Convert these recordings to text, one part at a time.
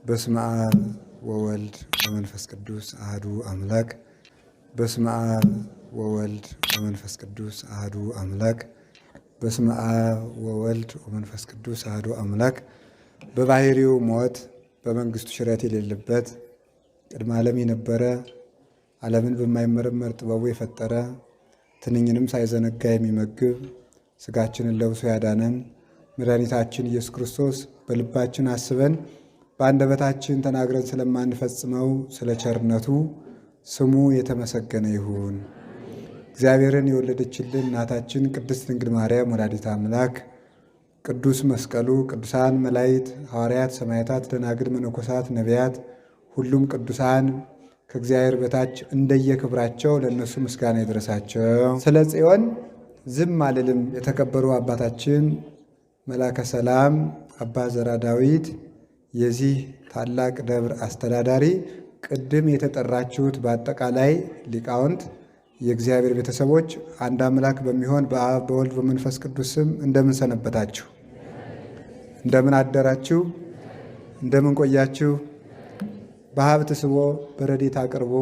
በስመ አብ ወወልድ ወመንፈስ ቅዱስ አሐዱ አምላክ። በስመ አብ ወወልድ ወመንፈስ ቅዱስ አሐዱ አምላክ። በስመ አብ ወወልድ ወመንፈስ ቅዱስ አሐዱ አምላክ። በባህሪው ሞት በመንግስቱ ሽረት የሌለበት ቅድመ ዓለም የነበረ ዓለምን በማይመረመር ጥበቡ የፈጠረ ትንኝንም ሳይዘነጋ የሚመግብ ሥጋችንን ለብሶ ያዳነን መድኃኒታችን ኢየሱስ ክርስቶስ በልባችን አስበን በአንደበታችን ተናግረን ስለማንፈጽመው ስለ ቸርነቱ ስሙ የተመሰገነ ይሁን። እግዚአብሔርን የወለደችልን እናታችን ቅድስት ድንግል ማርያም ወላዲተ አምላክ፣ ቅዱስ መስቀሉ፣ ቅዱሳን መላእክት፣ ሐዋርያት፣ ሰማዕታት፣ ደናግል፣ መነኮሳት፣ ነቢያት፣ ሁሉም ቅዱሳን ከእግዚአብሔር በታች እንደየክብራቸው ለእነሱ ምስጋና ይድረሳቸው። ስለ ጽዮን ዝም አልልም። የተከበሩ አባታችን መላከ ሰላም አባ ዘራ ዳዊት የዚህ ታላቅ ደብር አስተዳዳሪ፣ ቅድም የተጠራችሁት በአጠቃላይ ሊቃውንት፣ የእግዚአብሔር ቤተሰቦች አንድ አምላክ በሚሆን በአብ በወልድ በመንፈስ ቅዱስ ስም እንደምን ሰነበታችሁ? እንደምን አደራችሁ? እንደምን ቆያችሁ? በሀብት ስቦ በረድኤት አቅርቦ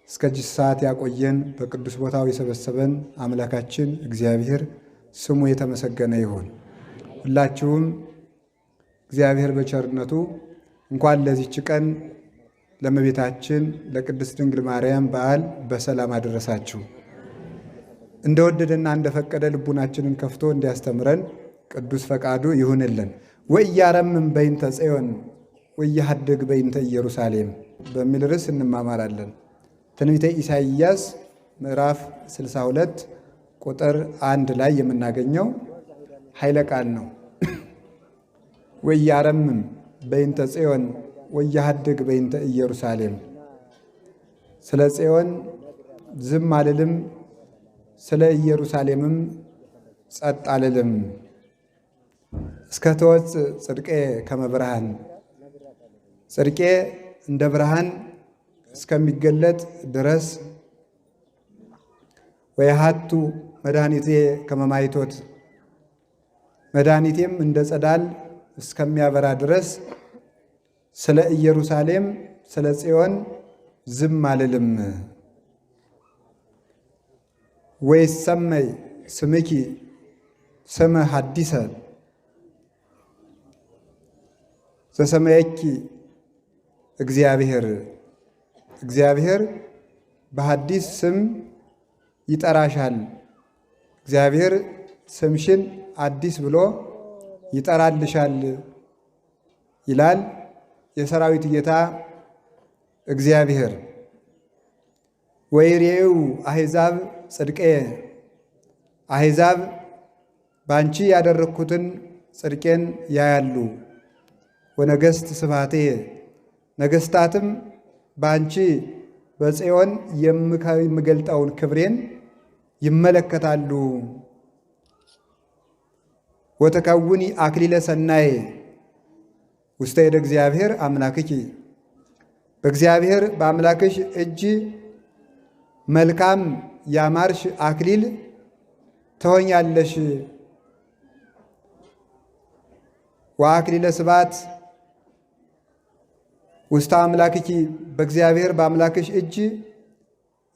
እስከዚህ ሰዓት ያቆየን በቅዱስ ቦታው የሰበሰበን አምላካችን እግዚአብሔር ስሙ የተመሰገነ ይሁን። ሁላችሁም እግዚአብሔር በቸርነቱ እንኳን ለዚች ቀን ለእመቤታችን ለቅድስት ድንግል ማርያም በዓል በሰላም አደረሳችሁ። እንደወደደና እንደፈቀደ ልቡናችንን ከፍቶ እንዲያስተምረን ቅዱስ ፈቃዱ ይሁንልን። ወኢያረምም በይንተ ጽዮን ወኢያሐድግ በይንተ ኢየሩሳሌም በሚል ርዕስ እንማማራለን። ትንቢተ ኢሳይያስ ምዕራፍ 62 ቁጥር 1 ላይ የምናገኘው ኃይለ ቃል ነው። ወኢያረምም በይንተ ጽዮን ወኢያሐድግ በይንተ ኢየሩሳሌም። ስለ ጽዮን ዝም አልልም፣ ስለ ኢየሩሳሌምም ጸጥ አልልም። እስከ ትወፅእ ጽድቄ ከመ ብርሃን፣ ጽድቄ እንደ ብርሃን እስከሚገለጥ ድረስ ወየሐቱ መድኃኒቴ ከመ ማይቶት፣ መድኃኒቴም እንደ ጸዳል እስከሚያበራ ድረስ ስለ ኢየሩሳሌም ስለ ጽዮን ዝም አልልም። ወይሰመይ ስምኪ ስመ ሐዲሰ ዘሰመየኪ እግዚአብሔር፣ እግዚአብሔር በሐዲስ ስም ይጠራሻል። እግዚአብሔር ስምሽን አዲስ ብሎ ይጠራልሻል ይላል የሰራዊት ጌታ እግዚአብሔር። ወይሬው አሕዛብ ጽድቄ፣ አሕዛብ በአንቺ ያደረግኩትን ጽድቄን ያያሉ። ወነገሥት ስብሐቴ፣ ነገሥታትም በአንቺ በጽዮን የምገልጠውን ክብሬን ይመለከታሉ። ወተከውኒ አክሊለ ሰናይ ውስተ እደ እግዚአብሔር አምላክኪ፣ በእግዚአብሔር በአምላክሽ እጅ መልካም ያማርሽ አክሊል ትሆኛለሽ። ወአክሊለ ስብሐት ውስተ አምላክኪ፣ በእግዚአብሔር በአምላክሽ እጅ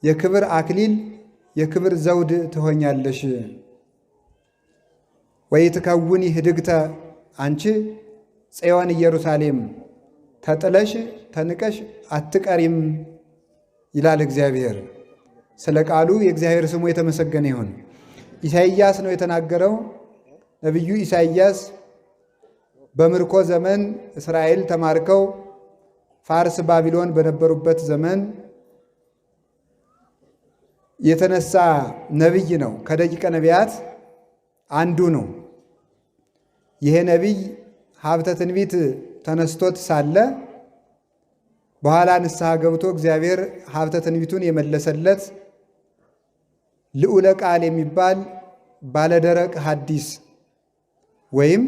የክብር አክሊል የክብር ዘውድ ትሆኛለሽ። ወይትከውኒ ህድግተ፣ አንቺ ጽዮን ኢየሩሳሌም ተጥለሽ ተንቀሽ አትቀሪም ይላል እግዚአብሔር። ስለ ቃሉ የእግዚአብሔር ስሙ የተመሰገነ ይሁን። ኢሳይያስ ነው የተናገረው። ነቢዩ ኢሳይያስ በምርኮ ዘመን እስራኤል ተማርከው ፋርስ ባቢሎን በነበሩበት ዘመን የተነሳ ነቢይ ነው። ከደቂቀ ነቢያት አንዱ ነው። ይሄ ነቢይ ሀብተ ትንቢት ተነስቶት ሳለ በኋላ ንስሐ ገብቶ እግዚአብሔር ሀብተ ትንቢቱን የመለሰለት ልዑለ ቃል የሚባል ባለደረቅ ሐዲስ ወይም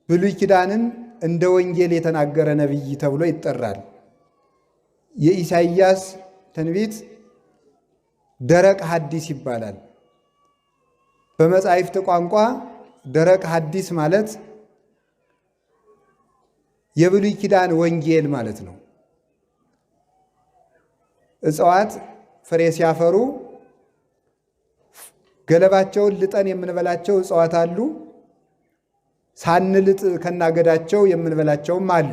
ብሉይ ኪዳንን እንደ ወንጌል የተናገረ ነቢይ ተብሎ ይጠራል። የኢሳይያስ ትንቢት ደረቅ ሐዲስ ይባላል። በመጻሕፍት ቋንቋ ደረቅ ሐዲስ ማለት የብሉይ ኪዳን ወንጌል ማለት ነው። እጽዋት ፍሬ ሲያፈሩ ገለባቸውን ልጠን የምንበላቸው እጽዋት አሉ። ሳንልጥ ከናገዳቸው የምንበላቸውም አሉ።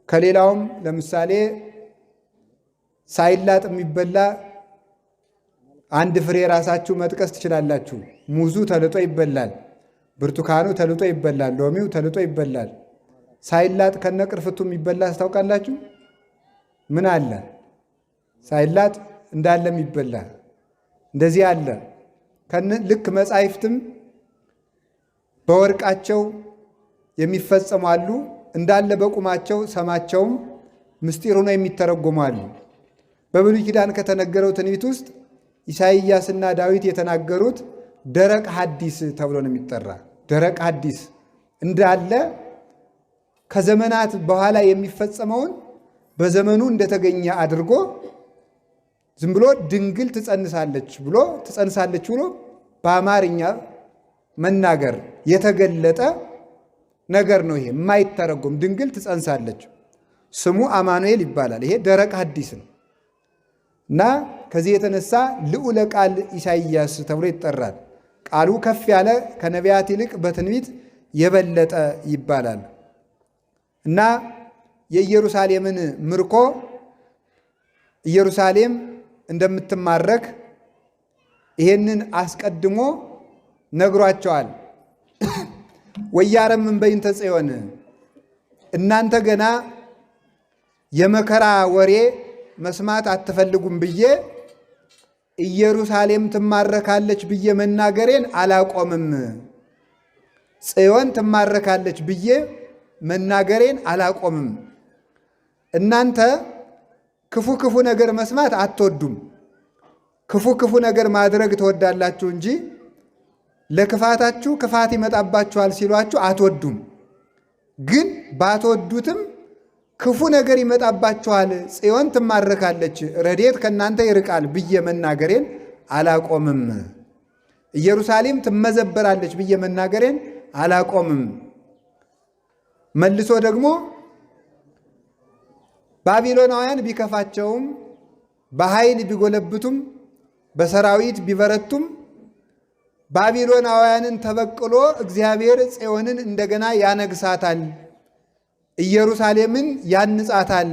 ከሌላውም ለምሳሌ ሳይላጥ የሚበላ አንድ ፍሬ ራሳችሁ መጥቀስ ትችላላችሁ። ሙዙ ተልጦ ይበላል፣ ብርቱካኑ ተልጦ ይበላል፣ ሎሚው ተልጦ ይበላል። ሳይላጥ ከነቅርፍቱ የሚበላ ታውቃላችሁ? ምን አለ? ሳይላጥ እንዳለም ይበላል። እንደዚህ አለ። ልክ መጻሕፍትም በወርቃቸው የሚፈጸሙ አሉ፣ እንዳለ በቁማቸው ሰማቸውም ምስጢር ሆነው የሚተረጎሙ አሉ። በብሉይ ኪዳን ከተነገረው ትንቢት ውስጥ ኢሳይያስና ዳዊት የተናገሩት ደረቅ ሐዲስ ተብሎ ነው የሚጠራ። ደረቅ ሐዲስ እንዳለ ከዘመናት በኋላ የሚፈጸመውን በዘመኑ እንደተገኘ አድርጎ ዝም ብሎ ድንግል ትጸንሳለች ብሎ በአማርኛ መናገር የተገለጠ ነገር ነው። ይሄ የማይተረጎም ድንግል ትጸንሳለች፣ ስሙ አማኑኤል ይባላል። ይሄ ደረቅ ሐዲስ ነው እና ከዚህ የተነሳ ልዑለ ቃል ኢሳይያስ ተብሎ ይጠራል። ቃሉ ከፍ ያለ ከነቢያት ይልቅ በትንቢት የበለጠ ይባላል እና የኢየሩሳሌምን ምርኮ ኢየሩሳሌም እንደምትማረክ ይሄንን አስቀድሞ ነግሯቸዋል። ወያረምን በይንተ ጽዮን፣ እናንተ ገና የመከራ ወሬ መስማት አትፈልጉም ብዬ ኢየሩሳሌም ትማረካለች ብዬ መናገሬን አላቆምም። ጽዮን ትማረካለች ብዬ መናገሬን አላቆምም። እናንተ ክፉ ነገር መስማት አትወዱም፣ ክፉ ነገር ማድረግ ትወዳላችሁ እንጂ ለክፋታችሁ ክፋት ይመጣባችኋል ሲሏችሁ አትወዱም። ግን ባትወዱትም ክፉ ነገር ይመጣባችኋል፣ ጽዮን ትማረካለች፣ ረድኤት ከእናንተ ይርቃል ብዬ መናገሬን አላቆምም። ኢየሩሳሌም ትመዘበራለች ብዬ መናገሬን አላቆምም። መልሶ ደግሞ ባቢሎናውያን ቢከፋቸውም በኃይል ቢጎለብቱም በሰራዊት ቢበረቱም ባቢሎናውያንን ተበቅሎ እግዚአብሔር ጽዮንን እንደገና ያነግሳታል፣ ኢየሩሳሌምን ያንጻታል፣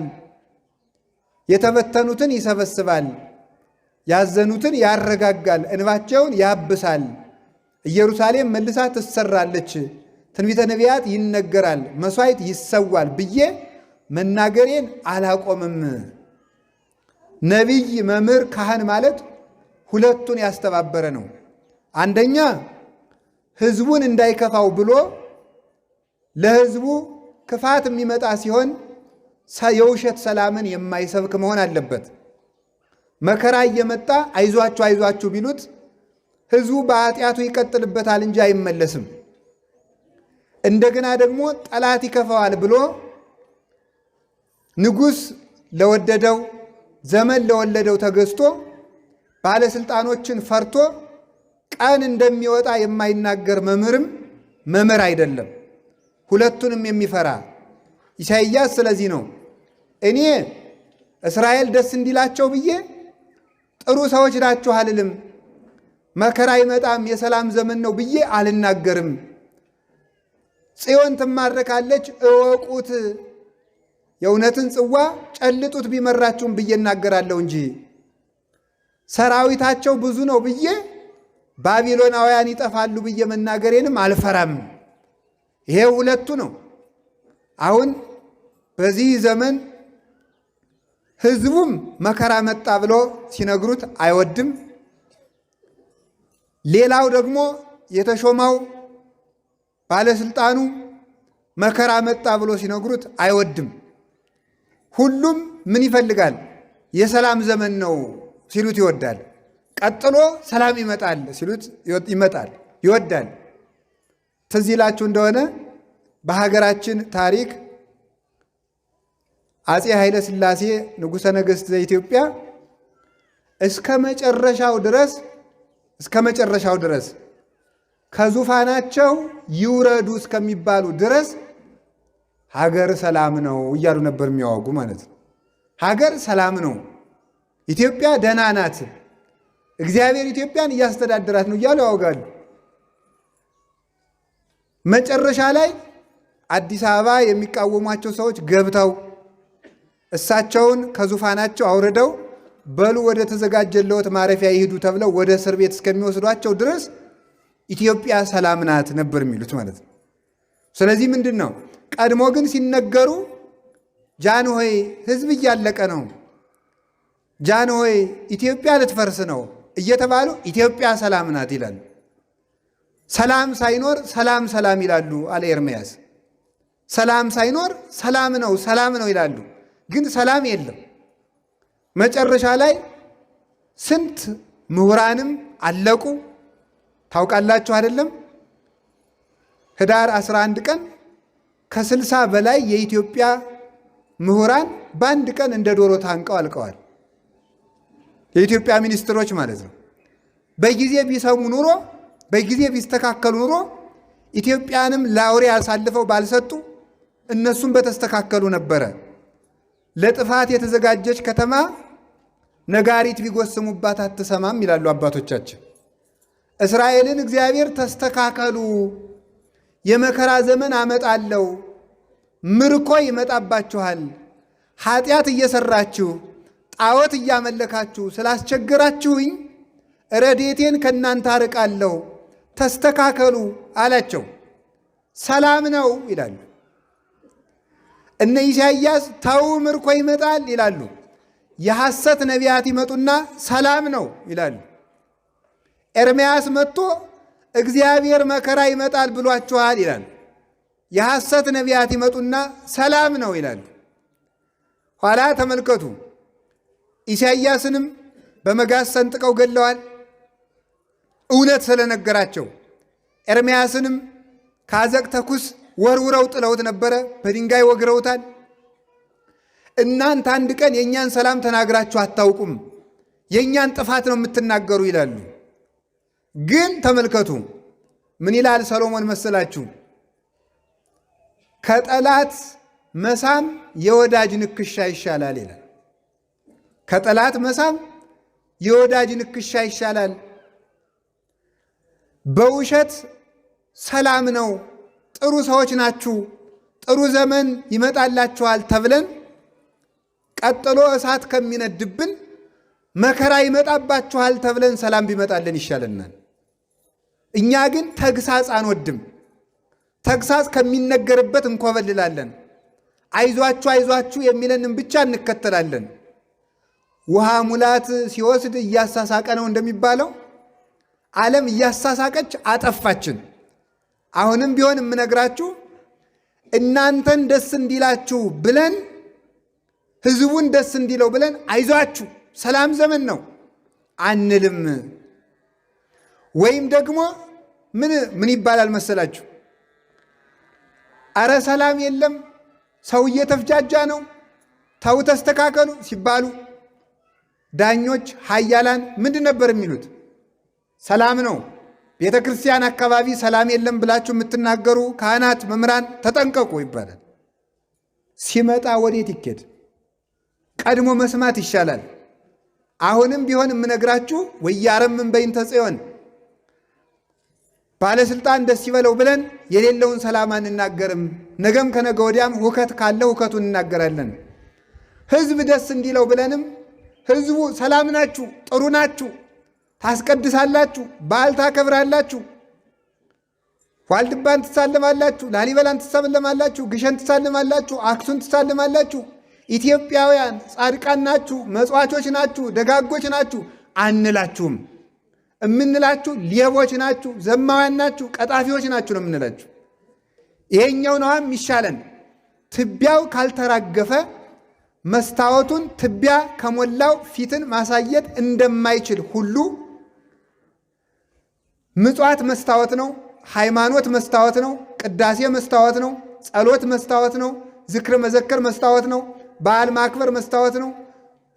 የተበተኑትን ይሰበስባል፣ ያዘኑትን ያረጋጋል፣ እንባቸውን ያብሳል፣ ኢየሩሳሌም መልሳ ትሰራለች፣ ትንቢተ ነቢያት ይነገራል፣ መሥዋዕት ይሰዋል ብዬ መናገሬን አላቆምም። ነቢይ፣ መምህር፣ ካህን ማለት ሁለቱን ያስተባበረ ነው። አንደኛ ሕዝቡን እንዳይከፋው ብሎ ለሕዝቡ ክፋት የሚመጣ ሲሆን የውሸት ሰላምን የማይሰብክ መሆን አለበት። መከራ እየመጣ አይዟችሁ ቢሉት ሕዝቡ በኃጢአቱ ይቀጥልበታል እንጂ አይመለስም። እንደገና ደግሞ ጠላት ይከፋዋል ብሎ ንጉሥ ለወደደው ዘመን ለወለደው ተገዝቶ ባለስልጣኖችን ፈርቶ ቀን እንደሚወጣ የማይናገር መምህርም መምህር አይደለም። ሁለቱንም የሚፈራ ኢሳይያስ ስለዚህ ነው እኔ እስራኤል ደስ እንዲላቸው ብዬ ጥሩ ሰዎች ናችሁ አልልም፣ መከራ ይመጣም የሰላም ዘመን ነው ብዬ አልናገርም። ጽዮን ትማረካለች እወቁት፣ የእውነትን ጽዋ ጨልጡት ቢመራችሁም ብዬ እናገራለሁ እንጂ ሰራዊታቸው ብዙ ነው ብዬ ባቢሎናውያን ይጠፋሉ ብዬ መናገሬንም አልፈራም። ይሄ ሁለቱ ነው። አሁን በዚህ ዘመን ሕዝቡም መከራ መጣ ብሎ ሲነግሩት አይወድም። ሌላው ደግሞ የተሾመው ባለስልጣኑ መከራ መጣ ብሎ ሲነግሩት አይወድም። ሁሉም ምን ይፈልጋል? የሰላም ዘመን ነው ሲሉት ይወዳል። ቀጥሎ ሰላም ይመጣል ሲሉት ይወዳል። ትዝ ይላችሁ እንደሆነ በሀገራችን ታሪክ አፄ ኃይለ ሥላሴ ንጉሠ ነገሥት ዘኢትዮጵያ እስከ መጨረሻው ድረስ ከዙፋናቸው ይውረዱ እስከሚባሉ ድረስ ሀገር ሰላም ነው እያሉ ነበር የሚያወጉ ማለት ነው። ሀገር ሰላም ነው፣ ኢትዮጵያ ደህና ናት፣ እግዚአብሔር ኢትዮጵያን እያስተዳደራት ነው እያሉ ያወጋሉ። መጨረሻ ላይ አዲስ አበባ የሚቃወሟቸው ሰዎች ገብተው እሳቸውን ከዙፋናቸው አውርደው በሉ ወደ ተዘጋጀለዎት ማረፊያ ይሄዱ ተብለው ወደ እስር ቤት እስከሚወስዷቸው ድረስ ኢትዮጵያ ሰላም ናት ነበር የሚሉት ማለት ነው። ስለዚህ ምንድን ነው ቀድሞ ግን ሲነገሩ ጃንሆይ ህዝብ እያለቀ ነው፣ ጃንሆይ ኢትዮጵያ ልትፈርስ ነው እየተባሉ ኢትዮጵያ ሰላም ናት ይላሉ። ሰላም ሳይኖር ሰላም ሰላም ይላሉ አለ ኤርምያስ። ሰላም ሳይኖር ሰላም ነው ይላሉ፣ ግን ሰላም የለም። መጨረሻ ላይ ስንት ምሁራንም አለቁ ታውቃላችሁ አይደለም? ህዳር 11 ቀን ከ60 በላይ የኢትዮጵያ ምሁራን በአንድ ቀን እንደ ዶሮ ታንቀው አልቀዋል። የኢትዮጵያ ሚኒስትሮች ማለት ነው። በጊዜ ቢሰሙ ኑሮ፣ በጊዜ ቢስተካከሉ ኑሮ ኢትዮጵያንም ለአውሬ አሳልፈው ባልሰጡ እነሱም በተስተካከሉ ነበረ። ለጥፋት የተዘጋጀች ከተማ ነጋሪት ቢጎስሙባት አትሰማም ይላሉ አባቶቻችን። እስራኤልን እግዚአብሔር ተስተካከሉ፣ የመከራ ዘመን አመጣለሁ፣ ምርኮ ይመጣባችኋል፣ ኃጢአት እየሰራችሁ ጣዖት እያመለካችሁ ስላስቸገራችሁኝ ረድኤቴን ከእናንተ አርቃለሁ፣ ተስተካከሉ አላቸው። ሰላም ነው ይላሉ። እነ ኢሳይያስ ተው ምርኮ ይመጣል ይላሉ። የሐሰት ነቢያት ይመጡና ሰላም ነው ይላሉ። ኤርምያስ መጥቶ እግዚአብሔር መከራ ይመጣል ብሏችኋል ይላል። የሐሰት ነቢያት ይመጡና ሰላም ነው ይላሉ። ኋላ ተመልከቱ፣ ኢሳይያስንም በመጋዝ ሰንጥቀው ገለዋል፣ እውነት ስለነገራቸው። ኤርምያስንም ከአዘቅተ ኩስ ወርውረው ጥለውት ነበረ፣ በድንጋይ ወግረውታል። እናንተ አንድ ቀን የእኛን ሰላም ተናግራችሁ አታውቁም፣ የእኛን ጥፋት ነው የምትናገሩ ይላሉ። ግን ተመልከቱ ምን ይላል ሰሎሞን መሰላችሁ? ከጠላት መሳም የወዳጅ ንክሻ ይሻላል ይላል። ከጠላት መሳም የወዳጅ ንክሻ ይሻላል። በውሸት ሰላም ነው፣ ጥሩ ሰዎች ናችሁ፣ ጥሩ ዘመን ይመጣላችኋል ተብለን ቀጥሎ እሳት ከሚነድብን መከራ ይመጣባችኋል ተብለን ሰላም ቢመጣልን ይሻለናል። እኛ ግን ተግሳጽ አንወድም። ተግሳጽ ከሚነገርበት እንኮበልላለን። አይዟችሁ አይዟችሁ የሚለንን ብቻ እንከተላለን። ውሃ ሙላት ሲወስድ እያሳሳቀ ነው እንደሚባለው ዓለም እያሳሳቀች አጠፋችን። አሁንም ቢሆን የምነግራችሁ እናንተን ደስ እንዲላችሁ ብለን ህዝቡን ደስ እንዲለው ብለን አይዟችሁ ሰላም ዘመን ነው አንልም። ወይም ደግሞ ምን ይባላል መሰላችሁ? አረ ሰላም የለም ሰው እየተፍጃጃ ነው ተው ተስተካከሉ ሲባሉ ዳኞች ኃያላን ምንድን ነበር የሚሉት? ሰላም ነው። ቤተ ክርስቲያን አካባቢ ሰላም የለም ብላችሁ የምትናገሩ ካህናት፣ መምህራን ተጠንቀቁ ይባላል። ሲመጣ ወዴት ይኬድ? ቀድሞ መስማት ይሻላል። አሁንም ቢሆን የምነግራችሁ ወያረምን በይንተ ጽዮን ባለስልጣን ደስ ይበለው ብለን የሌለውን ሰላም አንናገርም። ነገም ከነገ ወዲያም ሁከት ካለ ሁከቱን እናገራለን። ህዝብ ደስ እንዲለው ብለንም ህዝቡ ሰላም ናችሁ፣ ጥሩ ናችሁ፣ ታስቀድሳላችሁ፣ በዓል ታከብራላችሁ፣ ዋልድባን ትሳለማላችሁ፣ ላሊበላን ትሳለማላችሁ፣ ግሸን ትሳለማላችሁ፣ አክሱን ትሳለማላችሁ፣ ኢትዮጵያውያን ጻድቃን ናችሁ፣ መጽዋቾች ናችሁ፣ ደጋጎች ናችሁ አንላችሁም። እምንላችሁ ሌቦች ናችሁ፣ ዘማውያን ናችሁ፣ ቀጣፊዎች ናችሁ ነው የምንላችሁ። ይሄኛው ነውም ይሻለን። ትቢያው ካልተራገፈ መስታወቱን ትቢያ ከሞላው ፊትን ማሳየት እንደማይችል ሁሉ ምጽዋት መስታወት ነው፣ ሃይማኖት መስታወት ነው፣ ቅዳሴ መስታወት ነው፣ ጸሎት መስታወት ነው፣ ዝክር መዘከር መስታወት ነው፣ በዓል ማክበር መስታወት ነው፣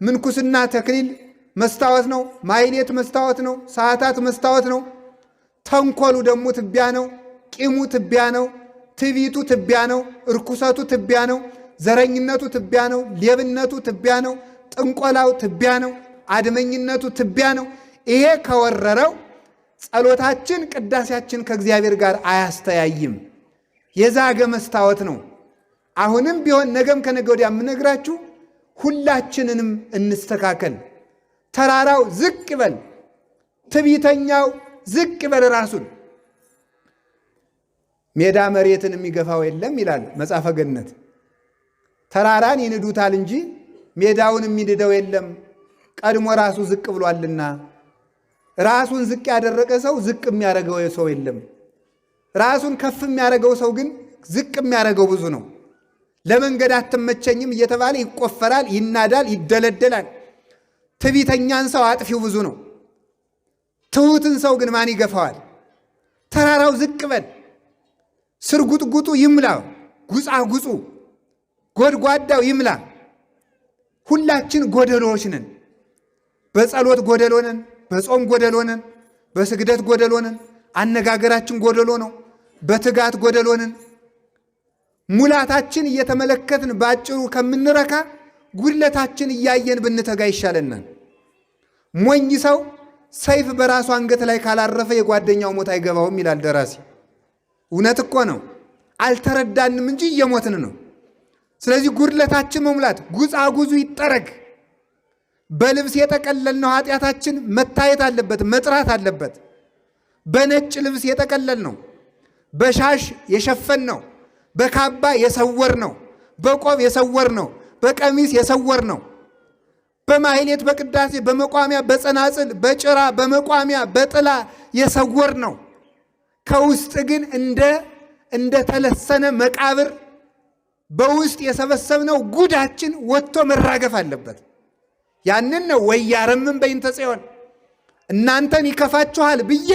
ምንኩስና ተክሊል መስታወት ነው፣ ማይሌት መስታወት ነው፣ ሰዓታት መስታወት ነው። ተንኮሉ ደግሞ ትቢያ ነው፣ ቂሙ ትቢያ ነው፣ ትዕቢቱ ትቢያ ነው፣ እርኩሰቱ ትቢያ ነው፣ ዘረኝነቱ ትቢያ ነው፣ ሌብነቱ ትቢያ ነው፣ ጥንቆላው ትቢያ ነው፣ አድመኝነቱ ትቢያ ነው። ይሄ ከወረረው ጸሎታችን፣ ቅዳሴያችን ከእግዚአብሔር ጋር አያስተያይም። የዛገ መስታወት ነው። አሁንም ቢሆን ነገም ከነገ ወዲያ የምነግራችሁ ሁላችንንም እንስተካከል። ተራራው ዝቅ ይበል፣ ትዕቢተኛው ዝቅ ይበል ራሱን። ሜዳ መሬትን የሚገፋው የለም ይላል መጽሐፈ ገነት። ተራራን ይንዱታል እንጂ ሜዳውን የሚንደው የለም፣ ቀድሞ ራሱ ዝቅ ብሏልና። ራሱን ዝቅ ያደረገ ሰው ዝቅ የሚያደርገው ሰው የለም። ራሱን ከፍ የሚያደርገው ሰው ግን ዝቅ የሚያደርገው ብዙ ነው። ለመንገድ አትመቸኝም እየተባለ ይቆፈራል፣ ይናዳል፣ ይደለደላል። ትዕቢተኛን ሰው አጥፊው ብዙ ነው። ትሑትን ሰው ግን ማን ይገፋዋል? ተራራው ዝቅ በል፣ ስርጉጥጉጡ ይምላ፣ ጉጻጉጹ ጎድጓዳው ይምላ። ሁላችን ጎደሎዎች ነን። በጸሎት ጎደሎ ነን፣ በጾም ጎደሎ ነን፣ በስግደት ጎደሎ ነን፣ አነጋገራችን ጎደሎ ነው፣ በትጋት ጎደሎ ነን። ሙላታችን እየተመለከትን ባጭሩ ከምንረካ ጉድለታችን እያየን ብንተጋ ይሻለናል። ሞኝ ሰው ሰይፍ በራሱ አንገት ላይ ካላረፈ የጓደኛው ሞት አይገባውም ይላል ደራሲ። እውነት እኮ ነው። አልተረዳንም እንጂ እየሞትን ነው። ስለዚህ ጉድለታችን መሙላት፣ ጉጻጉዙ ይጠረግ። በልብስ የጠቀለልነው ኃጢአታችን መታየት አለበት፣ መጥራት አለበት። በነጭ ልብስ የጠቀለል ነው፣ በሻሽ የሸፈን ነው፣ በካባ የሰወር ነው፣ በቆብ የሰወር ነው፣ በቀሚስ የሰወር ነው፣ በማህሌት በቅዳሴ በመቋሚያ በጸናጽል በጭራ በመቋሚያ በጥላ የሰወር ነው። ከውስጥ ግን እንደ ተለሰነ መቃብር በውስጥ የሰበሰብነው ጉዳችን ወጥቶ መራገፍ አለበት። ያንን ነው ወያረምን በይንተ ጽዮን። እናንተን ይከፋችኋል ብዬ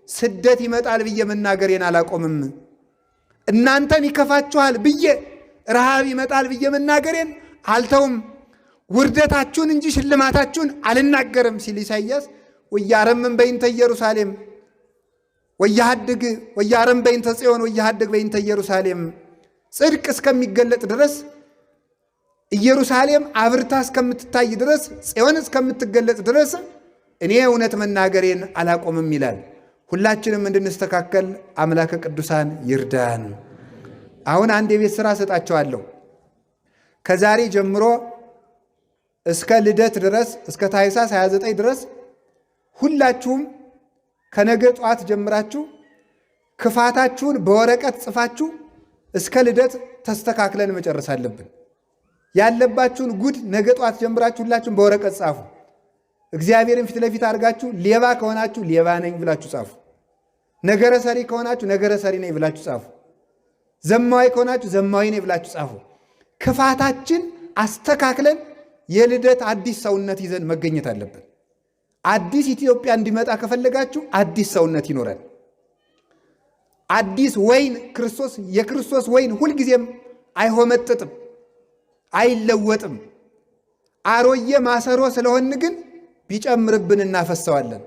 ስደት ይመጣል ብዬ መናገሬን አላቆምም። እናንተን ይከፋችኋል ብዬ ረሃብ ይመጣል ብዬ መናገሬን አልተውም። ውርደታችሁን እንጂ ሽልማታችሁን አልናገርም ሲል ኢሳይያስ ወያረምን በይንተ ኢየሩሳሌም ወያረም በይንተ ጽዮን ወያሃድግ በይንተ ኢየሩሳሌም። ጽድቅ እስከሚገለጥ ድረስ ኢየሩሳሌም አብርታ እስከምትታይ ድረስ ጽዮን እስከምትገለጥ ድረስ እኔ እውነት መናገሬን አላቆምም ይላል። ሁላችንም እንድንስተካከል አምላከ ቅዱሳን ይርዳን። አሁን አንድ የቤት ሥራ ሰጣቸዋለሁ። ከዛሬ ጀምሮ እስከ ልደት ድረስ እስከ ታኅሳስ 29 ድረስ ሁላችሁም ከነገ ጠዋት ጀምራችሁ ክፋታችሁን በወረቀት ጽፋችሁ እስከ ልደት ተስተካክለን መጨረስ አለብን። ያለባችሁን ጉድ ነገ ጠዋት ጀምራችሁ ሁላችሁም በወረቀት ጻፉ። እግዚአብሔርን ፊት ለፊት አድርጋችሁ ሌባ ከሆናችሁ ሌባ ነኝ ብላችሁ ጻፉ። ነገረ ሰሪ ከሆናችሁ ነገረ ሰሪ ነኝ ብላችሁ ጻፉ። ዘማዊ ከሆናችሁ ዘማዊ ነኝ ብላችሁ ጻፉ። ክፋታችን አስተካክለን የልደት አዲስ ሰውነት ይዘን መገኘት አለብን። አዲስ ኢትዮጵያ እንዲመጣ ከፈለጋችሁ አዲስ ሰውነት ይኖራል። አዲስ ወይን ክርስቶስ፣ የክርስቶስ ወይን ሁልጊዜም አይሆመጥጥም፣ አይለወጥም። አሮየ ማሰሮ ስለሆን ግን ቢጨምርብን እናፈሰዋለን።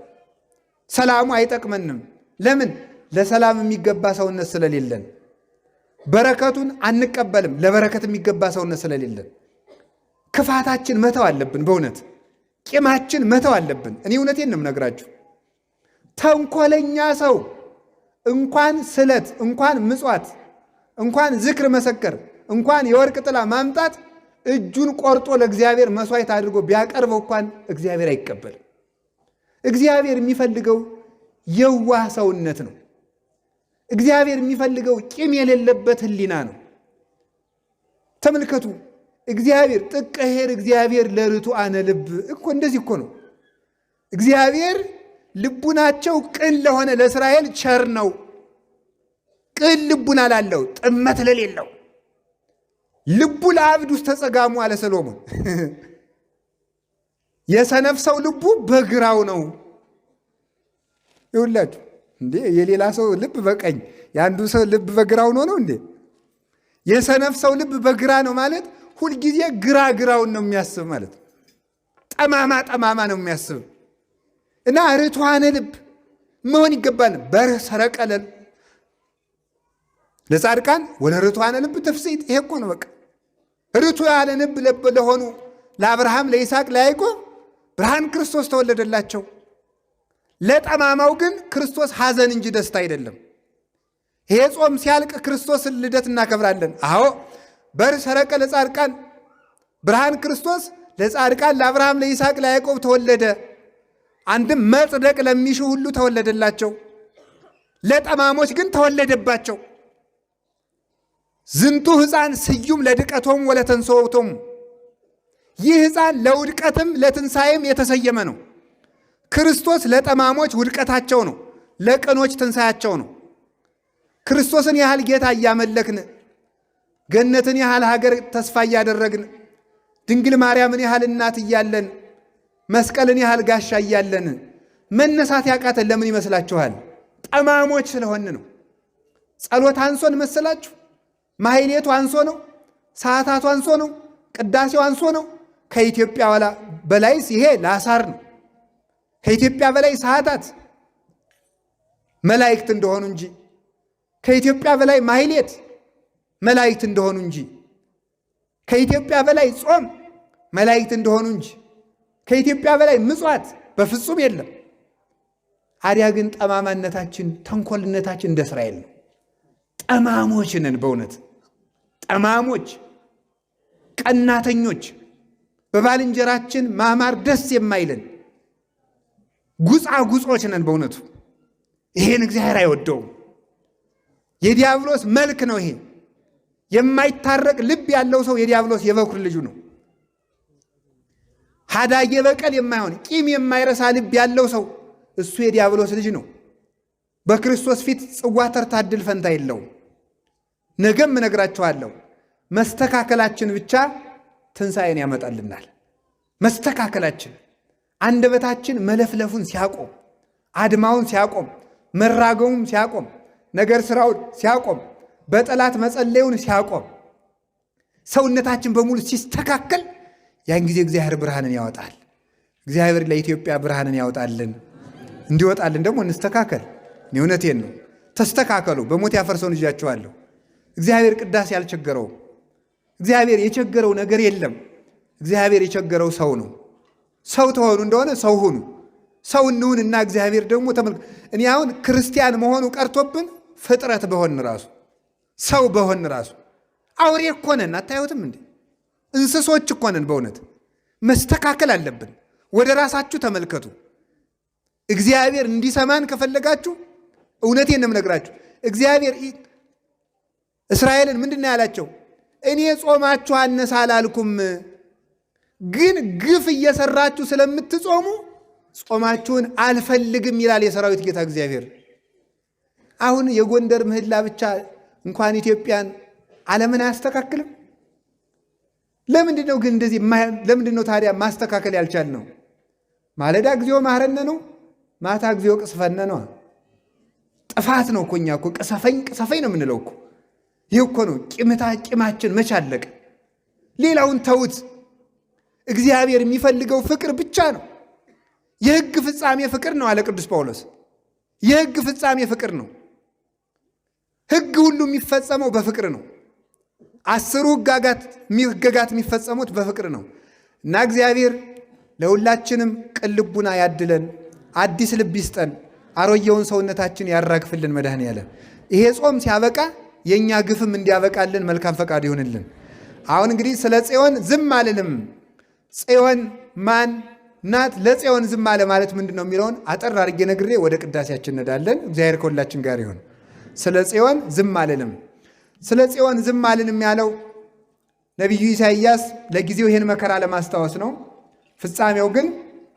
ሰላሙ አይጠቅመንም። ለምን? ለሰላም የሚገባ ሰውነት ስለሌለን። በረከቱን አንቀበልም፣ ለበረከት የሚገባ ሰውነት ስለሌለን። ክፋታችን መተው አለብን። በእውነት ቂማችን መተው አለብን። እኔ እውነቴን ነው የምነግራችሁ። ተንኮለኛ ሰው እንኳን ስለት፣ እንኳን ምጽዋት፣ እንኳን ዝክር መሰከር፣ እንኳን የወርቅ ጥላ ማምጣት እጁን ቆርጦ ለእግዚአብሔር መስዋዕት አድርጎ ቢያቀርበው እንኳን እግዚአብሔር አይቀበልም። እግዚአብሔር የሚፈልገው የዋህ ሰውነት ነው። እግዚአብሔር የሚፈልገው ቂም የሌለበት ሕሊና ነው። ተመልከቱ። እግዚአብሔር ጥቀ ኄር እግዚአብሔር ለርቱዓነ ልብ እኮ እንደዚህ እኮ ነው። እግዚአብሔር ልቡናቸው ቅን ለሆነ ለእስራኤል ቸር ነው። ቅን ልቡና ላለው ጥመት ለሌለው ልቡ ለአብድ ውስጥ ተጸጋሙ አለ ሰሎሞን። የሰነፍ ሰው ልቡ በግራው ነው። ይሁላችሁ እንዴ የሌላ ሰው ልብ በቀኝ የአንዱ ሰው ልብ በግራው ነው እንዴ? የሰነፍ ሰው ልብ በግራ ነው ማለት ሁልጊዜ ግራ ግራውን ነው የሚያስብ ማለት ነው። ጠማማ ጠማማ ነው የሚያስብ እና ርቱዓነ ልብ መሆን ይገባል። በሰረቀለል ለጻድቃን ወለርቱዓነ ልብ ትፍሥሕት። ይሄ እኮ ነው በቃ ርቱዓነ ልብ ለሆኑ ለአብርሃም፣ ለይስሐቅ፣ ለያዕቆብ ብርሃን ክርስቶስ ተወለደላቸው። ለጠማማው ግን ክርስቶስ ሐዘን እንጂ ደስታ አይደለም። ይሄ ጾም ሲያልቅ ክርስቶስን ልደት እናከብራለን። አዎ በር ሰረቀ ለጻድቃን ብርሃን ክርስቶስ ለጻድቃን ለአብርሃም፣ ለይስሐቅ፣ ለያዕቆብ ተወለደ። አንድም መጽደቅ ለሚሹ ሁሉ ተወለደላቸው። ለጠማሞች ግን ተወለደባቸው። ዝንቱ ሕፃን ስዩም ለድቀቶም ወለተንሥኦቶም። ይህ ሕፃን ለውድቀትም ለትንሣኤም የተሰየመ ነው። ክርስቶስ ለጠማሞች ውድቀታቸው ነው፣ ለቅኖች ትንሣያቸው ነው። ክርስቶስን ያህል ጌታ እያመለክን ገነትን ያህል ሀገር ተስፋ እያደረግን ድንግል ማርያምን ያህል እናት እያለን መስቀልን ያህል ጋሻ እያለን መነሳት ያቃተን ለምን ይመስላችኋል? ጠማሞች ስለሆን ነው። ጸሎት አንሶን መሰላችሁ? ማሕሌቱ አንሶ ነው? ሰዓታቱ አንሶ ነው? ቅዳሴው አንሶ ነው? ከኢትዮጵያ በላይስ ይሄ ላሳር ነው። ከኢትዮጵያ በላይ ሰዓታት መላእክት እንደሆኑ እንጂ ከኢትዮጵያ በላይ ማሕሌት መላእክት እንደሆኑ እንጂ ከኢትዮጵያ በላይ ጾም መላእክት እንደሆኑ እንጂ ከኢትዮጵያ በላይ ምጽዋት በፍጹም የለም። አዲያ ግን ጠማማነታችን፣ ተንኮልነታችን እንደ እስራኤል ነው። ጠማሞች ነን፣ በእውነት ጠማሞች፣ ቀናተኞች፣ በባልንጀራችን ማማር ደስ የማይለን ጉጻጉጾች ነን በእውነቱ። ይሄን እግዚአብሔር አይወደውም። የዲያብሎስ መልክ ነው ይሄ። የማይታረቅ ልብ ያለው ሰው የዲያብሎስ የበኩር ልጁ ነው። ሀዳጌ በቀል የማይሆን ቂም የማይረሳ ልብ ያለው ሰው እሱ የዲያብሎስ ልጅ ነው። በክርስቶስ ፊት ጽዋ ተርታ ዕድል ፈንታ የለውም። ነገም እነግራችኋለሁ፣ መስተካከላችን ብቻ ትንሣኤን ያመጣልናል። መስተካከላችን፣ አንደበታችን መለፍለፉን ሲያቆም፣ አድማውን ሲያቆም፣ መራገሙን ሲያቆም፣ ነገር ስራውን ሲያቆም፣ በጠላት መጸለዩን ሲያቆም፣ ሰውነታችን በሙሉ ሲስተካከል፣ ያን ጊዜ እግዚአብሔር ብርሃንን ያወጣል። እግዚአብሔር ለኢትዮጵያ ብርሃንን ያወጣልን። እንዲወጣልን ደግሞ እንስተካከል። እኔ እውነቴን ነው። ተስተካከሉ። በሞት ያፈርሰውን ይዣችኋለሁ። እግዚአብሔር ቅዳሴ አልቸገረውም። እግዚአብሔር የቸገረው ነገር የለም። እግዚአብሔር የቸገረው ሰው ነው። ሰው ተሆኑ እንደሆነ ሰው ሁኑ። ሰው እንሁንና እግዚአብሔር ደግሞ እኔ አሁን ክርስቲያን መሆኑ ቀርቶብን ፍጥረት በሆን ራሱ ሰው በሆን ራሱ አውሬ እኮ ነን። አታዩትም እንዴ? እንስሶች እኮ ነን። በእውነት መስተካከል አለብን። ወደ ራሳችሁ ተመልከቱ። እግዚአብሔር እንዲሰማን ከፈለጋችሁ እውነቴን ነው የምነግራችሁ። እግዚአብሔር እስራኤልን ምንድን ነው ያላቸው? እኔ ጾማችሁ አነሳ አላልኩም፣ ግን ግፍ እየሰራችሁ ስለምትጾሙ ጾማችሁን አልፈልግም ይላል የሰራዊት ጌታ እግዚአብሔር። አሁን የጎንደር ምህላ ብቻ እንኳን ኢትዮጵያን ዓለምን አያስተካክልም። ለምንድን ነው ግን እንደዚህ? ለምንድን ነው ታዲያ ማስተካከል ያልቻል ነው? ማለዳ እግዚኦ መሐረነ ነው፣ ማታ እግዚኦ ቅስፈነ ነው። ጥፋት ነው እኮ እኛ እኮ ቅሰፈኝ ነው የምንለው እኮ። ይህ እኮ ነው ቂማችን መች አለቀ? ሌላውን ተውት። እግዚአብሔር የሚፈልገው ፍቅር ብቻ ነው። የሕግ ፍጻሜ ፍቅር ነው አለ ቅዱስ ጳውሎስ። የሕግ ፍጻሜ ፍቅር ነው። ሕግ ሁሉ የሚፈጸመው በፍቅር ነው። 10 ሕግጋት የሚፈጸሙት በፍቅር ነው። እና እግዚአብሔር ለሁላችንም ቅን ልቡና ያድለን፣ አዲስ ልብ ይስጠን፣ አሮጌውን ሰውነታችን ያራግፍልን መድኃኔዓለም። ይሄ ጾም ሲያበቃ የእኛ ግፍም እንዲያበቃልን መልካም ፈቃድ ይሆንልን። አሁን እንግዲህ ስለ ጽዮን ዝም አልልም። ጽዮን ማን ናት? ለጽዮን ዝም አለ ማለት ምንድን ነው የሚለውን አጠር አድርጌ ነግሬ ወደ ቅዳሴያችን እንሄዳለን። እግዚአብሔር ከሁላችን ጋር ይሁን። ስለ ጽዮን ዝም አልልም። ስለ ጽዮን ዝም አልልም ያለው ነቢዩ ኢሳይያስ ለጊዜው ይህን መከራ ለማስታወስ ነው። ፍጻሜው ግን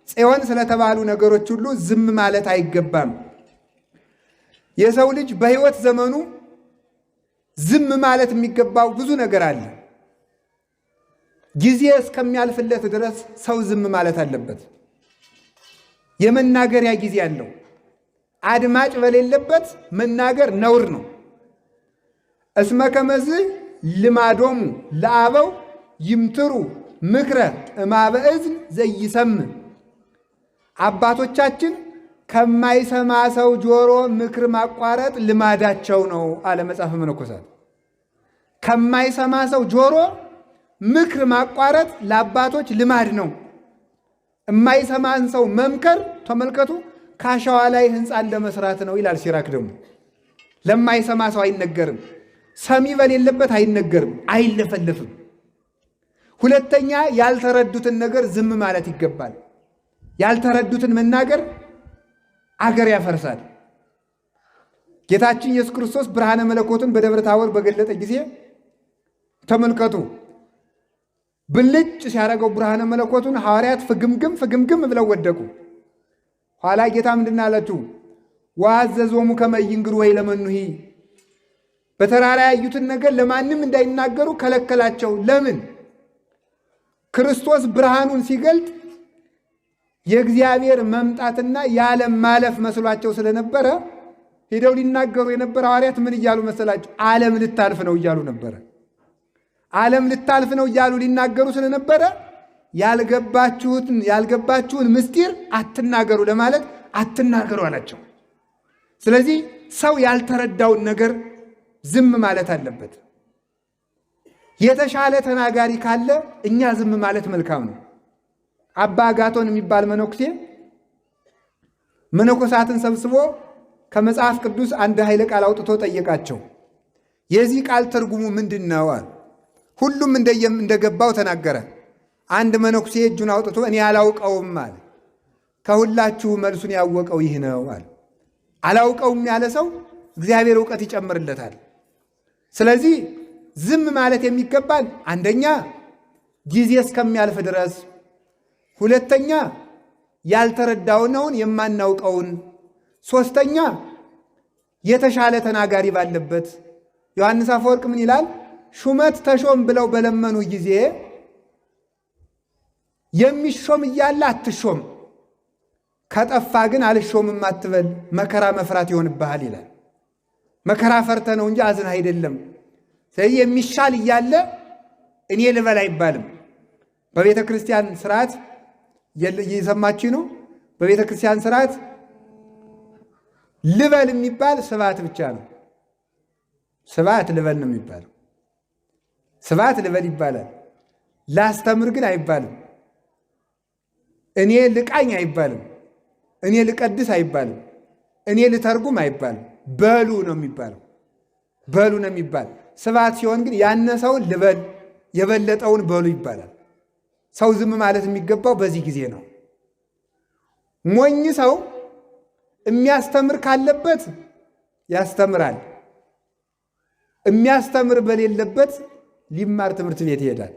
ጽዮን ስለተባሉ ነገሮች ሁሉ ዝም ማለት አይገባም። የሰው ልጅ በሕይወት ዘመኑ ዝም ማለት የሚገባው ብዙ ነገር አለ። ጊዜ እስከሚያልፍለት ድረስ ሰው ዝም ማለት አለበት። የመናገሪያ ጊዜ አለው። አድማጭ በሌለበት መናገር ነውር ነው። እስመ ከመዝ ልማዶሙ ለአበው ይምትሩ ምክረ እማበ እዝን ዘይሰም። አባቶቻችን ከማይሰማ ሰው ጆሮ ምክር ማቋረጥ ልማዳቸው ነው አለ መጽሐፈ መነኮሳት። ከማይሰማ ሰው ጆሮ ምክር ማቋረጥ ለአባቶች ልማድ ነው። የማይሰማን ሰው መምከር ተመልከቱ፣ ካሸዋ ላይ ህንፃ እንደመስራት ነው ይላል ሲራክ። ደግሞ ለማይሰማ ሰው አይነገርም። ሰሚ በሌለበት አይነገርም፣ አይለፈለፍም። ሁለተኛ ያልተረዱትን ነገር ዝም ማለት ይገባል። ያልተረዱትን መናገር አገር ያፈርሳል። ጌታችን ኢየሱስ ክርስቶስ ብርሃነ መለኮትን በደብረ ታቦር በገለጠ ጊዜ ተመልከቱ፣ ብልጭ ሲያደርገው ብርሃነ መለኮቱን ሐዋርያት ፍግምግም ብለው ወደቁ። ኋላ ጌታ ምንድን አላችሁ? ወአዘዞሙ ከመ ይንግሩ ወይለመኑሂ፣ በተራራ ያዩትን ነገር ለማንም እንዳይናገሩ ከለከላቸው። ለምን? ክርስቶስ ብርሃኑን ሲገልጥ የእግዚአብሔር መምጣትና የዓለም ማለፍ መስሏቸው ስለነበረ ሄደው ሊናገሩ የነበረ ሐዋርያት ምን እያሉ መሰላቸው? ዓለም ልታልፍ ነው እያሉ ነበረ። ዓለም ልታልፍ ነው እያሉ ሊናገሩ ስለነበረ ያልገባችሁን ምስጢር አትናገሩ ለማለት አትናገሩ አላቸው። ስለዚህ ሰው ያልተረዳውን ነገር ዝም ማለት አለበት። የተሻለ ተናጋሪ ካለ እኛ ዝም ማለት መልካም ነው። አባ አጋቶን የሚባል መነኩሴ መነኮሳትን ሰብስቦ ከመጽሐፍ ቅዱስ አንድ ኃይለ ቃል አውጥቶ ጠየቃቸው። የዚህ ቃል ትርጉሙ ምንድን ነው አለ። ሁሉም እንደገባው ተናገረ። አንድ መነኩሴ እጁን አውጥቶ እኔ አላውቀውም አለ። ከሁላችሁ መልሱን ያወቀው ይህ ነው አለ። አላውቀውም ያለ ሰው እግዚአብሔር ዕውቀት ይጨምርለታል። ስለዚህ ዝም ማለት የሚገባል አንደኛ ጊዜ እስከሚያልፍ ድረስ፣ ሁለተኛ ያልተረዳውን የማናውቀውን፣ ሶስተኛ የተሻለ ተናጋሪ ባለበት። ዮሐንስ አፈወርቅ ምን ይላል? ሹመት ተሾም ብለው በለመኑ ጊዜ የሚሾም እያለ አትሾም፣ ከጠፋ ግን አልሾምም አትበል፣ መከራ መፍራት ይሆንብሃል ይላል። መከራ ፈርተ ነው እንጂ አዝን አይደለም። ስለዚህ የሚሻል እያለ እኔ ልበል አይባልም። በቤተ ክርስቲያን ስርዓት እየሰማችሁ ነው። በቤተ ክርስቲያን ስርዓት ልበል የሚባል ስብሐት ብቻ ነው። ስብሐት ልበል ነው የሚባለው። ስብሐት ልበል ይባላል። ላስተምር ግን አይባልም። እኔ ልቃኝ አይባልም። እኔ ልቀድስ አይባልም። እኔ ልተርጉም አይባልም። በሉ ነው የሚባለው። በሉ ነው የሚባል። ስብሐት ሲሆን ግን ያነሰውን ልበል የበለጠውን በሉ ይባላል። ሰው ዝም ማለት የሚገባው በዚህ ጊዜ ነው። ሞኝ ሰው የሚያስተምር ካለበት ያስተምራል። የሚያስተምር በሌለበት ሊማር ትምህርት ቤት ይሄዳል።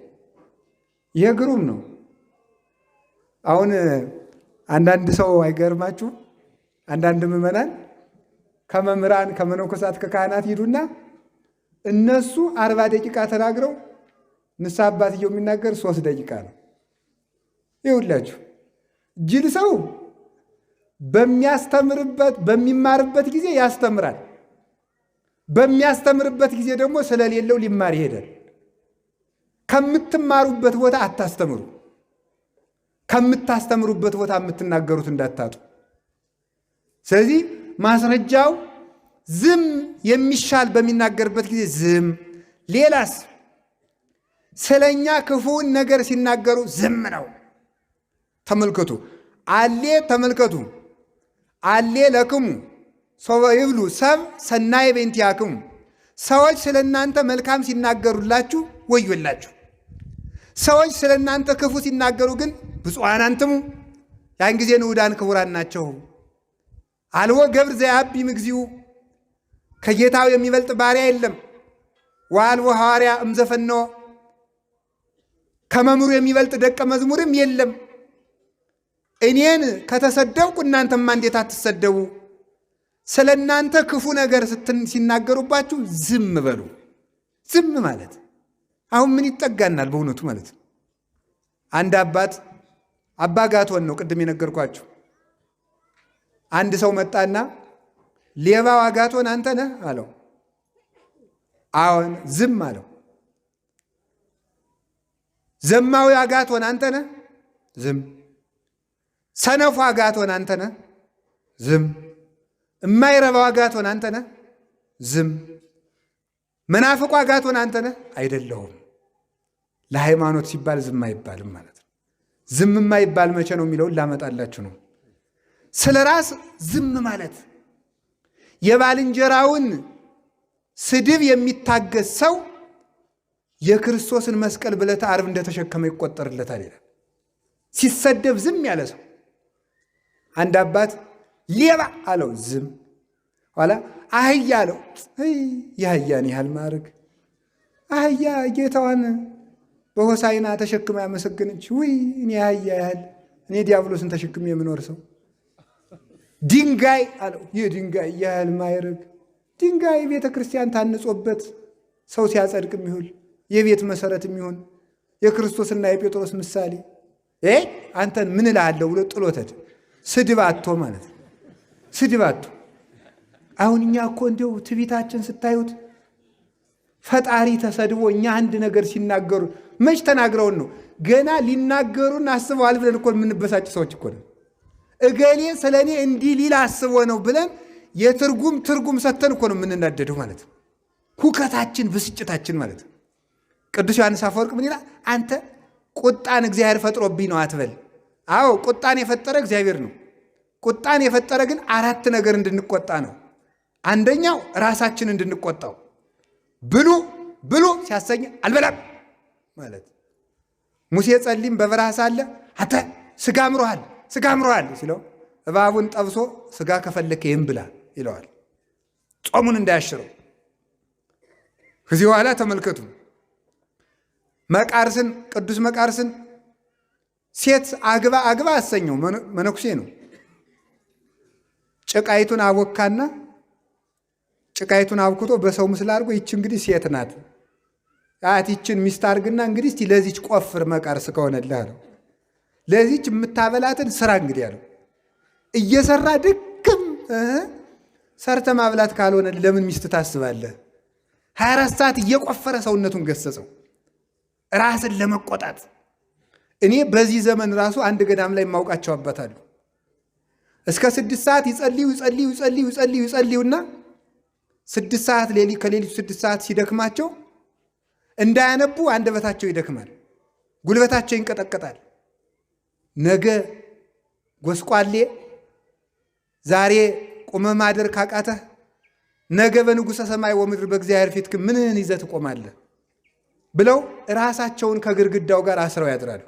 ይሄ ግሩም ነው። አሁን አንዳንድ ሰው አይገርማችሁ? አንዳንድ ምዕመናን ከመምህራን ከመነኮሳት ከካህናት ሂዱና እነሱ 40 ደቂቃ ተናግረው ንስሐ አባትየው የሚናገር 3 ደቂቃ ነው። ይኸውላችሁ ጅል ሰው በሚማርበት ጊዜ ያስተምራል። በሚያስተምርበት ጊዜ ደግሞ ስለሌለው ሊማር ይሄዳል። ከምትማሩበት ቦታ አታስተምሩ። ከምታስተምሩበት ቦታ የምትናገሩት እንዳታጡ። ስለዚህ ማስረጃው ዝም የሚሻል በሚናገርበት ጊዜ ዝም። ሌላስ ስለኛ ክፉውን ነገር ሲናገሩ ዝም ነው። ተመልከቱ አሌ ለክሙ ሶበ ይብሉ ሰብ ሰናይ በእንቲአክሙ። ሰዎች ስለ እናንተ መልካም ሲናገሩላችሁ ወዮላችሁ። ሰዎች ስለ እናንተ ክፉ ሲናገሩ ግን ብፁዓን አንትሙ፣ ያን ጊዜ ንዑዳን ክቡራን ናቸው። አልቦ ገብር ዘያቢ ምግዚኡ፣ ከጌታው የሚበልጥ ባሪያ የለም። ወአልቦ ሐዋርያ እምዘፈነወ፣ ከመምህሩ የሚበልጥ ደቀ መዝሙርም የለም። እኔን ከተሰደብኩ እናንተማ እንዴት አትሰደቡ? ስለ እናንተ ክፉ ነገር ሲናገሩባችሁ ዝም በሉ። ዝም ማለት አሁን ምን ይጠጋናል? በእውነቱ ማለት ነው። አንድ አባት አባ አጋቶን ነው ቅድም የነገርኳችሁ። አንድ ሰው መጣና ሌባው አጋቶን አንተ ነህ አለው። አዎን። ዝም አለው። ዘማዊ አጋቶን አንተ ነህ? ዝም። ሰነፉ አጋቶን አንተ ነህ? ዝም። የማይረባው አጋቶን አንተ ነህ? ዝም። መናፍቁ አጋቶን አንተ ነህ? አይደለሁም። ለሃይማኖት ሲባል ዝም አይባልም ማለት ነው። ዝም የማይባል መቼ ነው የሚለውን ላመጣላችሁ ነው። ስለ ራስ ዝም ማለት የባልንጀራውን ስድብ የሚታገስ ሰው የክርስቶስን መስቀል ብለተ ዓርብ እንደተሸከመ ይቆጠርለታል ይላል። ሲሰደብ ዝም ያለ ሰው አንድ አባት ሌባ አለው፣ ዝም። ኋላ አህያ አለው፣ የአህያን ያህል ማድረግ አህያ ጌታዋን በሆሳይና ተሸክማ ያመሰገነች፣ ውይ እኔ አህያ ያህል እኔ ዲያብሎስን ተሸክሜ የምኖር ሰው። ድንጋይ አለው፣ የድንጋይ ያህል ማይረግ ድንጋይ ቤተ ክርስቲያን ታንጾበት ሰው ሲያጸድቅ የሚሆን የቤት መሰረት የሚሆን የክርስቶስና የጴጥሮስ ምሳሌ አንተን ምን እልሃለሁ ብሎ ጥሎተድ ስድብ አጥቶ ማለት ነው። ስድብ አጥቶ አሁን እኛ እኮ እንዲያው ትዕቢታችን ስታዩት ፈጣሪ ተሰድቦ እኛ አንድ ነገር ሲናገሩ መች ተናግረውን ነው ገና ሊናገሩን አስበዋል ብለን እኮ የምንበሳጭ ሰዎች እኮ ነው። እገሌ ስለ እኔ እንዲህ ሊል አስቦ ነው ብለን የትርጉም ሰተን እኮ ነው የምንናደደው ማለት ነው። ሁከታችን ብስጭታችን ማለት ነው። ቅዱስ ዮሐንስ አፈወርቅ ምን ይላል? አንተ ቁጣን እግዚአብሔር ፈጥሮብኝ ነው አትበል። አዎ ቁጣን የፈጠረ እግዚአብሔር ነው። ቁጣን የፈጠረ ግን አራት ነገር እንድንቆጣ ነው። አንደኛው ራሳችን እንድንቆጣው፣ ብሉ ሲያሰኝ አልበላም ማለት። ሙሴ ጸሊም በበረሃ ሳለ አንተ ስጋ አምሮሃል ሲለው እባቡን ጠብሶ ስጋ ከፈለከ ይህን ብላ ይለዋል፣ ጾሙን እንዳያሽረው። ከዚህ በኋላ ተመልከቱ መቃርስን፣ ቅዱስ መቃርስን ሴት አግባ አሰኘው። መነኩሴ ነው። ጭቃይቱን አቦካና ጭቃይቱን አብኩቶ በሰው ምስል አድርጎ ይች እንግዲህ ሴት ናት ይችን ሚስት አድርግና እንግዲህ እስቲ ለዚች ቆፍር መቃርስ ከሆነልህ አለው። ለዚች የምታበላትን ስራ እንግዲህ አለው። እየሰራ ድክም ሰርተ ማብላት ካልሆነ ለምን ሚስት ታስባለህ? 24 ሰዓት እየቆፈረ ሰውነቱን ገሰጸው ራስን ለመቆጣት። እኔ በዚህ ዘመን ራሱ አንድ ገዳም ላይ የማውቃቸው አባታሉ እስከ 6 ሰዓት ይጸልዩና 6 ሰዓት ከሌሊቱ 6 ሰዓት ሲደክማቸው እንዳያነቡ አንደበታቸው ይደክማል፣ ጉልበታቸው ይንቀጠቀጣል። ነገ ጎስቋሌ ዛሬ ቁመ ማደር ካቃተህ ነገ በንጉሠ ሰማይ ወምድር በእግዚአብሔር ፊት ምንህን ይዘህ ትቆማለህ ብለው ራሳቸውን ከግድግዳው ጋር አስረው ያድራሉ።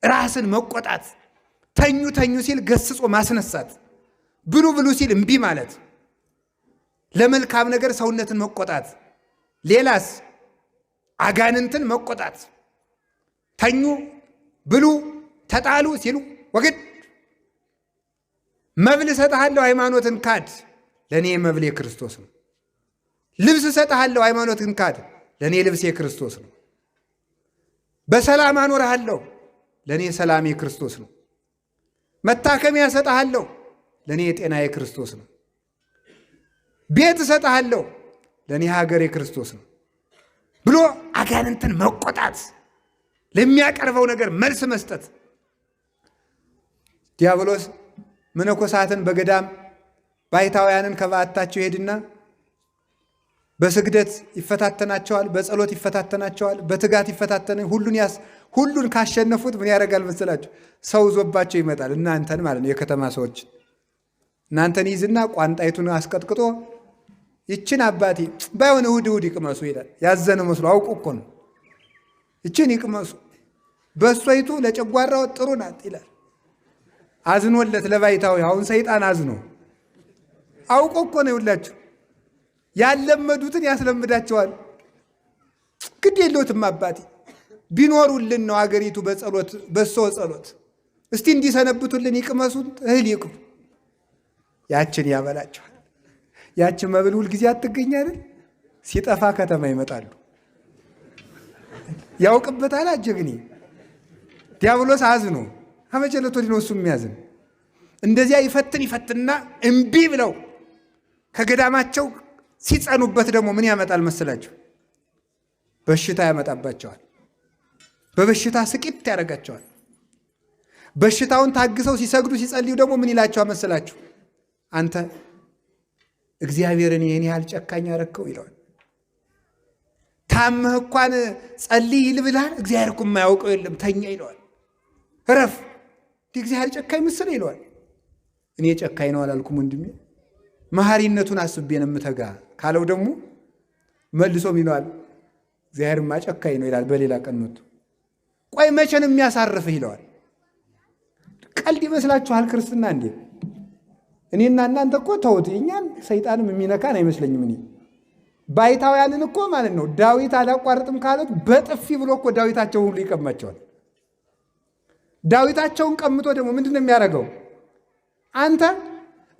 ራስን መቆጣት፣ ተኙ ሲል ገስጾ ማስነሳት፣ ብሉ ሲል እምቢ ማለት፣ ለመልካም ነገር ሰውነትን መቆጣት። ሌላስ አጋንንትን መቆጣት። ተኙ፣ ብሉ፣ ተጣሉ ሲሉ ወግድ። መብል እሰጥሃለሁ ሃይማኖትን ካድ፣ ለእኔ መብሌ ክርስቶስ ነው። ልብስ እሰጥሃለሁ ሃይማኖትን ካድ፣ ለእኔ ልብሴ ክርስቶስ ነው። በሰላም አኖርሃለሁ፣ ለእኔ ሰላሜ ክርስቶስ ነው። መታከሚያ እሰጥሃለሁ፣ ለእኔ የጤናዬ ክርስቶስ ነው። ቤት እሰጥሃለሁ፣ ለእኔ ሀገሬ ክርስቶስ ነው ብሎ አጋንንትን መቆጣት፣ ለሚያቀርበው ነገር መልስ መስጠት። ዲያብሎስ መነኮሳትን በገዳም ባይታውያንን ከበዓታቸው ይሄድና በስግደት ይፈታተናቸዋል፣ በጸሎት ይፈታተናቸዋል፣ በትጋት ይፈታተነ ሁሉን ካሸነፉት ምን ያደርጋል መሰላቸው? ሰው ዞባቸው ይመጣል። እናንተን ማለት ነው የከተማ ሰዎች እናንተን ይዝና ቋንጣይቱን አስቀጥቅጦ ይችን አባቴ ባይሆን እሑድ ይቅመሱ ይላል። ያዘነ መስሎ አውቁ እኮ ነው። ይችን ይቅመሱ በእሷይቱ ለጨጓራው ጥሩ ናት ይላል። አዝኖለት ለባይታዊ አሁን ሰይጣን አዝኖ አውቆ እኮ ነው። ይውላችሁ ያለመዱትን ያስለምዳቸዋል። ግድ የለውትም አባቴ ቢኖሩልን ነው አገሪቱ በጸሎት በሶ ጸሎት እስቲ እንዲሰነብቱልን ይቅመሱን እህል ይቅሙ። ያችን ያበላቸዋል። ያችን መብል ሁልጊዜ አትገኛል። ሲጠፋ ከተማ ይመጣሉ። ያውቅበታል። አጀግኒ ዲያብሎስ አዝኖ ከመጨለቶ ዲኖ እሱ የሚያዝን እንደዚያ ይፈትና እምቢ ብለው ከገዳማቸው ሲጸኑበት ደግሞ ምን ያመጣል መሰላችሁ? በሽታ ያመጣባቸዋል። በበሽታ ስቂት ያደርጋቸዋል። በሽታውን ታግሰው ሲሰግዱ ሲጸልዩ ደግሞ ምን ይላቸዋል መሰላችሁ? አንተ እግዚአብሔርን ይህን ያህል ጨካኝ አረከው ይለዋል። ታመህ እንኳን ጸልይ ይልብልሃል። እግዚአብሔር እኮ የማያውቀው የለም ተኛ ይለዋል። እረፍ እግዚአብሔር ጨካኝ ምስል ይለዋል። እኔ ጨካኝ ነው አላልኩም ወንድሜ፣ መሐሪነቱን አስቤ ነው የምተጋ ካለው ደግሞ መልሶም ይለዋል እግዚአብሔርማ ጨካኝ ነው ይላል። በሌላ ቀን መጥቶ ቆይ መቼ ነው የሚያሳርፍህ ይለዋል። ቀልድ ይመስላችኋል ክርስትና እንዴ? እኔና እናንተ እኮ ተውት፣ እኛን ሰይጣንም የሚነካን አይመስለኝም። እኔ ባይታውያንን እኮ ማለት ነው ዳዊት አላቋርጥም ካሉት በጥፊ ብሎ እኮ ዳዊታቸው ሁሉ ይቀማቸዋል። ዳዊታቸውን ቀምቶ ደግሞ ምንድን ነው የሚያደርገው? አንተ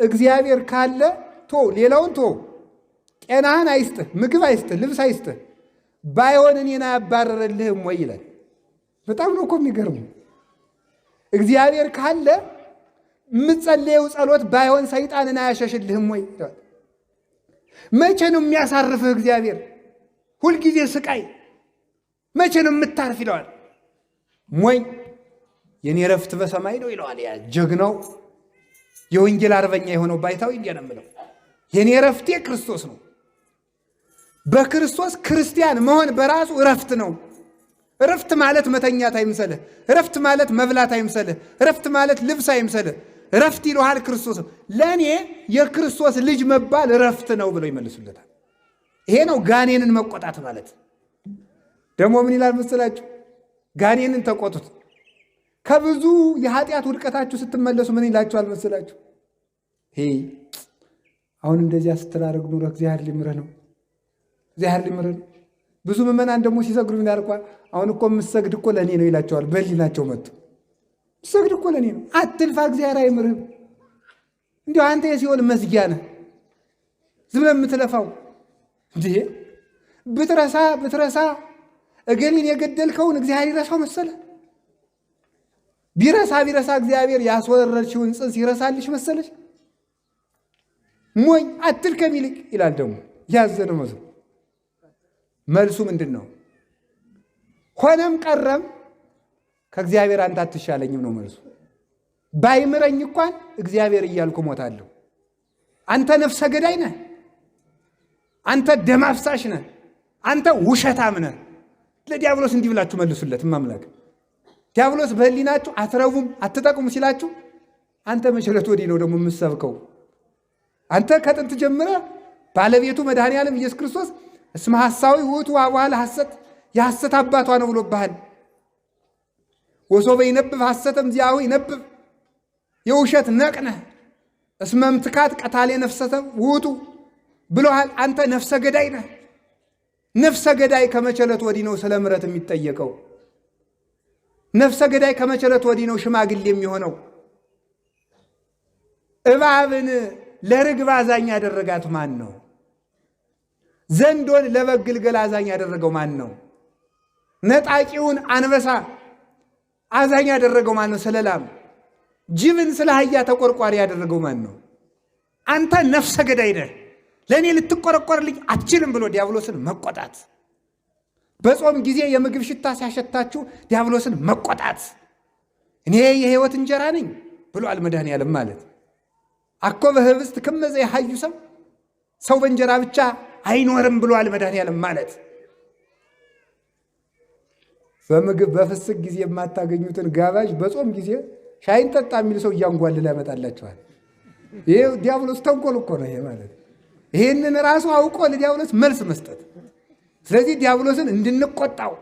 እግዚአብሔር ካለ ቶ ሌላውን ቶ ጤናህን አይስጥህ፣ ምግብ አይስጥህ፣ ልብስ አይስጥህ፣ ባይሆን እኔን አያባረረልህም ወይ ይላል። በጣም ነው እኮ የሚገርሙ። እግዚአብሔር ካለ የምትጸልየው ጸሎት ባይሆን ሰይጣንን አያሸሽልህም ወይ? መቼ ነው የሚያሳርፍህ እግዚአብሔር? ሁልጊዜ ስቃይ መቼ ነው የምታርፍ ይለዋል። ሞኝ የኔ ረፍት በሰማይ ነው ይለዋል። ያ ጀግናው የወንጌል አርበኛ የሆነው ባይታዊ እንዲያ ነው የምለው፣ የኔ ረፍቴ ክርስቶስ ነው። በክርስቶስ ክርስቲያን መሆን በራሱ ረፍት ነው። ረፍት ማለት መተኛት አይምሰልህ። ረፍት ማለት መብላት አይምሰልህ። ረፍት ማለት ልብስ አይምሰልህ። ረፍት ይለዋል ክርስቶስ። ለእኔ የክርስቶስ ልጅ መባል ረፍት ነው ብለው ይመልሱለታል። ይሄ ነው ጋኔንን መቆጣት ማለት። ደግሞ ምን ይላል መሰላችሁ? ጋኔንን ተቆጡት። ከብዙ የኃጢአት ውድቀታችሁ ስትመለሱ ምን ይላችኋል መሰላችሁ? አሁን እንደዚያ ስትላረግ ኑሮ እግዚአብሔር ሊምረህ ነው፣ እግዚአብሔር ሊምረህ ነው። ብዙ ምዕመናን ደግሞ ሲሰግዱ ምን ያርቋል? አሁን እኮ የምትሰግድ እኮ ለእኔ ነው ይላቸዋል። በሊናቸው መጥቶ ሰግድ እኮ ለእኔ ነው፣ አትልፋ፣ እግዚአብሔር አይምርህም። እንዲሁ አንተ የሲኦል መዝጊያ ነህ፣ ዝም ብለህ የምትለፋው እንዲህ ብትረሳ እገሌን የገደልከውን እግዚአብሔር ይረሳው መሰለ? ቢረሳ እግዚአብሔር ያስወረርሽውን ጽንስ ይረሳልሽ መሰለሽ? ሞኝ አትልከም ይልቅ ይላል። ደግሞ ያዘነ መስሎ መልሱ ምንድን ነው? ሆነም ቀረም ከእግዚአብሔር አንተ አትሻለኝም ነው መልሱ። ባይምረኝ እንኳን እግዚአብሔር እያልኩ ሞታለሁ። አንተ ነፍሰ ገዳይ ነህ፣ አንተ ደም አፍሳሽ ነህ፣ አንተ ውሸታም ነህ። ለዲያብሎስ እንዲህ ብላችሁ መልሱለት። ማምላክ ዲያብሎስ በህሊናችሁ አትረቡም አትጠቅሙ ሲላችሁ አንተ መሸለት ወዲህ ነው ደግሞ የምትሰብከው። አንተ ከጥንት ጀምረ ባለቤቱ መድኃኔ ዓለም ኢየሱስ ክርስቶስ እስመ ሐሳዊ ውእቱ ወአቡኃ ለሐሰት የሐሰት አባቷ ነው ብሎብሃል። ወሶበ ይነብብ ሐሰተም ዚአሁ ይነብብ የውሸት ነቅነህ እስመ እምትካት ቀታሌ ነፍሰተ ውእቱ ብሎሃል። አንተ ነፍሰ ገዳይ ነህ። ነፍሰ ገዳይ ከመቸለት ወዲህ ነው ስለ ምሕረት የሚጠየቀው። ነፍሰ ገዳይ ከመቸለት ወዲህ ነው ሽማግሌ የሚሆነው። እባብን ለርግብ አዛኝ ያደረጋት ማን ነው? ዘንዶን ለበግ ግልገል አዛኝ ያደረገው ማን ነው? ነጣቂውን አንበሳ አዛኝ ያደረገው ማን ነው? ስለ ላም። ጅብን ስለ አህያ ተቆርቋሪ ያደረገው ማን ነው? አንተ ነፍሰ ገዳይ ነህ፣ ለእኔ ልትቆረቆርልኝ አትችልም ብሎ ዲያብሎስን መቆጣት። በጾም ጊዜ የምግብ ሽታ ሲያሸታችሁ ዲያብሎስን መቆጣት። እኔ የሕይወት እንጀራ ነኝ ብሏል መድኃኔ ዓለም ማለት። አኮ በህብስት ክመ ዘይሐዩ ሰብ፣ ሰው በእንጀራ ብቻ አይኖርም ብሏል መድኃኔ ዓለም ማለት። በምግብ በፍስክ ጊዜ የማታገኙትን ጋባዥ በጾም ጊዜ ሻይን ጠጣ የሚል ሰው እያንጓልል ያመጣላችኋል። ይሄ ዲያብሎስ ተንኮል እኮ ነው ይሄ ማለት። ይሄንን ራሱ አውቆ ለዲያብሎስ መልስ መስጠት። ስለዚህ ዲያብሎስን እንድንቆጣው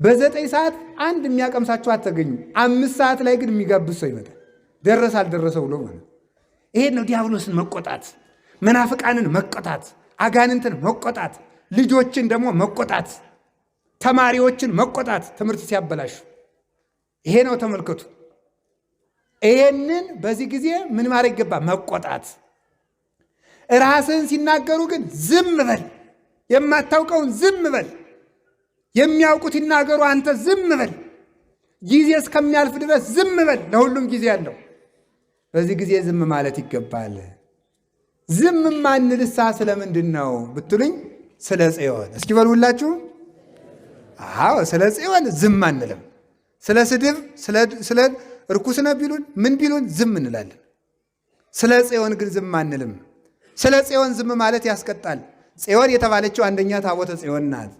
በ9 ሰዓት አንድ የሚያቀምሳችሁ አትገኙ። 5 ሰዓት ላይ ግን የሚጋብዝ ሰው ይመጣል። ደረሰ አልደረሰ ብሎ ማለት። ይሄን ነው ዲያብሎስን መቆጣት፣ መናፍቃንን መቆጣት፣ አጋንንትን መቆጣት፣ ልጆችን ደግሞ መቆጣት፣ ተማሪዎችን መቆጣት፣ ትምህርት ሲያበላሹ። ይሄ ነው ተመልከቱ። ይሄንን በዚህ ጊዜ ምን ማድረግ ይገባ? መቆጣት። ራስህን ሲናገሩ ግን ዝም በል፣ የማታውቀውን ዝም በል፣ የሚያውቁት ይናገሩ፣ አንተ ዝም በል፣ ጊዜ እስከሚያልፍ ድረስ ዝም በል። ለሁሉም ጊዜ አለው። በዚህ ጊዜ ዝም ማለት ይገባል። ዝም ማንልሳ ስለምንድን ነው ብትሉኝ፣ ስለ ጽዮን። እስኪ በሉላችሁ። አዎ ስለ ጽዮን ዝም አንልም። ስለ ስድብ፣ ስለ እርኩስ ነው ቢሉን ምን ቢሉን ዝም እንላለን። ስለ ጽዮን ግን ዝም አንልም። ስለ ጽዮን ዝም ማለት ያስቀጣል። ጽዮን የተባለችው አንደኛ ታቦተ ጽዮን ናት።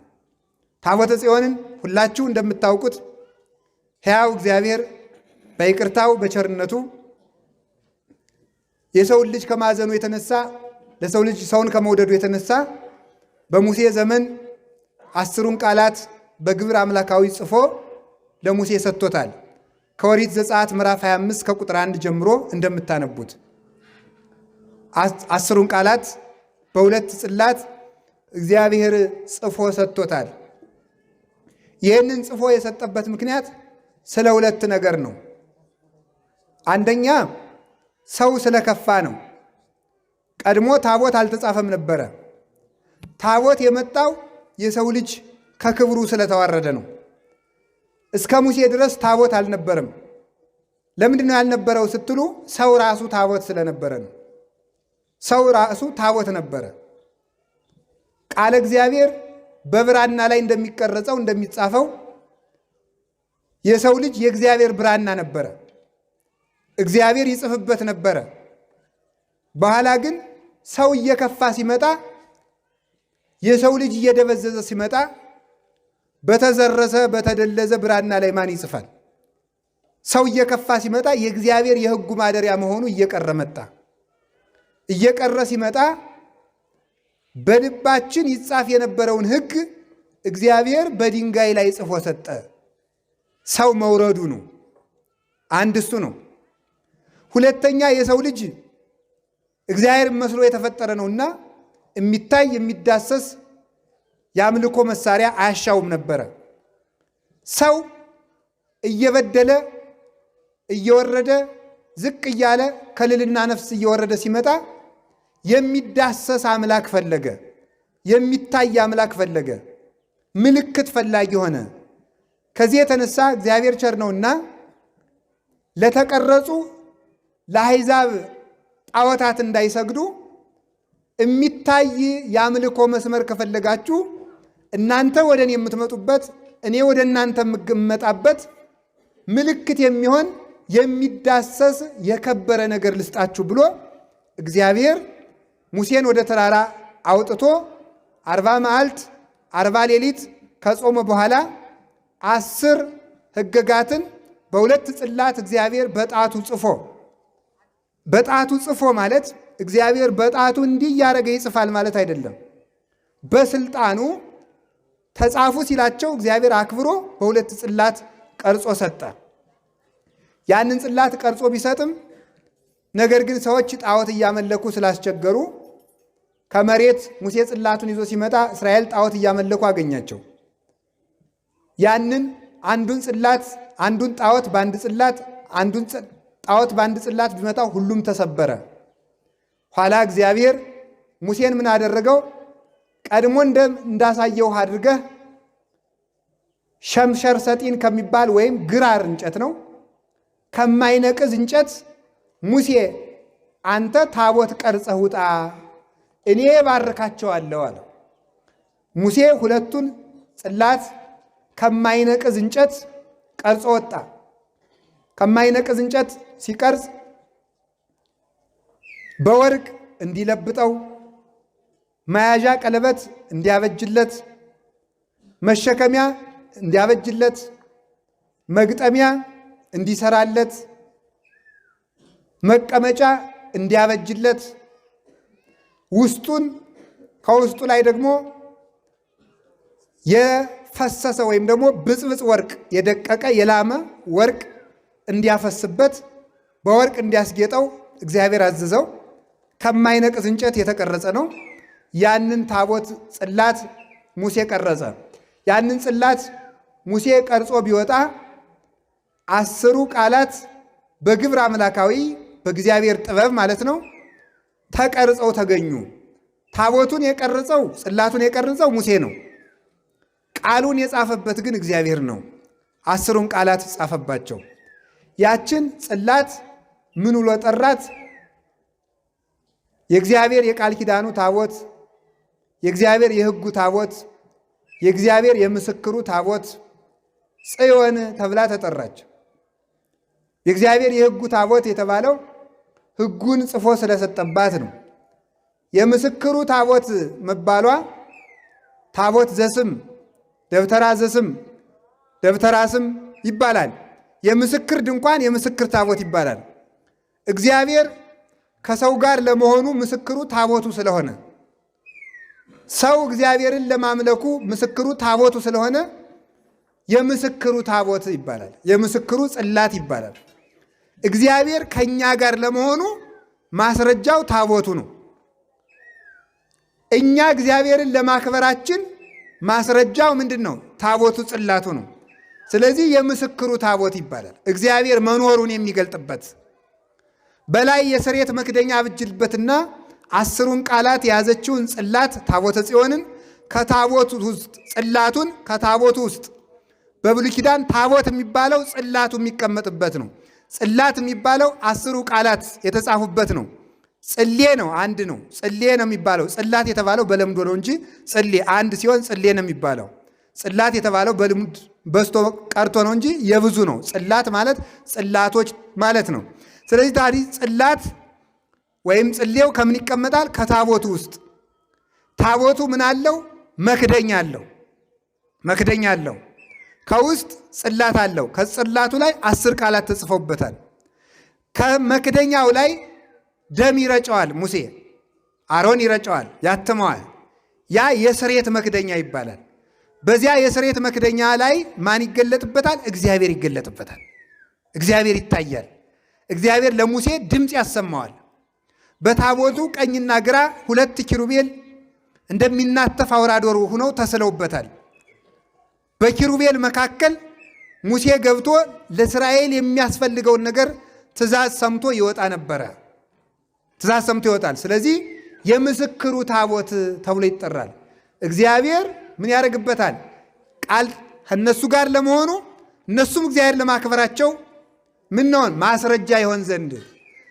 ታቦተ ጽዮንን ሁላችሁ እንደምታውቁት ሕያው እግዚአብሔር በይቅርታው በቸርነቱ የሰውን ልጅ ከማዘኑ የተነሳ ለሰው ልጅ ሰውን ከመውደዱ የተነሳ በሙሴ ዘመን 10ሩን ቃላት በግብር አምላካዊ ጽፎ ለሙሴ ሰጥቶታል። ከኦሪት ዘጸአት ምዕራፍ 25 ከቁጥር 1 ጀምሮ እንደምታነቡት 10ሩን ቃላት በሁለት ጽላት እግዚአብሔር ጽፎ ሰጥቶታል። ይህንን ጽፎ የሰጠበት ምክንያት ስለ ሁለት ነገር ነው። አንደኛ ሰው ስለከፋ ነው። ቀድሞ ታቦት አልተጻፈም ነበረ። ታቦት የመጣው የሰው ልጅ ከክብሩ ስለተዋረደ ነው። እስከ ሙሴ ድረስ ታቦት አልነበረም። ለምንድን ነው ያልነበረው ስትሉ፣ ሰው ራሱ ታቦት ስለነበረ ነው። ሰው ራሱ ታቦት ነበረ። ቃለ እግዚአብሔር በብራና ላይ እንደሚቀረጸው እንደሚጻፈው የሰው ልጅ የእግዚአብሔር ብራና ነበረ። እግዚአብሔር ይጽፍበት ነበረ። በኋላ ግን ሰው እየከፋ ሲመጣ፣ የሰው ልጅ እየደበዘዘ ሲመጣ በተዘረሰ በተደለዘ ብራና ላይ ማን ይጽፋል? ሰው እየከፋ ሲመጣ የእግዚአብሔር የሕጉ ማደሪያ መሆኑ እየቀረ መጣ። እየቀረ ሲመጣ በልባችን ይጻፍ የነበረውን ሕግ እግዚአብሔር በድንጋይ ላይ ጽፎ ሰጠ። ሰው መውረዱ ነው። አንድ እሱ ነው። ሁለተኛ የሰው ልጅ እግዚአብሔር መስሎ የተፈጠረ ነውና የሚታይ የሚዳሰስ የአምልኮ መሳሪያ አያሻውም ነበረ። ሰው እየበደለ እየወረደ ዝቅ እያለ ከልልና ነፍስ እየወረደ ሲመጣ የሚዳሰስ አምላክ ፈለገ፣ የሚታይ አምላክ ፈለገ፣ ምልክት ፈላጊ ሆነ። ከዚህ የተነሳ እግዚአብሔር ቸር ነውና ለተቀረጹ ለአሕዛብ ጣዖታት እንዳይሰግዱ የሚታይ የአምልኮ መስመር ከፈለጋችሁ እናንተ ወደ እኔ የምትመጡበት እኔ ወደ እናንተ የምመጣበት ምልክት የሚሆን የሚዳሰስ የከበረ ነገር ልስጣችሁ ብሎ እግዚአብሔር ሙሴን ወደ ተራራ አውጥቶ 40 መዓልት 40 ሌሊት ከጾመ በኋላ 10 ሕግጋትን በሁለት ጽላት እግዚአብሔር በጣቱ ጽፎ ማለት እግዚአብሔር በጣቱ እንዲህ እያደረገ ይጽፋል ማለት አይደለም። በስልጣኑ ተጻፉ ሲላቸው እግዚአብሔር አክብሮ በሁለት ጽላት ቀርጾ ሰጠ። ያንን ጽላት ቀርጾ ቢሰጥም ነገር ግን ሰዎች ጣዖት እያመለኩ ስላስቸገሩ ከመሬት ሙሴ ጽላቱን ይዞ ሲመጣ እስራኤል ጣዖት እያመለኩ አገኛቸው። ያንን አንዱን ጣዖት በአንድ ጽላት አንዱን ጣዖት በአንድ ጽላት ቢመጣ ሁሉም ተሰበረ። ኋላ እግዚአብሔር ሙሴን ምን አደረገው? ቀድሞ እንዳሳየው አድርገህ ሸምሸር ሰጢን ከሚባል ወይም ግራር እንጨት ነው ከማይነቅዝ እንጨት ሙሴ አንተ ታቦት ቀርጸህ ውጣ እኔ ባርካቸዋለሁ አለ። ሙሴ ሁለቱን ጽላት ከማይነቅዝ እንጨት ቀርጾ ወጣ። ከማይነቅዝ እንጨት ሲቀርጽ በወርቅ እንዲለብጠው፣ መያዣ ቀለበት እንዲያበጅለት፣ መሸከሚያ እንዲያበጅለት፣ መግጠሚያ እንዲሰራለት፣ መቀመጫ እንዲያበጅለት፣ ከውስጡ ላይ ደግሞ የፈሰሰ ወይም ደግሞ ብጽብጽ ወርቅ የደቀቀ የላመ ወርቅ እንዲያፈስበት፣ በወርቅ እንዲያስጌጠው እግዚአብሔር አዘዘው። ከማይነቅዝ እንጨት የተቀረጸ ነው። ያንን ታቦት ጽላት ሙሴ ቀረጸ። ያንን ጽላት ሙሴ ቀርጾ ቢወጣ 10ሩ ቃላት በግብር አምላካዊ በእግዚአብሔር ጥበብ ማለት ነው ተቀርጸው ተገኙ። ታቦቱን የቀረጸው ጽላቱን የቀረጸው ሙሴ ነው። ቃሉን የጻፈበት ግን እግዚአብሔር ነው። 10ሩን ቃላት ጻፈባቸው። ያችን ጽላት ምን ብሎ ጠራት? የእግዚአብሔር የቃል ኪዳኑ ታቦት፣ የእግዚአብሔር የሕጉ ታቦት፣ የእግዚአብሔር የምስክሩ ታቦት ጽዮን ተብላ ተጠራች። የእግዚአብሔር የሕጉ ታቦት የተባለው ሕጉን ጽፎ ስለሰጠባት ነው። የምስክሩ ታቦት መባሏ ታቦት ዘስም፣ ደብተራ ዘስም፣ ደብተራ ስም ይባላል። የምስክር ድንኳን የምስክር ታቦት ይባላል። እግዚአብሔር ከሰው ጋር ለመሆኑ ምስክሩ ታቦቱ ስለሆነ፣ ሰው እግዚአብሔርን ለማምለኩ ምስክሩ ታቦቱ ስለሆነ የምስክሩ ታቦት ይባላል። የምስክሩ ጽላት ይባላል። እግዚአብሔር ከእኛ ጋር ለመሆኑ ማስረጃው ታቦቱ ነው። እኛ እግዚአብሔርን ለማክበራችን ማስረጃው ምንድን ነው? ታቦቱ ጽላቱ ነው። ስለዚህ የምስክሩ ታቦት ይባላል። እግዚአብሔር መኖሩን የሚገልጥበት በላይ የስርየት መክደኛ አብጅልበትና 10ን ቃላት የያዘችውን ጽላት ታቦተ ጽዮንን ከታቦቱ ውስጥ ጽላቱን ከታቦቱ ውስጥ በብሉይ ኪዳን ታቦት የሚባለው ጽላቱ የሚቀመጥበት ነው። ጽላት የሚባለው 10ሩ ቃላት የተጻፉበት ነው። ጽሌ ነው፣ አንድ ነው። ጽሌ ነው የሚባለው። ጽላት የተባለው በለምዶ ነው እንጂ ጽሌ አንድ ሲሆን ጽሌ ነው የሚባለው። ጽላት የተባለው በልምድ በስቶ ቀርቶ ነው እንጂ የብዙ ነው። ጽላት ማለት ጽላቶች ማለት ነው። ስለዚህ ታዲያ ጽላት ወይም ጽሌው ከምን ይቀመጣል? ከታቦቱ ውስጥ። ታቦቱ ምን አለው? መክደኛ አለው። መክደኛ አለው። ከውስጥ ጽላት አለው። ከጽላቱ ላይ 10 ቃላት ተጽፎበታል። ከመክደኛው ላይ ደም ይረጨዋል። ሙሴ አሮን ይረጨዋል፣ ያትመዋል። ያ የስርየት መክደኛ ይባላል። በዚያ የስርየት መክደኛ ላይ ማን ይገለጥበታል? እግዚአብሔር ይገለጥበታል። እግዚአብሔር ይታያል። እግዚአብሔር ለሙሴ ድምፅ ያሰማዋል። በታቦቱ ቀኝና ግራ 2 ኪሩቤል እንደሚናተፍ አውራ ዶሮ ሆነው ተስለውበታል። በኪሩቤል መካከል ሙሴ ገብቶ ለእስራኤል የሚያስፈልገውን ነገር ትእዛዝ ሰምቶ ይወጣ ነበረ። ትእዛዝ ሰምቶ ይወጣል። ስለዚህ የምስክሩ ታቦት ተብሎ ይጠራል። እግዚአብሔር ምን ያደርግበታል? ቃል ከእነሱ ጋር ለመሆኑ እነሱም እግዚአብሔር ለማክበራቸው ምንሆን ማስረጃ ይሆን ዘንድ።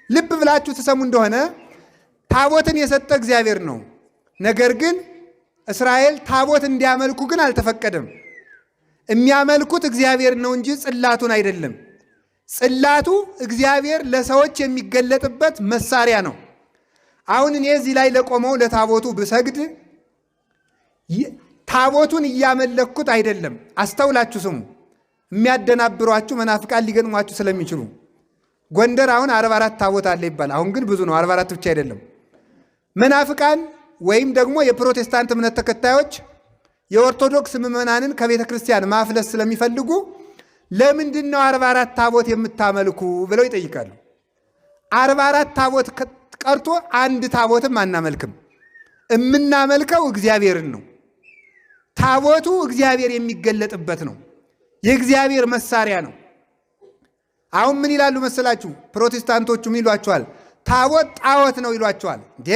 ልብ ብላችሁ ትሰሙ እንደሆነ ታቦትን የሰጠ እግዚአብሔር ነው። ነገር ግን እስራኤል ታቦት እንዲያመልኩ ግን አልተፈቀደም። የሚያመልኩት እግዚአብሔር ነው እንጂ ጽላቱን አይደለም። ጽላቱ እግዚአብሔር ለሰዎች የሚገለጥበት መሳሪያ ነው። አሁን እኔ እዚህ ላይ ለቆመው ለታቦቱ ብሰግድ ታቦቱን እያመለኩት አይደለም። አስተውላችሁ ስሙ። የሚያደናብሯችሁ መናፍቃን ሊገጥሟችሁ ስለሚችሉ ጎንደር አሁን 44 ታቦት አለ ይባላል። አሁን ግን ብዙ ነው፣ 44 ብቻ አይደለም። መናፍቃን ወይም ደግሞ የፕሮቴስታንት እምነት ተከታዮች የኦርቶዶክስ ምዕመናንን ከቤተ ክርስቲያን ማፍለስ ስለሚፈልጉ ለምንድን ነው 44 ታቦት የምታመልኩ ብለው ይጠይቃሉ። 44 ታቦት ቀርቶ አንድ ታቦትም አናመልክም። እምናመልከው እግዚአብሔርን ነው። ታቦቱ እግዚአብሔር የሚገለጥበት ነው። የእግዚአብሔር መሳሪያ ነው። አሁን ምን ይላሉ መሰላችሁ? ፕሮቴስታንቶቹ ምን ይሏቸዋል? ታቦት ጣዖት ነው ይሏቸዋል። እንዴ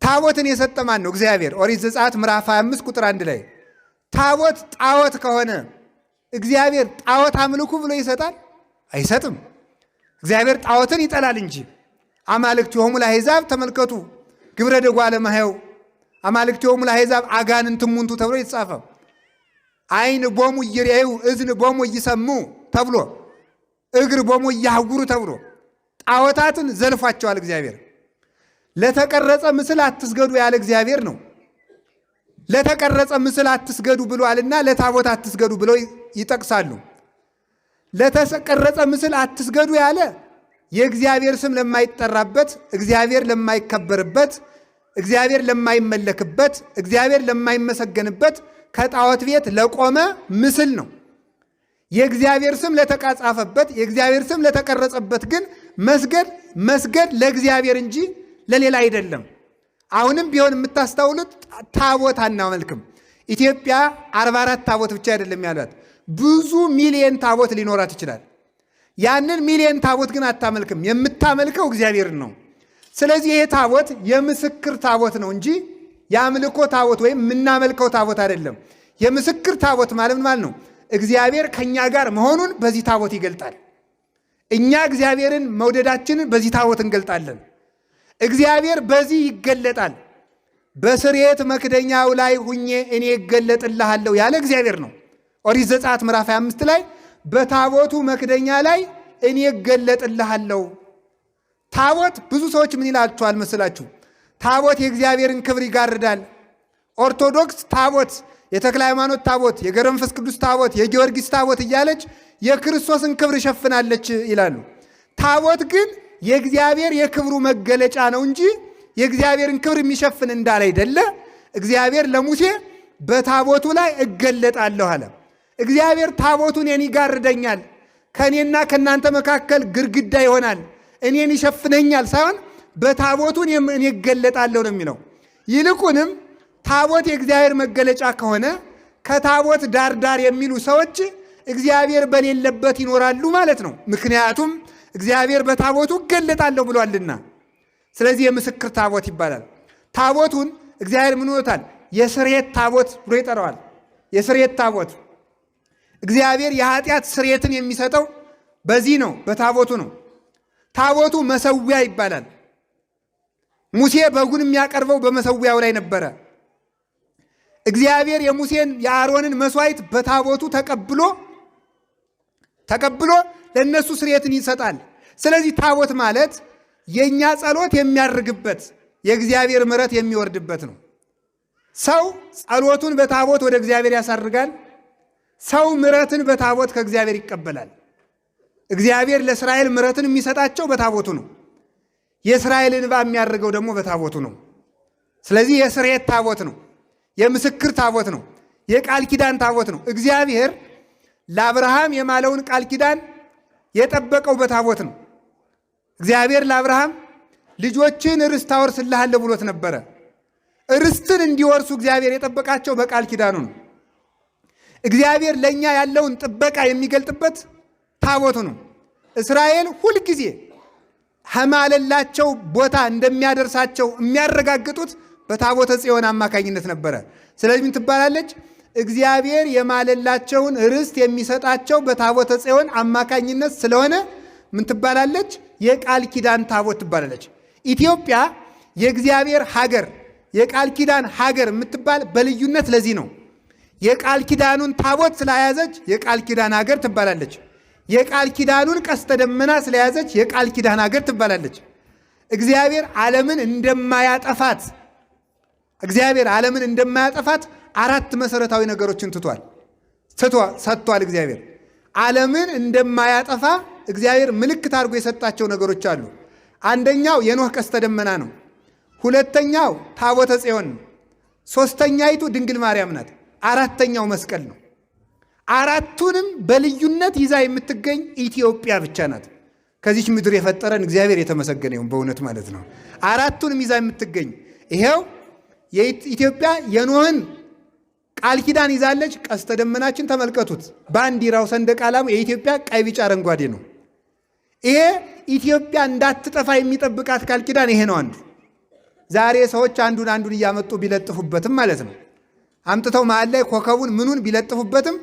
ታቦትን የሰጠ ማን ነው? እግዚአብሔር። ኦሪት ዘጸአት ምዕራፍ 25 ቁጥር 1 ላይ ታቦት ጣዖት ከሆነ እግዚአብሔር ጣዖት አምልኩ ብሎ ይሰጣል? አይሰጥም። እግዚአብሔር ጣዖትን ይጠላል እንጂ አማልክቲሆሙ ለአሕዛብ ተመልከቱ ግብረ ደጓለ እማሕያው አማልክቲሆሙ ለአሕዛብ አጋንንት እሙንቱ ተብሎ የተጻፈ ዓይን ቦሙ ይሬዩ እዝን ቦሙ ይሰሙ ተብሎ እግር ቦሙ ያህጉሩ ተብሎ ጣዖታትን ዘልፏቸዋል እግዚአብሔር። ለተቀረጸ ምስል አትስገዱ ያለ እግዚአብሔር ነው። ለተቀረጸ ምስል አትስገዱ ብሏልና ለታቦት አትስገዱ ብለው ይጠቅሳሉ። ለተቀረጸ ምስል አትስገዱ ያለ የእግዚአብሔር ስም ለማይጠራበት፣ እግዚአብሔር ለማይከበርበት፣ እግዚአብሔር ለማይመለክበት፣ እግዚአብሔር ለማይመሰገንበት ከጣዖት ቤት ለቆመ ምስል ነው። የእግዚአብሔር ስም ለተጻፈበት፣ የእግዚአብሔር ስም ለተቀረጸበት ግን መስገድ ለእግዚአብሔር እንጂ ለሌላ አይደለም። አሁንም ቢሆን የምታስተውሉት ታቦት አናመልክም። ኢትዮጵያ 44 ታቦት ብቻ አይደለም ያሏት፣ ብዙ ሚሊየን ታቦት ሊኖራት ይችላል። ያንን ሚሊየን ታቦት ግን አታመልክም። የምታመልከው እግዚአብሔርን ነው። ስለዚህ ይሄ ታቦት የምስክር ታቦት ነው እንጂ የአምልኮ ታቦት ወይም የምናመልከው ታቦት አይደለም። የምስክር ታቦት ማለት ምን ማለት ነው? እግዚአብሔር ከኛ ጋር መሆኑን በዚህ ታቦት ይገልጣል። እኛ እግዚአብሔርን መውደዳችንን በዚህ ታቦት እንገልጣለን። እግዚአብሔር በዚህ ይገለጣል። በስርየት መክደኛው ላይ ሁኜ እኔ እገለጥልሃለሁ ያለ እግዚአብሔር ነው። ኦሪት ዘጸአት ምዕራፍ 25 ላይ በታቦቱ መክደኛ ላይ እኔ እገለጥልሃለሁ። ታቦት ብዙ ሰዎች ምን ይላቸዋል መስላችሁ? ታቦት የእግዚአብሔርን ክብር ይጋርዳል። ኦርቶዶክስ ታቦት፣ የተክለ ሃይማኖት ታቦት፣ የገብረ መንፈስ ቅዱስ ታቦት፣ የጊዮርጊስ ታቦት እያለች የክርስቶስን ክብር ሸፍናለች ይላሉ። ታቦት ግን የእግዚአብሔር የክብሩ መገለጫ ነው እንጂ የእግዚአብሔርን ክብር የሚሸፍን እንዳለ አይደለ። እግዚአብሔር ለሙሴ በታቦቱ ላይ እገለጣለሁ አለ። እግዚአብሔር ታቦቱን እኔን ይጋርደኛል፣ ከእኔና ከእናንተ መካከል ግድግዳ ይሆናል፣ እኔን ይሸፍነኛል ሳይሆን በታቦቱን እኔ እገለጣለሁ ነው የሚለው። ይልቁንም ታቦት የእግዚአብሔር መገለጫ ከሆነ ከታቦት ዳር ዳር የሚሉ ሰዎች እግዚአብሔር በሌለበት ይኖራሉ ማለት ነው። ምክንያቱም እግዚአብሔር በታቦቱ እገለጣለሁ ብሏልና። ስለዚህ የምስክር ታቦት ይባላል። ታቦቱን እግዚአብሔር ምን ሆኖታል? የስርየት ታቦት ብሎ ይጠራዋል። የስርየት ታቦት እግዚአብሔር የኃጢአት ስርየትን የሚሰጠው በዚህ ነው፣ በታቦቱ ነው። ታቦቱ መሰዊያ ይባላል። ሙሴ በጉን የሚያቀርበው በመሰዊያው ላይ ነበረ። እግዚአብሔር የሙሴን የአሮንን መስዋዕት በታቦቱ ተቀብሎ ለነሱ ስርየትን ይሰጣል። ስለዚህ ታቦት ማለት የኛ ጸሎት የሚያርግበት የእግዚአብሔር ምሕረት የሚወርድበት ነው። ሰው ጸሎቱን በታቦት ወደ እግዚአብሔር ያሳርጋል። ሰው ምሕረትን በታቦት ከእግዚአብሔር ይቀበላል። እግዚአብሔር ለእስራኤል ምሕረትን የሚሰጣቸው በታቦቱ ነው። የእስራኤል እንባ የሚያርገው ደግሞ በታቦቱ ነው። ስለዚህ የስርየት ታቦት ነው፣ የምስክር ታቦት ነው፣ የቃል ኪዳን ታቦት ነው። እግዚአብሔር ለአብርሃም የማለውን ቃል ኪዳን የጠበቀው በታቦት ነው። እግዚአብሔር ለአብርሃም ልጆችን ርስት አወርስልሃለሁ ብሎት ነበረ። ርስትን እንዲወርሱ እግዚአብሔር የጠበቃቸው በቃል ኪዳኑ ነው። እግዚአብሔር ለእኛ ያለውን ጥበቃ የሚገልጥበት ታቦቱ ነው። እስራኤል ሁልጊዜ ከማለላቸው ቦታ እንደሚያደርሳቸው የሚያረጋግጡት በታቦተ ጽዮን አማካኝነት ነበረ። ስለዚህ ምን ትባላለች? እግዚአብሔር የማለላቸውን ርስት የሚሰጣቸው በታቦተ ጽዮን አማካኝነት ስለሆነ ምን ትባላለች? የቃል ኪዳን ታቦት ትባላለች። ኢትዮጵያ የእግዚአብሔር ሀገር፣ የቃል ኪዳን ሀገር የምትባል በልዩነት ለዚህ ነው። የቃል ኪዳኑን ታቦት ስለያዘች የቃል ኪዳን ሀገር ትባላለች። የቃል ኪዳኑን ቀስተ ደመና ስለያዘች የቃል ኪዳን ሀገር ትባላለች። እግዚአብሔር ዓለምን እንደማያጠፋት አራት መሰረታዊ ነገሮችን ሰጥቷል። እግዚአብሔር ዓለምን እንደማያጠፋ እግዚአብሔር ምልክት አድርጎ የሰጣቸው ነገሮች አሉ። አንደኛው የኖህ ቀስተ ደመና ነው። ሁለተኛው ታቦተ ጽዮን ነው። ሶስተኛይቱ ድንግል ማርያም ናት። አራተኛው መስቀል ነው። አራቱንም በልዩነት ይዛ የምትገኝ ኢትዮጵያ ብቻ ናት። ከዚች ምድር የፈጠረን እግዚአብሔር የተመሰገነ ይሁን በእውነት ማለት ነው። አራቱንም ይዛ የምትገኝ ይሄው የኢትዮጵያ የኖህን ቃል ኪዳን ይዛለች። ቀስተ ደመናችን ተመልከቱት። ባንዲራው ሰንደቅ ዓላማው የኢትዮጵያ ቀይ፣ ቢጫ፣ አረንጓዴ ነው። ይሄ ኢትዮጵያ እንዳትጠፋ የሚጠብቃት ቃል ኪዳን ይሄ ነው አንዱ። ዛሬ ሰዎች አንዱን እያመጡ ቢለጥፉበትም ማለት ነው፣ አምጥተው መሀል ላይ ኮከቡን ምኑን ቢለጥፉበትም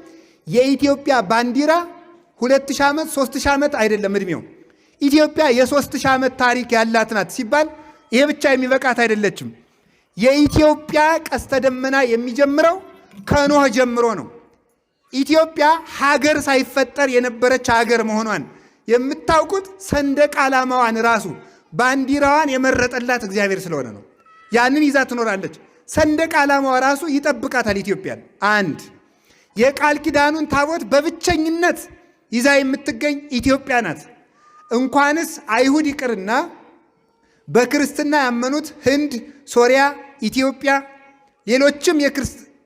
የኢትዮጵያ ባንዲራ 2000 ዓመት 3000 ዓመት አይደለም እድሜው። ኢትዮጵያ የ3000 ዓመት ታሪክ ያላት ናት ሲባል ይሄ ብቻ የሚበቃት አይደለችም። የኢትዮጵያ ቀስተ ደመና የሚጀምረው ከኖህ ጀምሮ ነው። ኢትዮጵያ ሀገር ሳይፈጠር የነበረች ሀገር መሆኗን የምታውቁት ሰንደቅ ዓላማዋን ራሱ ባንዲራዋን የመረጠላት እግዚአብሔር ስለሆነ ነው። ያንን ይዛ ትኖራለች። ሰንደቅ ዓላማዋ ራሱ ይጠብቃታል ኢትዮጵያን። አንድ የቃል ኪዳኑን ታቦት በብቸኝነት ይዛ የምትገኝ ኢትዮጵያ ናት። እንኳንስ አይሁድ ይቅርና በክርስትና ያመኑት ህንድ፣ ሶሪያ፣ ኢትዮጵያ፣ ሌሎችም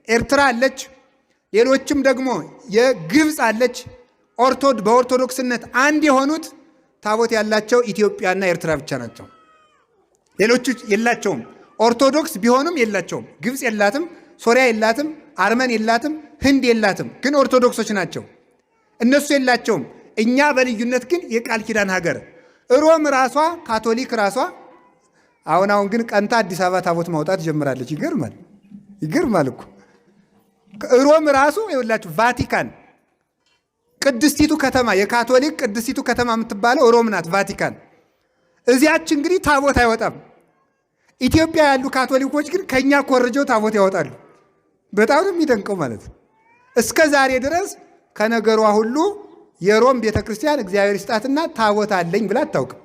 ኤርትራ አለች፣ ሌሎችም ደግሞ የግብፅ አለች። በኦርቶዶክስነት አንድ የሆኑት ታቦት ያላቸው ኢትዮጵያና ኤርትራ ብቻ ናቸው። ሌሎቹ የላቸውም። ኦርቶዶክስ ቢሆኑም የላቸውም። ግብፅ የላትም፣ ሶሪያ የላትም፣ አርመን የላትም፣ ህንድ የላትም። ግን ኦርቶዶክሶች ናቸው። እነሱ የላቸውም። እኛ በልዩነት ግን የቃል ኪዳን ሀገር። ሮም ራሷ ካቶሊክ ራሷ አሁን ግን ቀንታ አዲስ አበባ ታቦት ማውጣት ጀምራለች። ይገርማል እኮ ሮም ራሱ ይኸውላችሁ ቫቲካን ቅድስቲቱ ከተማ የካቶሊክ ቅድስቲቱ ከተማ የምትባለው ሮም ናት፣ ቫቲካን። እዚያች እንግዲህ ታቦት አይወጣም። ኢትዮጵያ ያሉ ካቶሊኮች ግን ከኛ ኮርጀው ታቦት ያወጣሉ። በጣም ነው የሚደንቀው ማለት ነው። እስከ ዛሬ ድረስ ከነገሯ ሁሉ የሮም ቤተክርስቲያን እግዚአብሔር ይስጣትና ታቦት አለኝ ብላ አታውቅም።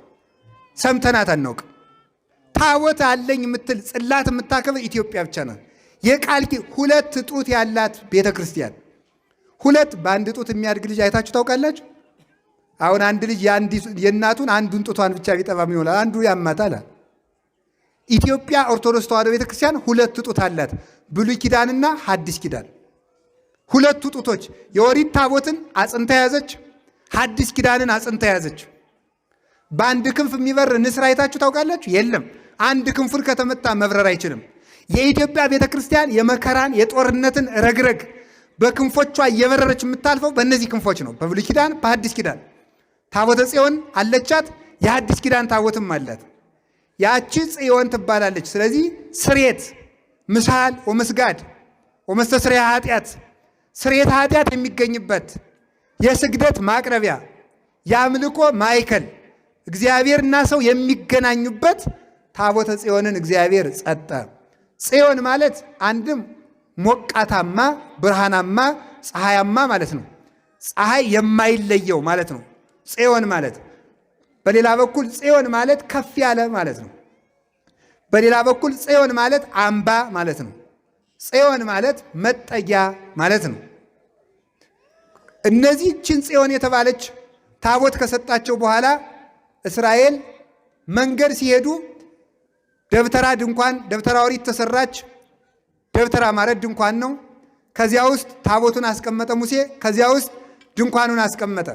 ሰምተናት አናውቅም። ታቦት አለኝ የምትል ጽላት የምታከብር ኢትዮጵያ ብቻ ናት። የቃል ሁለት ጡት ያላት ቤተክርስቲያን። ሁለት በአንድ ጡት የሚያድግ ልጅ አይታችሁ ታውቃላችሁ? አሁን አንድ ልጅ የእናቱን አንዱን ጡቷን ብቻ ቢጠባም ይሆናል፣ አንዱ ያማታል። ኢትዮጵያ ኦርቶዶክስ ተዋሕዶ ቤተክርስቲያን ሁለት ጡት አላት፣ ብሉይ ኪዳንና ሐዲስ ኪዳን። ሁለቱ ጡቶች የኦሪት ታቦትን አጽንታ ያዘች፣ ሐዲስ ኪዳንን አጽንታ ያዘች። በአንድ ክንፍ የሚበር ንስር አይታችሁ ታውቃላችሁ? የለም። አንድ ክንፉን ከተመታ መብረር አይችልም። የኢትዮጵያ ቤተክርስቲያን የመከራን የጦርነትን ረግረግ በክንፎቿ እየበረረች የምታልፈው በእነዚህ ክንፎች ነው። በብሉይ ኪዳን በሐዲስ ኪዳን ታቦተ ጽዮን አለቻት። የሐዲስ ኪዳን ታቦትም አላት። ያቺ ጽዮን ትባላለች። ስለዚህ ስሬት ምሳል ወመስጋድ ወመስተስሪያ ኃጢአት ስሬት ኃጢአት የሚገኝበት የስግደት ማቅረቢያ የአምልኮ ማዕከል እግዚአብሔርና ሰው የሚገናኙበት ታቦተ ጽዮንን እግዚአብሔር ጸጠ። ጽዮን ማለት አንድም ሞቃታማ ብርሃናማ ፀሐያማ ማለት ነው። ፀሐይ የማይለየው ማለት ነው ጽዮን ማለት። በሌላ በኩል ጽዮን ማለት ከፍ ያለ ማለት ነው። በሌላ በኩል ጽዮን ማለት አምባ ማለት ነው። ጽዮን ማለት መጠጊያ ማለት ነው። እነዚህ ችን ጽዮን የተባለች ታቦት ከሰጣቸው በኋላ እስራኤል መንገድ ሲሄዱ ደብተራ ድንኳን፣ ደብተራ ኦሪት ተሰራች። ደብተራ ማለት ድንኳን ነው። ከዚያ ውስጥ ታቦቱን አስቀመጠ ሙሴ። ከዚያ ውስጥ ድንኳኑን አስቀመጠ።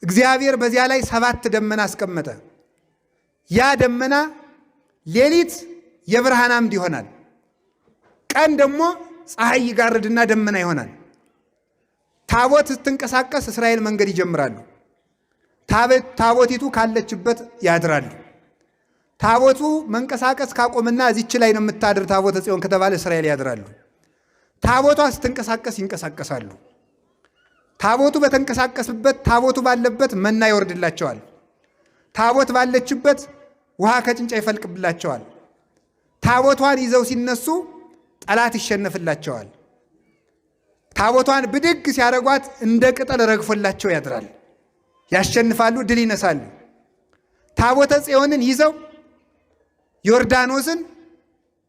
እግዚአብሔር በዚያ ላይ 7 ደመና አስቀመጠ። ያ ደመና ሌሊት የብርሃን አምድ ይሆናል፣ ቀን ደግሞ ፀሐይ ይጋርድና ደመና ይሆናል። ታቦት ስትንቀሳቀስ እስራኤል መንገድ ይጀምራሉ። ታቦቲቱ ካለችበት ያድራሉ። ታቦቱ መንቀሳቀስ ካቆምና እዚች ላይ ነው የምታድር ታቦተ ጽዮን ከተባለ እስራኤል ያድራሉ። ታቦቷ ስትንቀሳቀስ ይንቀሳቀሳሉ። ታቦቱ በተንቀሳቀስበት ታቦቱ ባለበት መና ይወርድላቸዋል። ታቦት ባለችበት ውሃ ከጭንጫ ይፈልቅብላቸዋል። ታቦቷን ይዘው ሲነሱ ጠላት ይሸነፍላቸዋል። ታቦቷን ብድግ ሲያደርጓት እንደ ቅጠል ረግፎላቸው ያድራል። ያሸንፋሉ፣ ድል ይነሳሉ። ታቦተ ጽዮንን ይዘው ዮርዳኖስን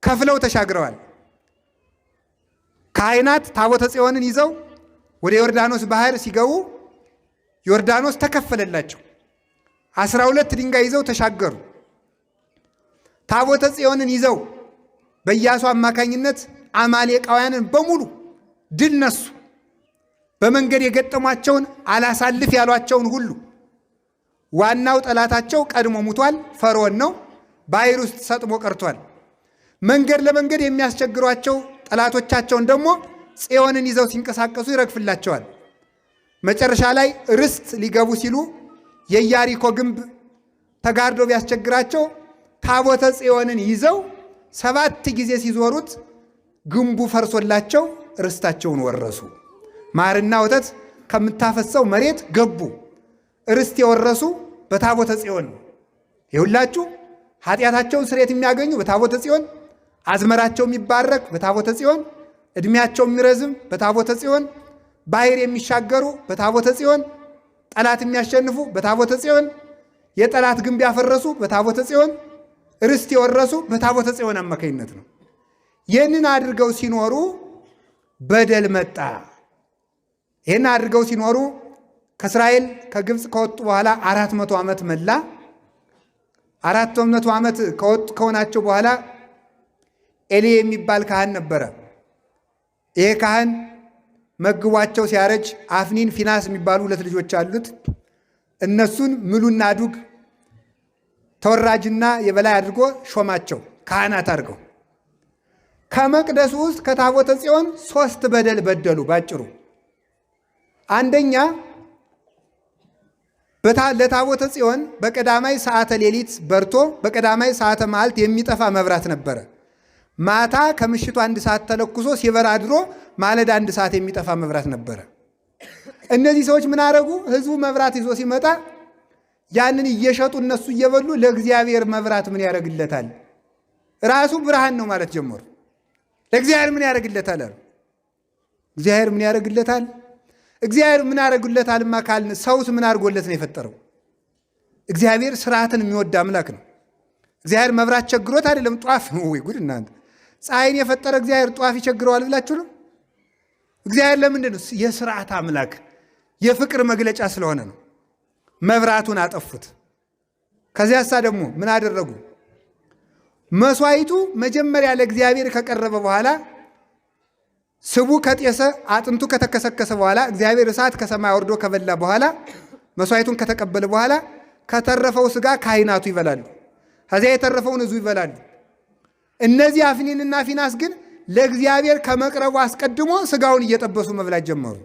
ከፍለው ተሻግረዋል። ካህናት ታቦተ ጽዮንን ይዘው ወደ ዮርዳኖስ ባህር ሲገቡ ዮርዳኖስ ተከፈለላቸው። 12 ድንጋይ ይዘው ተሻገሩ። ታቦተ ጽዮንን ይዘው በኢያሱ አማካኝነት አማሌቃውያንን በሙሉ ድል ነሱ። በመንገድ የገጠሟቸውን አላሳልፍ ያሏቸውን ሁሉ። ዋናው ጠላታቸው ቀድሞ ሙቷል፣ ፈርዖን ነው። ባህር ውስጥ ሰጥሞ ቀርቷል። መንገድ ለመንገድ የሚያስቸግሯቸው ጠላቶቻቸውን ደግሞ ጽዮንን ይዘው ሲንቀሳቀሱ ይረግፍላቸዋል። መጨረሻ ላይ ርስት ሊገቡ ሲሉ የኢያሪኮ ግንብ ተጋርዶ ቢያስቸግራቸው ታቦተ ጽዮንን ይዘው 7 ጊዜ ሲዞሩት ግንቡ ፈርሶላቸው ርስታቸውን ወረሱ። ማርና ወተት ከምታፈሰው መሬት ገቡ። ርስት የወረሱ በታቦተ ጽዮን። ይሁላችሁ ኃጢአታቸውን ስርየት የሚያገኙ በታቦተ ጽዮን፣ አዝመራቸው የሚባረክ በታቦተ ጽዮን፣ ዕድሜያቸው የሚረዝም በታቦተ ጽዮን፣ ባህር የሚሻገሩ በታቦተ ጽዮን፣ ጠላት የሚያሸንፉ በታቦተ ጽዮን፣ የጠላት ግንብ ያፈረሱ በታቦተ ጽዮን፣ ርስት የወረሱ በታቦተ ጽዮን አማካኝነት ነው። ይህንን አድርገው ሲኖሩ በደል መጣ። ይህን አድርገው ሲኖሩ ከእስራኤል ከግብፅ ከወጡ በኋላ 400 ዓመት መላ። 400 ዓመት ከሆናቸው በኋላ ኤሊ የሚባል ካህን ነበረ። ይሄ ካህን መግቧቸው ሲያረጅ አፍኒን፣ ፊናስ የሚባሉ 2 ልጆች አሉት። እነሱን ምሉና ዱግ ተወራጅና የበላይ አድርጎ ሾማቸው ካህናት አድርገው። ከመቅደሱ ውስጥ ከታቦተ ጽዮን 3 በደል በደሉ። ባጭሩ አንደኛ ለታቦተ ጽዮን በቀዳማይ ሰዓተ ሌሊት በርቶ በቀዳማይ ሰዓተ መዓልት የሚጠፋ መብራት ነበረ። ማታ ከምሽቱ 1 ሰዓት ተለኩሶ ሲበራ አድሮ ማለዳ 1 ሰዓት የሚጠፋ መብራት ነበረ። እነዚህ ሰዎች ምን አረጉ? ህዝቡ መብራት ይዞ ሲመጣ ያንን እየሸጡ እነሱ እየበሉ ለእግዚአብሔር መብራት ምን ያደርግለታል? ራሱ ብርሃን ነው ማለት ጀመሩ። ለእግዚአብሔር ምን ያደርግለታል? እግዚአብሔር ምን ያደርግለታል? እግዚአብሔር ምን አደረጉለታልማ ካልን ሰውስ ምን አድርጎለት ነው የፈጠረው? እግዚአብሔር ስርዓትን የሚወድ አምላክ ነው። እግዚአብሔር መብራት ቸግሮት አይደለም፣ ጧፍ ነው ወይ ጉድ እናንተ። ፀሐይን የፈጠረ እግዚአብሔር ጧፍ ይቸግረዋል ብላችሁ ነው? እግዚአብሔር ለምንድን ነው? የስርዓት አምላክ የፍቅር መግለጫ ስለሆነ ነው። መብራቱን አጠፉት። ከዚያሳ ደግሞ ምን አደረጉ? መስዋዕቱ መጀመሪያ ለእግዚአብሔር ከቀረበ በኋላ ስቡ ከጤሰ አጥንቱ ከተከሰከሰ በኋላ እግዚአብሔር እሳት ከሰማይ ወርዶ ከበላ በኋላ መስዋዕቱን ከተቀበለ በኋላ ከተረፈው ስጋ ካህናቱ ይበላሉ። ከዚያ የተረፈውን ሕዝቡ ይበላሉ። እነዚህ አፍኒንና ፊናስ ግን ለእግዚአብሔር ከመቅረቡ አስቀድሞ ስጋውን እየጠበሱ መብላት ጀመሩ።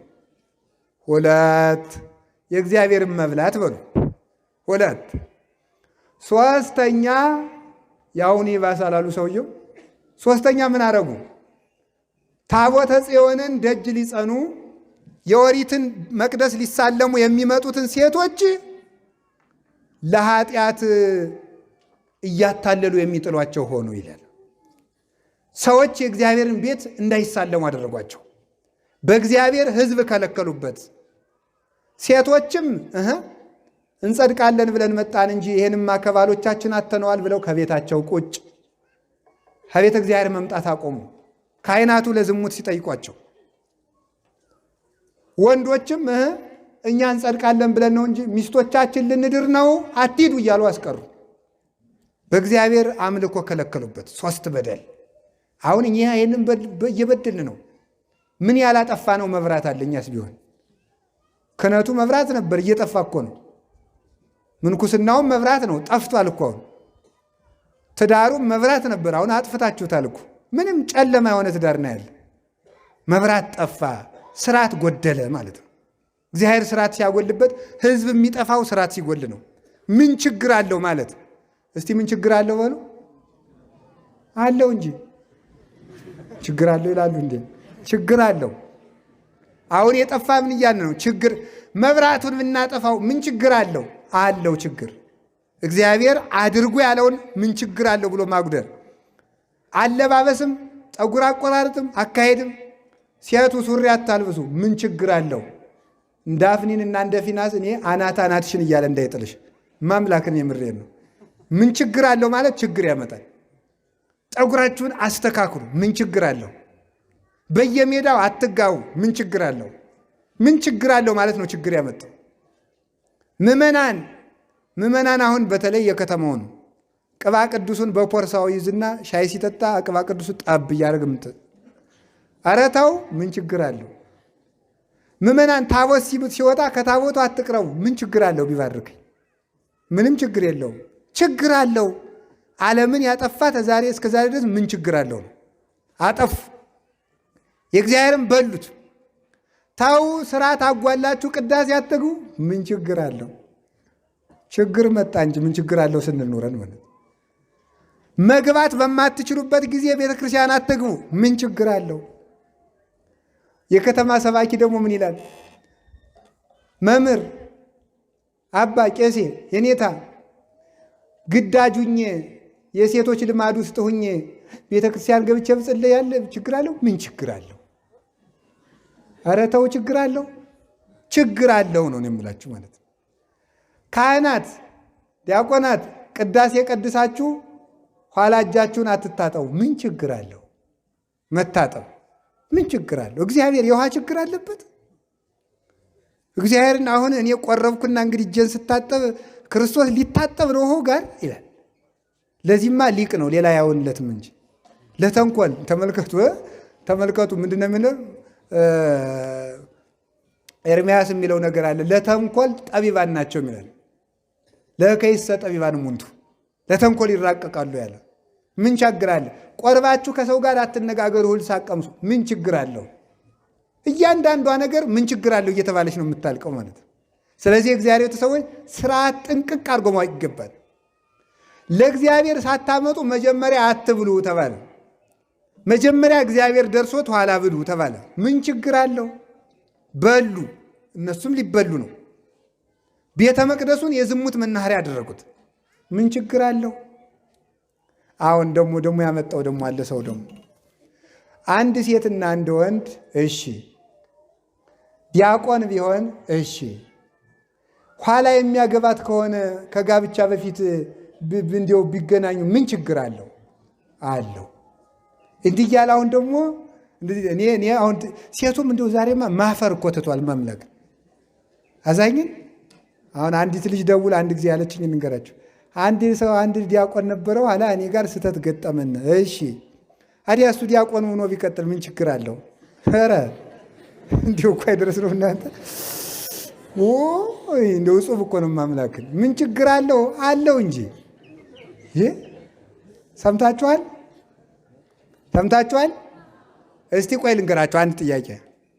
ሁለት የእግዚአብሔርን መብላት በሉ። ሁለት ሶስተኛ ያውን ይባሳል አሉ ሰውየው። ሶስተኛ ምን አረጉ? ታቦተ ጽዮንን ደጅ ሊጸኑ የኦሪትን መቅደስ ሊሳለሙ የሚመጡትን ሴቶች ለኃጢአት እያታለሉ የሚጥሏቸው ሆኑ ይላል። ሰዎች የእግዚአብሔርን ቤት እንዳይሳለሙ አደረጓቸው። በእግዚአብሔር ሕዝብ ከለከሉበት። ሴቶችም እንጸድቃለን ብለን መጣን እንጂ ይሄንማ ከባሎቻችን አተነዋል ብለው ከቤታቸው ቁጭ ከቤተ እግዚአብሔር መምጣት አቆሙ። ካህናቱ ለዝሙት ሲጠይቋቸው፣ ወንዶችም እኛ እንጸድቃለን ብለን ነው እንጂ ሚስቶቻችን ልንድር ነው አትሂዱ እያሉ አስቀሩ። በእግዚአብሔር አምልኮ ከለከሉበት። ሶስት በደል። አሁን እኛ ይሄንን እየበደልን ነው። ምን ያላጠፋ ነው? መብራት አለ። እኛስ ቢሆን ክህነቱ መብራት ነበር፣ እየጠፋ እኮ ነው። ምንኩስናውም መብራት ነው፣ ጠፍቷል እኮ። አሁን ትዳሩም መብራት ነበር፣ አሁን አጥፍታችሁታል እኮ። ምንም ጨለማ የሆነ ትዳር ነው ያለ። መብራት ጠፋ፣ ስርዓት ጎደለ ማለት ነው። እግዚአብሔር ስርዓት ሲያጎልበት ሕዝብ የሚጠፋው ስርዓት ሲጎል ነው። ምን ችግር አለው ማለት? እስቲ ምን ችግር አለው በሉ። አለው እንጂ ችግር አለው ይላሉ እንዴ? ችግር አለው። አሁን የጠፋ ምን እያልን ነው? ችግር መብራቱን ብናጠፋው ምን ችግር አለው? አለው ችግር። እግዚአብሔር አድርጉ ያለውን ምን ችግር አለው ብሎ ማጉደር። አለባበስም፣ ጠጉር አቆራረጥም፣ አካሄድም ሴቱ ሱሪ አታልብሱ ምን ችግር አለው? እንደ አፍኒንና እንደ ፊናስ እኔ አናትሽን እያለ እንዳይጥልሽ ማምላክን የምሬን ነው። ምን ችግር አለው ማለት ችግር ያመጣል። ጠጉራችሁን አስተካክሉ ምን ችግር አለው? በየሜዳው አትጋቡ ምን ችግር አለው? ምን ችግር አለው ማለት ነው ችግር ያመጣው። ምዕመናን አሁን በተለይ የከተማውን ቅባ ቅዱሱን በፖርሳው ይዝና ሻይ ሲጠጣ ቅባ ቅዱሱ ጣብ እያደረገ ኧረ ተው ምን ችግር አለው? ምዕመናን ታቦት ሲወጣ ከታቦቱ አትቅረቡ ምን ችግር አለው? ቢባርክ ምንም ችግር የለውም። ችግር አለው። ዓለምን ያጠፋ ተዛሬ እስከ ዛሬ ድረስ ምን ችግር አለው? አጠፉ። የእግዚአብሔርን በሉት። ታው ስርዓት አጓላችሁ ቅዳሴ አትግቡ ምን ችግር አለው? ችግር መጣ እንጂ ምን ችግር አለው ስንል ኖረን ማለት። መግባት በማትችሉበት ጊዜ ቤተ ክርስቲያን አትግቡ ምን ችግር አለው? የከተማ ሰባኪ ደግሞ ምን ይላል? መምህር አባ ቄሴ የኔታ ግዳጁኝ የሴቶች ልማድ ውስጥ ሁኜ ቤተ ክርስቲያን ገብቼ ብጸልይ ያለ ችግር አለው? ምን ችግር አለው? ኧረ ተው ችግር አለው። ችግር አለው ነው የምላችሁ ማለት ነው። ካህናት ዲያቆናት ቅዳሴ ቀድሳችሁ ኋላ እጃችሁን አትታጠቡ ምን ችግር አለው? መታጠብ ምን ችግር አለው? እግዚአብሔር የውሃ ችግር አለበት? እግዚአብሔርን አሁን እኔ ቆረብኩና እንግዲህ እጄን ስታጠብ ክርስቶስ ሊታጠብ ነው ውሃው ጋር ይላል። ለዚህማ ሊቅ ነው ሌላ ያውንለትም እንጂ ለተንኮል ተመልከቱ ምንድን ነው የሚለው ኤርምያስ የሚለው ነገር አለ። ለተንኮል ጠቢባን ናቸው የሚላል። ለከይሰ ጠቢባን ሙንቱ ለተንኮል ይራቀቃሉ ያለ። ምን ችግር አለ? ቆርባችሁ ከሰው ጋር አትነጋገሩ እህል ሳትቀምሱ ምን ችግር አለው? እያንዳንዷ ነገር ምን ችግር አለው እየተባለች ነው የምታልቀው ማለት ነው። ስለዚህ እግዚአብሔር ሰዎች ስርዓት ጥንቅቅ አድርጎ ማወቅ ይገባል። ለእግዚአብሔር ሳታመጡ መጀመሪያ አትብሉ ተባለ። መጀመሪያ እግዚአብሔር ደርሶት ኋላ ብሉ ተባለ። ምን ችግር አለው? በሉ። እነሱም ሊበሉ ነው። ቤተ መቅደሱን የዝሙት መናኸሪያ ያደረጉት ምን ችግር አለው? አሁን ደግሞ ያመጣው ደግሞ አለ ሰው ደግሞ አንድ ሴትና አንድ ወንድ እሺ ዲያቆን ቢሆን እሺ፣ ኋላ የሚያገባት ከሆነ ከጋብቻ በፊት እንዲያው ቢገናኙ ምን ችግር አለው? አለው። እንዲህ እያለ አሁን ደግሞ እኔ አሁን ሴቱም እንደው ዛሬማ ማፈር እኮ ትቷል መምለክ አዛኝን። አሁን አንዲት ልጅ ደውል አንድ ጊዜ ያለችኝ እንገራችሁ። አንድ ዲያቆን ነበረው ኋላ እኔ ጋር ስተት ገጠመን። እሺ አዲያ እሱ ዲያቆን ሆኖ ቢቀጥል ምን ችግር አለው? ኧረ እንዲሁ እኮ አይደረስ ነው እናንተ። እንደው እጹብ እኮ ነው ማምላክን። ምን ችግር አለው? አለው እንጂ። ሰምታችኋል? እስቲ ቆይ ልንገራችሁ አንድ ጥያቄ።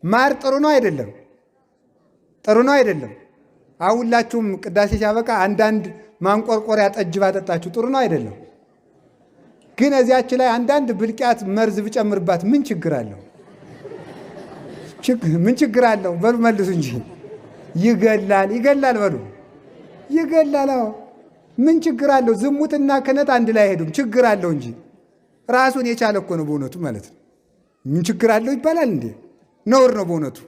ማር ጥሩ ነው አይደለም? ጥሩ ነው አይደለም? አሁላችሁም ቅዳሴ ሲያበቃ አንዳንድ ማንቆርቆሪያ ጠጅ ባጠጣችሁ ጥሩ ነው አይደለም? ግን እዚያች ላይ አንዳንድ ብልቂያት መርዝ ብጨምርባት ምን ችግር አለው? ምን ችግር አለው? በሉ መልሱ እንጂ። ይገላል በሉ። ይገላል። ምን ችግር አለው? ዝሙትና ክህነት አንድ ላይ አይሄዱም። ችግር አለው እንጂ ራሱን የቻለ እኮ ነው በእውነቱ ማለት ነው። ምን ችግር አለው ይባላል እንዴ? ነውር ነው በእውነቱ።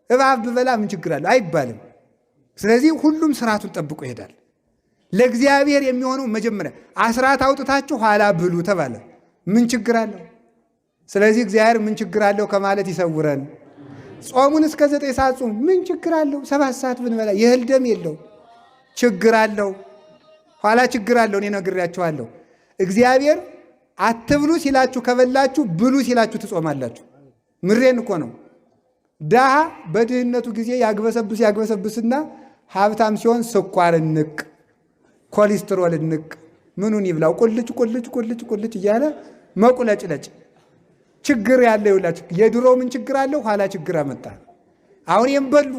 እባብ ብበላ ምን ችግር አለው አይባልም። ስለዚህ ሁሉም ስርዓቱን ጠብቆ ይሄዳል። ለእግዚአብሔር የሚሆነው መጀመሪያ አስራት አውጥታችሁ ኋላ ብሉ ተባለ። ምን ችግር አለው? ስለዚህ እግዚአብሔር ምን ችግር አለው ከማለት ይሰውረን። ጾሙን እስከ 9 ሰዓት ጾም ምን ችግር አለው? 7 ሰዓት ብንበላ የእህል ደም የለው። ችግር አለው፣ ኋላ ችግር አለው። እኔ ነግሬያችኋለሁ። እግዚአብሔር አትብሉ ሲላችሁ ከበላችሁ፣ ብሉ ሲላችሁ ትጾማላችሁ። ምሬን እኮ ነው። ድሃ በድህነቱ ጊዜ ያግበሰብስና ሀብታም ሲሆን ስኳር ንቅ፣ ኮሌስትሮል ንቅ፣ ምኑን ይብላው ቁልጭ እያለ መቁለጭለጭ ችግር ያለ ይውላችሁ። የድሮ ምን ችግር አለው? ኋላ ችግር አመጣ። አሁን የምበሉ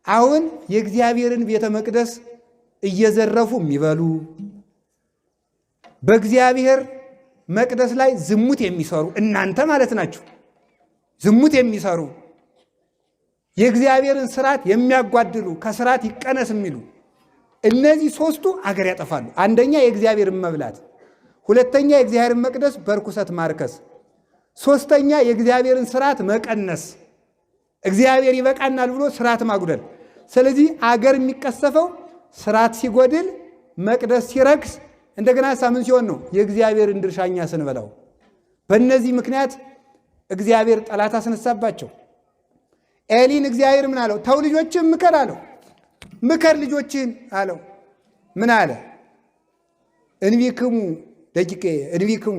አሁን የእግዚአብሔርን ቤተ መቅደስ እየዘረፉ የሚበሉ በእግዚአብሔር መቅደስ ላይ ዝሙት የሚሰሩ እናንተ ማለት ናችሁ። ዝሙት የሚሰሩ የእግዚአብሔርን ስርዓት የሚያጓድሉ ከስርዓት ይቀነስ የሚሉ እነዚህ ሶስቱ አገር ያጠፋሉ። አንደኛ የእግዚአብሔርን መብላት፣ ሁለተኛ የእግዚአብሔርን መቅደስ በርኩሰት ማርከስ፣ ሶስተኛ የእግዚአብሔርን ስርዓት መቀነስ። እግዚአብሔር ይበቃናል ብሎ ስርዓት ማጉደል። ስለዚህ አገር የሚቀሰፈው ስርዓት ሲጎድል፣ መቅደስ ሲረክስ፣ እንደገና ሳምን ሲሆን ነው የእግዚአብሔርን ድርሻኛ ስንበላው። በእነዚህ ምክንያት እግዚአብሔር ጠላት አስነሳባቸው። ኤሊን እግዚአብሔር ምን አለው? ተው ልጆችን ምከር አለው። ምከር ልጆችን አለው። ምን አለ? እንቢክሙ ደቂቄ እንቢክሙ፣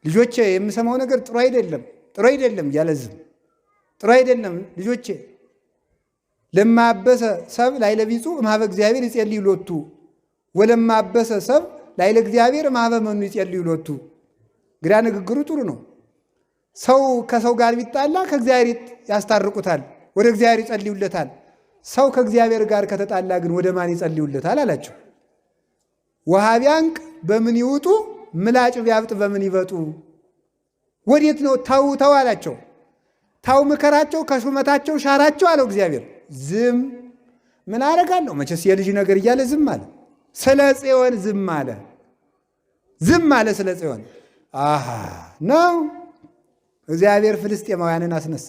ልጆቼ የምሰማው ነገር ጥሩ አይደለም ያለዝም ጥሩ አይደለም ልጆቼ። ለማበሰ ሰብ ላይለ ቢጹ እምኀበ እግዚአብሔር ይጼልዩ ሎቱ ወለማበሰ ሰብ ላይለ እግዚአብሔር እምኀበ መኑ ይጼልዩ ሎቱ። ግራ ንግግሩ ጥሩ ነው። ሰው ከሰው ጋር ቢጣላ ከእግዚአብሔር ያስታርቁታል፣ ወደ እግዚአብሔር ይጸልዩለታል። ሰው ከእግዚአብሔር ጋር ከተጣላ ግን ወደ ማን ይጸልዩለታል አላቸው። ውሃ ቢያንቅ በምን ይውጡ፣ ምላጭ ቢያብጥ በምን ይበጡ። ወዴት ነው? ተው አላቸው። ታው ምከራቸው፣ ከሹመታቸው ሻራቸው አለው እግዚአብሔር። ዝም ምን አደርጋለሁ? መቼስ የልጅ ነገር እያለ ዝም አለ። ስለ ጽዮን ዝም አለ። ስለ ጽዮን ነው። እግዚአብሔር ፍልስጤማውያንን አስነሳ።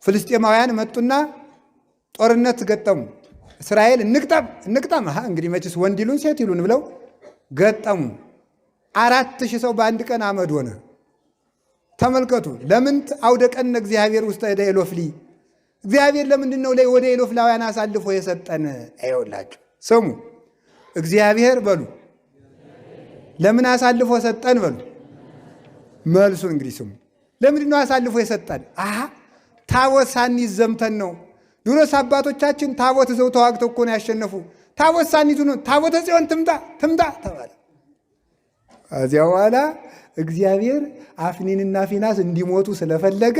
ፍልስጤማውያን መጡና ጦርነት ገጠሙ። እስራኤል እንቅጠም እንግዲህ መቼስ ወንድ ይሉን ሴት ይሉን ብለው ገጠሙ። 4000 ሰው በአንድ ቀን አመድ ሆነ። ተመልከቱ። ለምን አውደቀን እግዚአብሔር ውስጥ ወደ ኤሎፍሊ። እግዚአብሔር ለምንድን ነው ወደ ኤሎፍላውያን አሳልፎ የሰጠን? አይውላችሁ ስሙ። እግዚአብሔር በሉ ለምን አሳልፎ ሰጠን በሉ። መልሱን እንግዲህ ስሙ። ለምንድን ነው አሳልፎ የሰጠን? ታቦት ሳንይዝ ዘምተን ነው። ድሮስ አባቶቻችን ታቦት ይዘው ተዋግተው እኮ ነው ያሸነፉ። ታቦት ሳንይዙ ነው። ታቦተ ጽዮን ትምጣ ተባለ። ከዚያ በኋላ እግዚአብሔር አፍኒንና ፊናስ እንዲሞቱ ስለፈለገ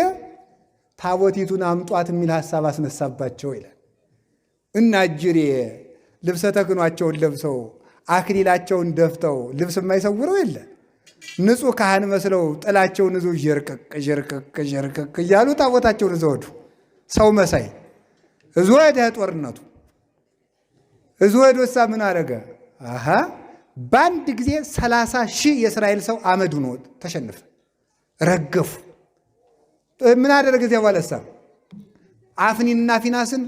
ታቦቲቱን አምጧት የሚል ሐሳብ አስነሳባቸው ይላል። እና እጅሬ ልብሰ ተክኗቸውን ለብሰው አክሊላቸውን ደፍተው ልብስ የማይሰውረው የለ ንጹሕ ካህን መስለው ጥላቸውን ይዘው ዠርቅቅ እያሉ ታቦታቸውን ይዘው ወዱ። ሰው መሳይ እዙ ወደ ጦርነቱ እዙ ወደሳ ምን አደረገ? በአንድ ጊዜ 30,000 የእስራኤል ሰው አመድ ሆኖ ተሸነፈ፣ ረገፉ። ምን አደረገ? እዚያ ባለሳ አፍኒንና ፊናስን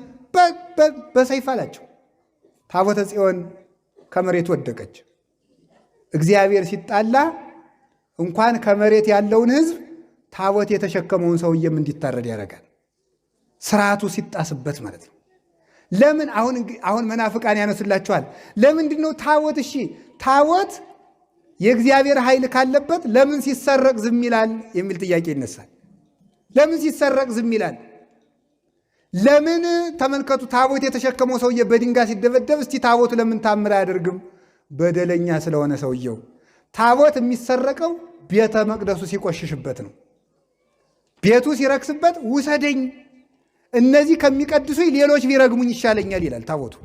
በሰይፍ አላቸው። ታቦተ ጽዮን ከመሬት ወደቀች። እግዚአብሔር ሲጣላ እንኳን ከመሬት ያለውን ሕዝብ ታቦት የተሸከመውን ሰውዬም እንዲታረድ ያደርጋል። ስርዓቱ ሲጣስበት ማለት ነው። ለምን አሁን መናፍቃን ያነሱላችኋል። ለምንድን ነው ታቦት? እሺ ታቦት የእግዚአብሔር ኃይል ካለበት ለምን ሲሰረቅ ዝም ይላል የሚል ጥያቄ ይነሳል። ለምን ሲሰረቅ ዝም ይላል? ለምን ተመልከቱ፣ ታቦት የተሸከመው ሰውዬ በድንጋይ ሲደበደብ እስቲ ታቦቱ ለምን ታምር አያደርግም? በደለኛ ስለሆነ ሰውየው። ታቦት የሚሰረቀው ቤተ መቅደሱ ሲቆሽሽበት ነው። ቤቱ ሲረክስበት ውሰደኝ፣ እነዚህ ከሚቀድሱኝ ሌሎች ቢረግሙኝ ይሻለኛል ይላል ታቦቱ።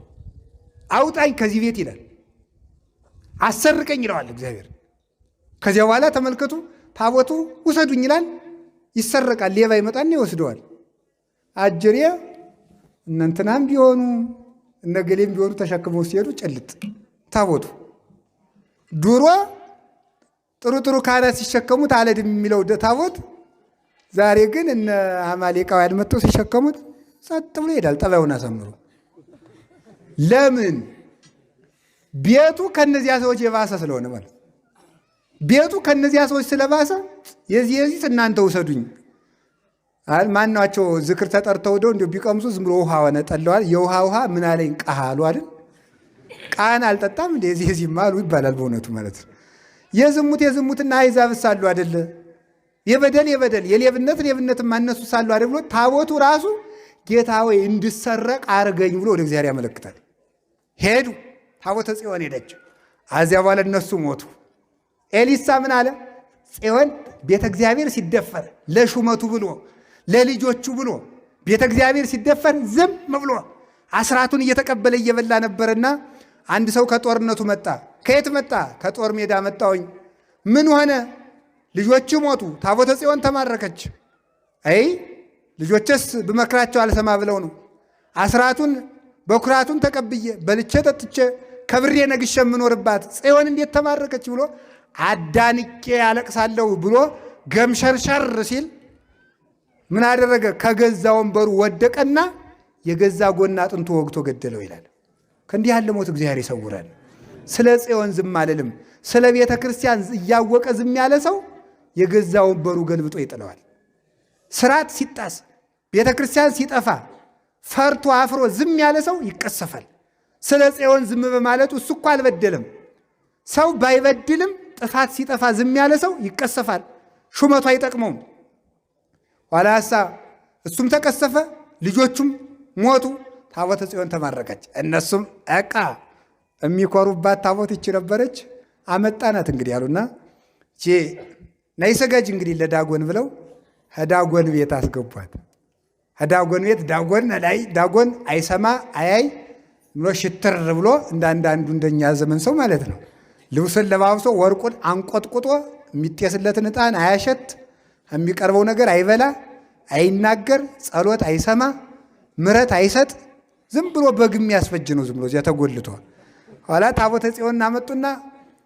አውጣኝ ከዚህ ቤት ይላል፣ አሰርቀኝ ይለዋል እግዚአብሔር። ከዚያ በኋላ ተመልከቱ፣ ታቦቱ ውሰዱኝ ይላል፣ ይሰረቃል። ሌባ ይመጣና ይወስደዋል። አጅሬ እነንትናም ቢሆኑ እነገሌም ቢሆኑ ተሸክመው ሲሄዱ ጭልጥ ታቦቱ። ድሮ ጥሩ ጥሩ ካህናት ሲሸከሙት አለድም የሚለው ታቦት፣ ዛሬ ግን እነ አማሌቃውያን መጥተው ሲሸከሙት ጸጥ ብሎ ይሄዳል። ጠባዩን አሳምሮ። ለምን? ቤቱ ከነዚያ ሰዎች የባሰ ስለሆነ ማለት። ቤቱ ከነዚያ ሰዎች ስለባሰ የዚህ እናንተ ውሰዱኝ። ማናቸው ዝክር ተጠርተው እንዲሁ ቢቀምሱ ዝም ብሎ ውሃ ሆነ ጠለዋል። የውሃ ምን አለኝ ቃህ አሉ አይደል? ቃህን አልጠጣም እንደዚህ እዚህም አሉ ይባላል። በእውነቱ ማለት ነው። የዝሙትና አሕዛብ ሳሉ አይደለ? የበደል የሌብነት ማነሱ ሳሉ አይደል? ብሎ ታቦቱ ራሱ ጌታ ሆይ እንድሰረቅ አርገኝ ብሎ ወደ እግዚአብሔር ያመለክታል። ሄዱ። ታቦተ ጽዮን ሄደች። አዚያ በኋላ እነሱ ሞቱ። ኤሊሳ ምን አለ? ጽዮን ቤተ እግዚአብሔር ሲደፈር ለሹመቱ ብሎ ለልጆቹ ብሎ ቤተ እግዚአብሔር ሲደፈር ዝም ብሎ አስራቱን እየተቀበለ እየበላ ነበርና አንድ ሰው ከጦርነቱ መጣ። ከየት መጣ? ከጦር ሜዳ መጣሁኝ። ምን ሆነ? ልጆቹ ሞቱ፣ ታቦተ ጽዮን ተማረከች። አይ ልጆችስ ብመክራቸው አልሰማ ብለው ነው። አስራቱን በኩራቱን ተቀብዬ በልቼ ጠጥቼ ከብሬ ነግሼ የምኖርባት ጽዮን እንዴት ተማረከች ብሎ አዳንቄ ያለቅሳለሁ ብሎ ገምሸርሸር ሲል ምን አደረገ? ከገዛ ወንበሩ ወደቀና የገዛ ጎና አጥንቱ ወግቶ ገደለው ይላል። ከእንዲህ ያለ ሞት እግዚአብሔር ይሰውራል። ስለ ጽዮን ዝም አልልም። ስለ ቤተ ክርስቲያን እያወቀ ዝም ያለ ሰው የገዛ ወንበሩ ገልብጦ ይጥለዋል። ስርዓት ሲጣስ፣ ቤተ ክርስቲያን ሲጠፋ ፈርቶ አፍሮ ዝም ያለ ሰው ይቀሰፋል። ስለ ጽዮን ዝም በማለቱ እሱ እኮ አልበደለም። ሰው ባይበድልም ጥፋት ሲጠፋ ዝም ያለ ሰው ይቀሰፋል። ሹመቱ አይጠቅመውም። ኋላ እሱም ተቀሰፈ፣ ልጆቹም ሞቱ፣ ታቦተ ጽዮን ተማረከች። እነሱም ዕቃ የሚኮሩባት ታቦት ይቺ ነበረች። አመጣናት እንግዲህ አሉና ነይ ስገጅ እንግዲህ ለዳጎን ብለው ከዳጎን ቤት አስገቧት። ከዳጎን ቤት ዳጎን አይሰማ አያይ ብሎ ሽትር ብሎ እንዳንዳንዱ እንደኛ ዘመን ሰው ማለት ነው። ልብሱን ለባብሶ ወርቁን አንቆጥቁጦ የሚጤስለትን ዕጣን አያሸት፣ የሚቀርበው ነገር አይበላ፣ አይናገር፣ ጸሎት አይሰማ፣ ምረት አይሰጥ፣ ዝም ብሎ በግ የሚያስፈጅ ነው። ዝም ብሎ እዚያ ተጎልቶ ኋላ ታቦተ ጽዮን አመጡና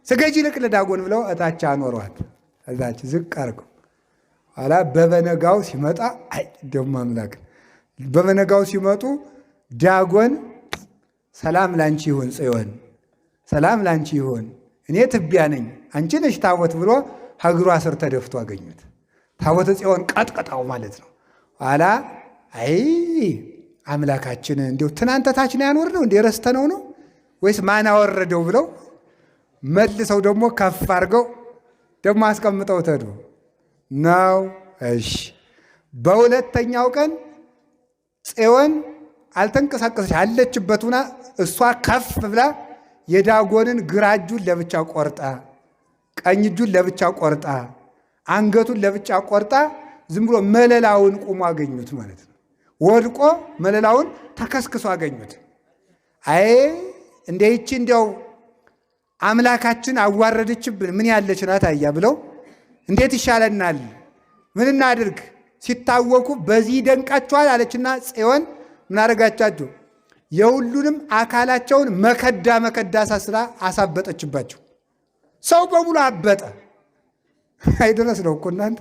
ስገጂ ልቅ ለዳጎን ብለው እታች አኖሯት። እዛች ዝቅ አርገው ኋላ በበነጋው ሲመጣ ደሞ አምላክ በበነጋው ሲመጡ ዳጎን ሰላም ላንቺ ይሁን ጽዮን፣ ሰላም ላንቺ ይሁን፣ እኔ ትቢያ ነኝ አንቺ ነሽ ታቦት ብሎ እግሯ ስር ተደፍቶ አገኙት። ታቦተ ጽዮን ቀጥቀጣው ማለት ነው። ኋላ አምላካችን እንዲሁ ትናንተ ታች ነው ያኖርነው እንደ ረስተነው ነው ወይስ ማን አወረደው ብለው መልሰው ደግሞ ከፍ አድርገው ደግሞ አስቀምጠው ተዱ ነው። እሺ በሁለተኛው ቀን ጽዮን አልተንቀሳቀሰች አለችበት ሆና እሷ ከፍ ብላ የዳጎንን ግራ እጁን ለብቻ ቆርጣ፣ ቀኝ እጁን ለብቻ ቆርጣ፣ አንገቱን ለብቻ ቆርጣ ዝም ብሎ መለላውን ቁሞ አገኙት ማለት ነው። ወድቆ መለላውን ተከስክሶ አገኙት። እንደይቺ እንዲያው አምላካችን አዋረደችብን ምን ያለች ናት አያ ብለው እንዴት ይሻለናል ምን እናድርግ ሲታወቁ በዚህ ደንቃቸዋል አለችና ጽዮን ምን አደረጋቻቸው? የሁሉንም አካላቸውን መከዳ ሳስራ አሳበጠችባቸው። ሰው በሙሉ አበጠ። አይደረስ ነው እኮ እናንተ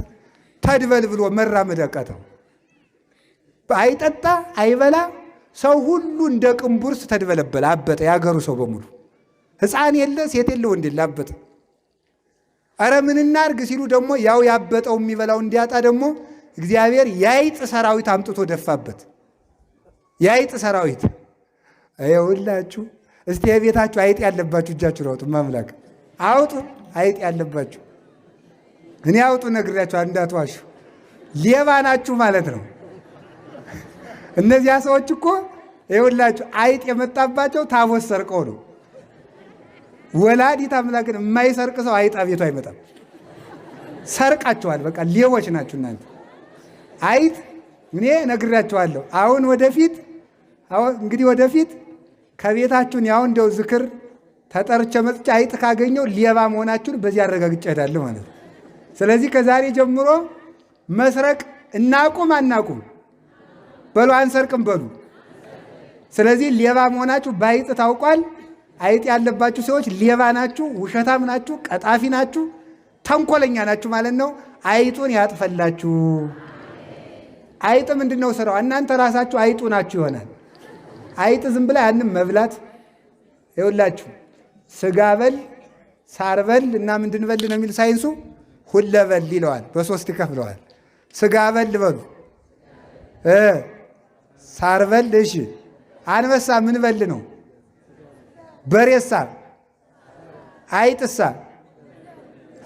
ተድበል ብሎ መራመድ አቃተው። አይጠጣ አይበላ፣ ሰው ሁሉ እንደ ቅንቡርስ ተድበለበለ፣ አበጠ። ያገሩ ሰው በሙሉ ሕፃን የለ ሴት የለ ወንድ የለ፣ አበጠ። አረ ምን እናርግ ሲሉ ደግሞ ያው ያበጠው የሚበላው እንዲያጣ ደግሞ እግዚአብሔር የአይጥ ሰራዊት አምጥቶ ደፋበት። የአይጥ ሰራዊት ይኸውላችሁ። እስቲ የቤታችሁ አይጥ ያለባችሁ እጃችሁ አውጡ። ማምላክ አውጡ። አይጥ ያለባችሁ እኔ አውጡ ነግሬያችሁ እንዳትዋሹ። ሌባ ናችሁ ማለት ነው። እነዚያ ሰዎች እኮ ይኸውላችሁ አይጥ የመጣባቸው ታቦት ሰርቀው ነው። ወላዲተ አምላክን የማይሰርቅ ሰው አይጣ ቤቱ አይመጣም። ሰርቃችኋል። በቃ ሌቦች ናችሁ እናንተ። አይጥ እኔ ነግሬያችኋለሁ። አሁን እንግዲህ ወደፊት ከቤታችሁን ያው እንደው ዝክር ተጠርቼ መጥቼ አይጥ ካገኘው ሌባ መሆናችሁን በዚህ አረጋግጬ እሄዳለሁ ማለት ነው። ስለዚህ ከዛሬ ጀምሮ መስረቅ እናቁም አናቁም በሉ፣ አንሰርቅም በሉ። ስለዚህ ሌባ መሆናችሁ በአይጥ ታውቋል። አይጥ ያለባችሁ ሰዎች ሌባ ናችሁ፣ ውሸታም ናችሁ፣ ቀጣፊ ናችሁ፣ ተንኮለኛ ናችሁ ማለት ነው። አይጡን ያጥፈላችሁ። አይጥ ምንድን ነው ስራው? እናንተ ራሳችሁ አይጡ ናችሁ ይሆናል። አይጥ ዝም ብላ ያንም መብላት ይኸውላችሁ፣ ስጋ በል ሳር በል እና ምንድን በል ነው የሚል ሳይንሱ፣ ሁለበል ይለዋል። በሶስት ይከፍለዋል። ስጋ በል በሉ፣ ሳር በል። እሺ አንበሳ ምን በል ነው? በሬሳ፣ አይጥሳ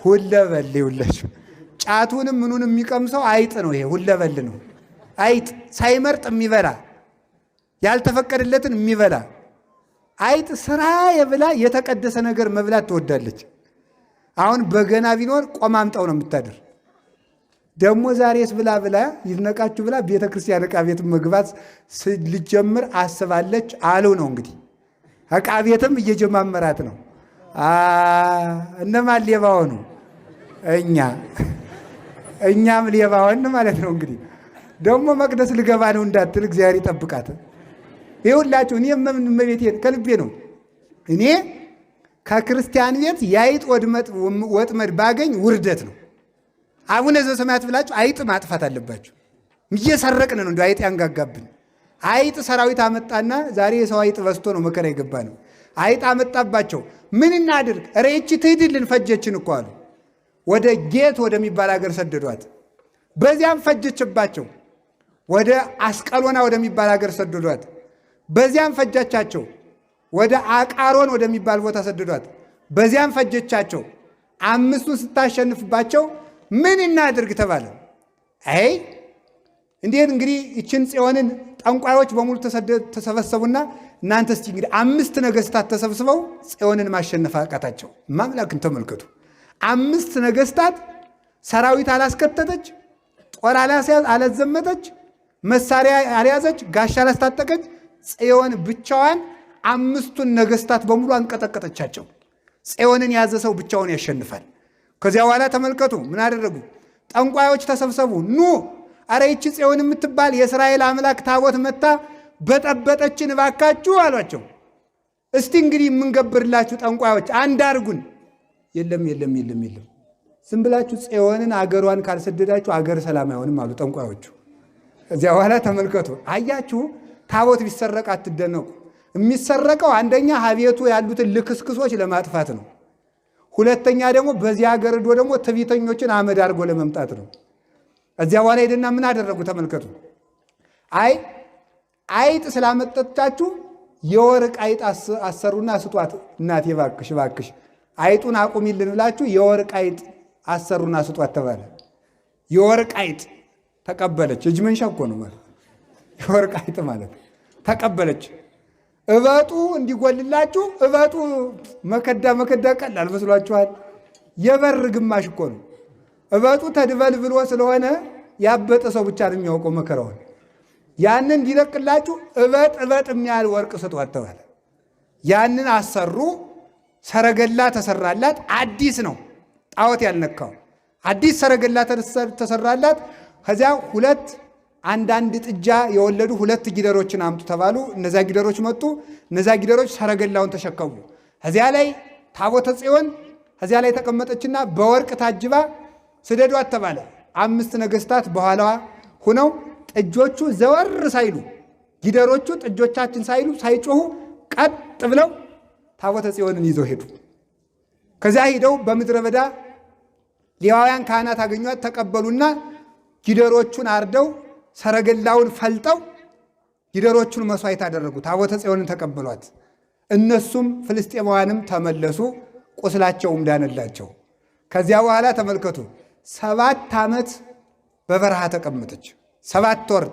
ሁለበል። ይውላችሁ ጫቱንም ምኑንም የሚቀምሰው አይጥ ነው። ይሄ ሁለበል ነው። አይጥ ሳይመርጥ የሚበላ ያልተፈቀደለትን የሚበላ አይጥ ስራ የብላ የተቀደሰ ነገር መብላት ትወዳለች። አሁን በገና ቢኖር ቆማምጣው ነው የምታድር። ደግሞ ዛሬስ ብላ ይድነቃችሁ ብላ ቤተ ክርስቲያን ዕቃ ቤት መግባት ልጀምር አስባለች አሉ ነው እንግዲህ። ዕቃ ቤትም እየጀማመራት ነው። እነማን ሌባ ሆኑ? እኛም ሌባ ሆን ማለት ነው እንግዲህ። ደግሞ መቅደስ ልገባ ነው እንዳትል እግዚአብሔር ይጠብቃት። ይኸውላችሁ እኔ እመቤቴን ከልቤ ነው። እኔ ከክርስቲያን ቤት የአይጥ ወጥመድ ባገኝ ውርደት ነው። አቡነ ዘበሰማያት ብላችሁ አይጥ ማጥፋት አለባችሁ። እየሰረቅን ነው እንደ አይጥ ያንጋጋብን። አይጥ ሰራዊት አመጣና ዛሬ የሰው አይጥ በዝቶ ነው መከራ የገባ ነው። አይጥ አመጣባቸው። ምን እናድርግ? ኧረ ይህች ትሂድልን ፈጀችን እኮ አሉ። ወደ ጌት ወደሚባል ሀገር ሰደዷት። በዚያም ፈጀችባቸው። ወደ አስቀሎና ወደሚባል ሀገር ሰደዷት። በዚያም ፈጃቻቸው። ወደ አቃሮን ወደሚባል ቦታ ሰደዷት። በዚያም ፈጀቻቸው። አምስቱን ስታሸንፍባቸው ምን እናድርግ ተባለ። አይ እንዴት እንግዲህ ይችን ጽዮንን ጠንቋዮች በሙሉ ተሰበሰቡና እናንተ እስቲ እንግዲህ 5 ነገስታት ተሰብስበው ጽዮንን ማሸነፍ አቃታቸው። ማምላክን ተመልከቱ። 5 ነገስታት ሰራዊት አላስከተተች፣ ጦር አላዘመተች፣ መሳሪያ አልያዘች፣ ጋሻ አላስታጠቀች። ጽዮን ብቻዋን 5ቱን ነገስታት በሙሉ አንቀጠቀጠቻቸው። ጽዮንን ያዘ ሰው ብቻውን ያሸንፋል። ከዚያ በኋላ ተመልከቱ ምን አደረጉ? ጠንቋዮች ተሰብሰቡ። ኑ አረ ይቺ ጽዮን የምትባል የእስራኤል አምላክ ታቦት መታ በጠበጠችን እባካችሁ አሏቸው። እስቲ እንግዲህ የምንገብርላችሁ ጠንቋዮች አንድ አርጉን። የለም ዝም ብላችሁ ጽዮንን አገሯን ካልሰደዳችሁ አገር ሰላም አይሆንም አሉ ጠንቋዮቹ። እዚያ በኋላ ተመልከቱ አያችሁ፣ ታቦት ቢሰረቅ አትደነቁ። የሚሰረቀው አንደኛ ሀቤቱ ያሉትን ልክስክሶች ለማጥፋት ነው። ሁለተኛ ደግሞ በዚህ ሀገር ሄዶ ደግሞ ትዕቢተኞችን አመድ አድርጎ ለመምጣት ነው። እዚያ በኋላ ሄደና ምን አደረጉ ተመልከቱ። አይጥ ስላመጠቻችሁ የወርቅ አይጥ አሰሩና ስጧት። እናቴ እባክሽ አይጡን አቁሚልን ብላችሁ የወርቅ አይጥ አሰሩና ስጧት ተባለ። የወርቅ አይጥ ተቀበለች። እጅ መንሻ እኮ ነው ማለት የወርቅ አይጥ ማለት ተቀበለች። እበጡ እንዲጎልላችሁ እበጡ መከዳ ቀላል መስሏችኋል? የበር ግማሽ እኮ ነው። እበጡ ተድበልብሎ ስለሆነ ያበጠ ሰው ብቻ ነው የሚያውቀው መከራውን። ያንን እንዲለቅላችሁ እበጥ የሚያህል ወርቅ ስጧት ተባለ። ያንን አሰሩ። ሰረገላ ተሰራላት። አዲስ ነው ጣዖት ያልነካው አዲስ ሰረገላ ተሰራላት። ከዚያ አንዳንድ ጥጃ የወለዱ 2 ጊደሮችን አምጡ ተባሉ። እነዚያ ጊደሮች መጡ። እነዚያ ጊደሮች ሰረገላውን ተሸከሙ። ከዚያ ላይ ታቦተ ጽዮን ከዚያ ላይ ተቀመጠችና በወርቅ ታጅባ ስደዷት ተባለ። 5 ነገስታት በኋላዋ ሁነው ጥጆቹ ዘወር ሳይሉ ጊደሮቹ ጥጆቻችን ሳይሉ ሳይጮሁ ቀጥ ብለው ታቦተ ጽዮንን ይዘው ሄዱ። ከዚያ ሄደው በምድረ በዳ ሌዋውያን ካህናት አገኟት፣ ተቀበሉና ጊደሮቹን አርደው ሰረገላውን ፈልጠው ጊደሮቹን መስዋዕት አደረጉ። ታቦተ ጽዮንን ተቀበሏት። እነሱም ፍልስጤማውያንም ተመለሱ፣ ቁስላቸውም ዳነላቸው። ከዚያ በኋላ ተመልከቱ 7 ዓመት በበረሃ ተቀመጠች። 7 ወር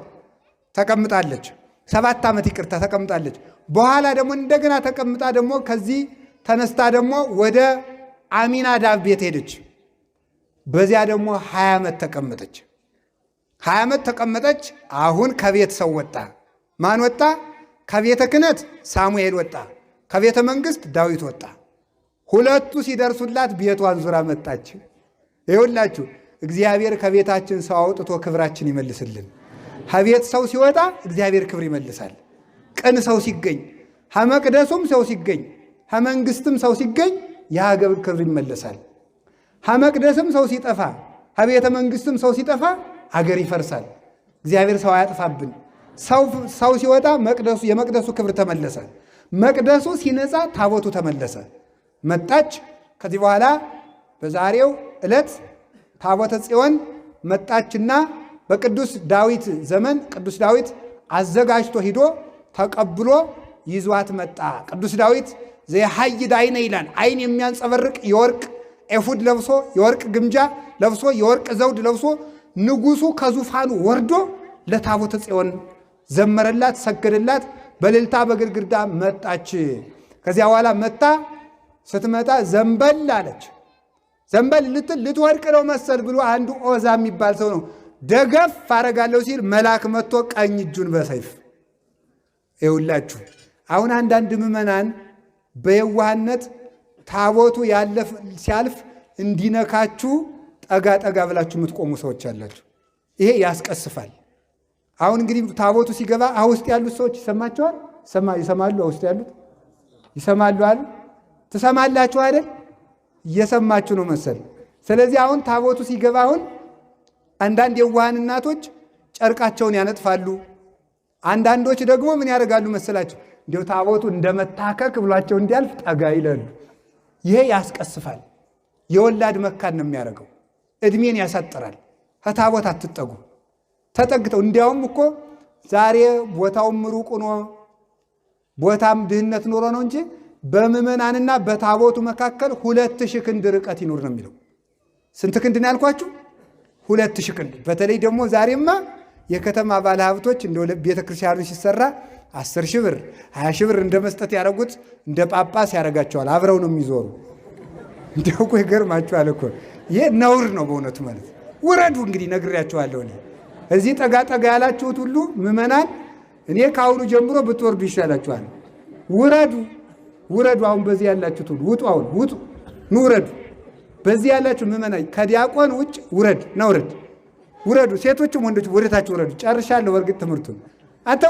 ተቀምጣለች። 7 ዓመት ይቅርታ ተቀምጣለች። በኋላ ደግሞ እንደገና ተቀምጣ ደግሞ ከዚህ ተነስታ ደግሞ ወደ አሚናዳብ ቤት ሄደች። በዚያ ደግሞ 20 ዓመት ተቀመጠች። 20 ዓመት ተቀመጠች። አሁን ከቤት ሰው ወጣ። ማን ወጣ? ከቤተ ክህነት ሳሙኤል ወጣ፣ ከቤተ መንግሥት ዳዊት ወጣ። ሁለቱ ሲደርሱላት ቤቷን ዙራ መጣች። ይኸውላችሁ እግዚአብሔር ከቤታችን ሰው አውጥቶ ክብራችን ይመልስልን። ከቤት ሰው ሲወጣ እግዚአብሔር ክብር ይመልሳል። ቅን ሰው ሲገኝ፣ ከመቅደሱም ሰው ሲገኝ፣ ከመንግሥትም ሰው ሲገኝ የሀገር ክብር ይመለሳል። ከመቅደስም ሰው ሲጠፋ፣ ከቤተ መንግሥትም ሰው ሲጠፋ አገር ይፈርሳል። እግዚአብሔር ሰው አያጥፋብን። ሰው ሲወጣ የመቅደሱ ክብር ተመለሰ። መቅደሱ ሲነጻ ታቦቱ ተመለሰ። መጣች። ከዚህ በኋላ በዛሬው ዕለት ታቦተ ጽዮን መጣችና በቅዱስ ዳዊት ዘመን ቅዱስ ዳዊት አዘጋጅቶ ሂዶ ተቀብሎ ይዟት መጣ። ቅዱስ ዳዊት ዘየሐይድ አይነ ይላል። አይን የሚያንጸበርቅ የወርቅ ኤፉድ ለብሶ የወርቅ ግምጃ ለብሶ የወርቅ ዘውድ ለብሶ ንጉሡ ከዙፋኑ ወርዶ ለታቦተ ጽዮን ዘመረላት፣ ሰገደላት። በእልልታ በግርግርዳ መጣች። ከዚያ በኋላ መጣ። ስትመጣ ዘንበል አለች። ዘንበል ልትወድቅ ነው መሰል ብሎ አንዱ ዖዛ የሚባል ሰው ነው ደገፍ አረጋለሁ ሲል መልአክ መጥቶ ቀኝ እጁን በሰይፍ ይውላችሁ። አሁን አንዳንድ ምዕመናን በየዋህነት ታቦቱ ሲያልፍ እንዲነካችሁ ጠጋ ጠጋ ብላችሁ የምትቆሙ ሰዎች አላችሁ። ይሄ ያስቀስፋል። አሁን እንግዲህ ታቦቱ ሲገባ ውስጥ ያሉት ሰዎች ይሰማቸዋል። ይሰማሉ። ውስጥ ያሉት ይሰማሉ አይደል? ትሰማላችሁ አይደል? እየሰማችሁ ነው መሰል። ስለዚህ አሁን ታቦቱ ሲገባ አሁን አንዳንድ የዋሃን እናቶች ጨርቃቸውን ያነጥፋሉ። አንዳንዶች ደግሞ ምን ያደርጋሉ መሰላችሁ? እንዲሁ ታቦቱ እንደመታከክ ብሏቸው እንዲያልፍ ጠጋ ይላሉ። ይሄ ያስቀስፋል። የወላድ መካን ነው የሚያደርገው። እድሜን ያሳጥራል። ከታቦት አትጠጉ። ተጠግተው እንዲያውም እኮ ዛሬ ቦታውም ሩቅ ሆኖ ቦታም ድህነት ኖሮ ነው እንጂ በምዕመናንና በታቦቱ መካከል 2000 ክንድ ርቀት ይኖር ነው የሚለው። ስንት ክንድ ነው ያልኳችሁ? 2000 ክንድ። በተለይ ደግሞ ዛሬማ የከተማ ባለሀብቶች እንደ ቤተክርስቲያኑ ሲሰራ 10,000 ብር 20,000 ብር እንደ መስጠት ያደረጉት እንደ ጳጳስ ያደርጋቸዋል። አብረው ነው የሚዞሩ። እንዲያው እኮ ይገርማችኋል እኮ ይሄ ነውር ነው በእውነቱ ማለት። ውረዱ እንግዲህ ነግሬያችኋለሁ። እዚህ ጠጋ ጠጋ ያላችሁት ሁሉ ምዕመናን እኔ ከአሁኑ ጀምሮ ብትወርዱ ይሻላችኋል። ውረዱ። አሁን በዚህ ያላችሁት ሁሉ ውጡ። አሁን ውጡ፣ ኑ ውረዱ። በዚህ ያላችሁ ምዕመናን ከዲያቆን ውጭ ውረዱ። ሴቶችም ወንዶች ወደታችሁ ውረዱ። ጨርሻለሁ። በእርግጥ ትምህርቱን አንተ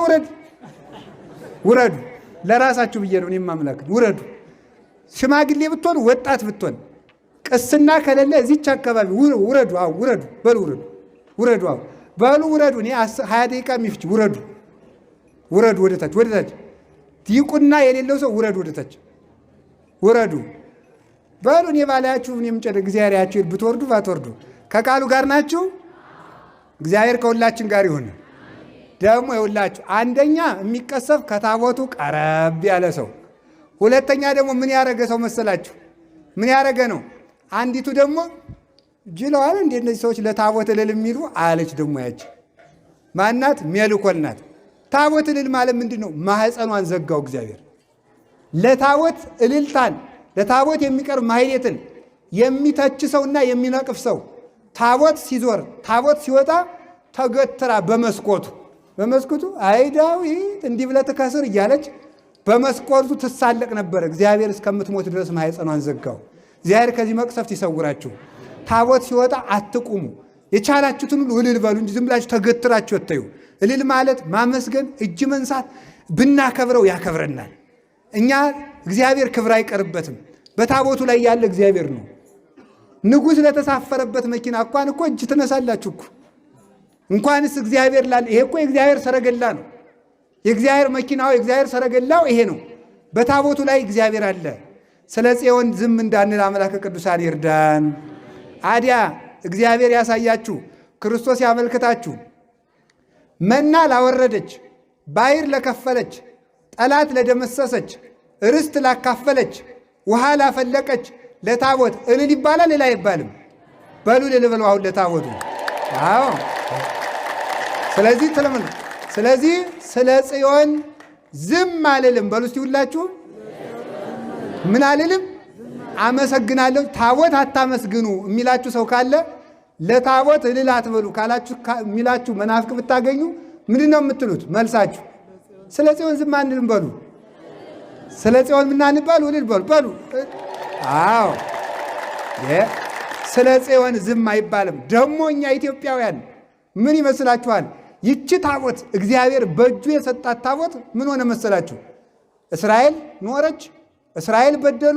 ውረዱ። ለራሳችሁ ብዬ ነው እኔም አምላክ። ውረዱ። ሽማግሌ ብትሆን ወጣት ብትሆን ቅስና ከሌለ እዚች አካባቢ ውረዱ። ውረዱ። እኔ 20 ደቂቃ የሚፍጅ ውረዱ። ወደታች ዲቁና የሌለው ሰው ወደታች ውረዱ በሉ። እኔ ባላያችሁ እኔም ጨደ እግዚአብሔር ያችሁ ብትወርዱ ባትወርዱ ከቃሉ ጋር ናችሁ። እግዚአብሔር ከሁላችን ጋር ይሁን። ደግሞ ይውላችሁ አንደኛ የሚቀሰፍ ከታቦቱ ቀረብ ያለ ሰው፣ ሁለተኛ ደግሞ ምን ያደረገ ሰው መሰላችሁ? ምን ያደረገ ነው? አንዲቱ ደግሞ ጅለዋል እንደ እነዚህ ሰዎች ለታቦት እልል የሚሉ አለች። ደግሞ ያች ማናት? ሜልኮል ናት። ታቦት እልል ማለት ምንድን ነው? ማህፀኗን ዘጋው እግዚአብሔር። ለታቦት እልልታን ለታቦት የሚቀርብ ማህሌትን የሚተች ሰውና የሚነቅፍ ሰው ታቦት ሲዞር ታቦት ሲወጣ ተገትራ በመስኮቱ አይ ዳዊት እንዲህ ብለህ ትከስር እያለች በመስኮቱ ትሳለቅ ነበር። እግዚአብሔር እስከምትሞት ድረስ ማህፀኗን ዘጋው። እግዚአብሔር ከዚህ መቅሰፍት ይሰውራችሁ። ታቦት ሲወጣ አትቁሙ። የቻላችሁትን ሁሉ እልል በሉ እንጂ ዝም ብላችሁ ተገትራችሁ አትዩ። እልል ማለት ማመስገን፣ እጅ መንሳት። ብናከብረው ያከብረናል። እኛ እግዚአብሔር ክብር አይቀርበትም። በታቦቱ ላይ ያለ እግዚአብሔር ነው። ንጉሥ ለተሳፈረበት መኪና እንኳን እኮ እጅ ትነሳላችሁ እኮ እንኳንስ እግዚአብሔር ላለ ይሄ እኮ የእግዚአብሔር ሰረገላ ነው። የእግዚአብሔር መኪናው የእግዚአብሔር ሰረገላው ይሄ ነው። በታቦቱ ላይ እግዚአብሔር አለ። ስለ ጽዮን ዝም እንዳንል አምላከ ቅዱሳን ይርዳን። አዲያ እግዚአብሔር ያሳያችሁ፣ ክርስቶስ ያመልክታችሁ። መና ላወረደች፣ ባሕር ለከፈለች፣ ጠላት ለደመሰሰች፣ ርስት ላካፈለች፣ ውሃ ላፈለቀች ለታቦት እልል ይባላል? እልል አይባልም? በሉ እልል በሉ አሁን ለታቦቱ። አዎ። ስለዚህ ስለ ጽዮን ዝም አልልም በሉ እስቲ ሁላችሁ። ምን አልልም? አመሰግናለሁ። ታቦት አታመስግኑ የሚላችሁ ሰው ካለ ለታቦት እልል አትበሉ ካላችሁ የሚላችሁ መናፍቅ ብታገኙ ምንድን ነው የምትሉት? መልሳችሁ ስለ ጽዮን ዝም አንልም በሉ። ስለ ጽዮን ምን አንባሉ? እልል በሉ በሉ። አዎ ስለ ጽዮን ዝም አይባልም። ደግሞ እኛ ኢትዮጵያውያን ምን ይመስላችኋል? ይቺ ታቦት እግዚአብሔር በእጁ የሰጣት ታቦት ምን ሆነ መሰላችሁ? እስራኤል ኖረች፣ እስራኤል በደሉ።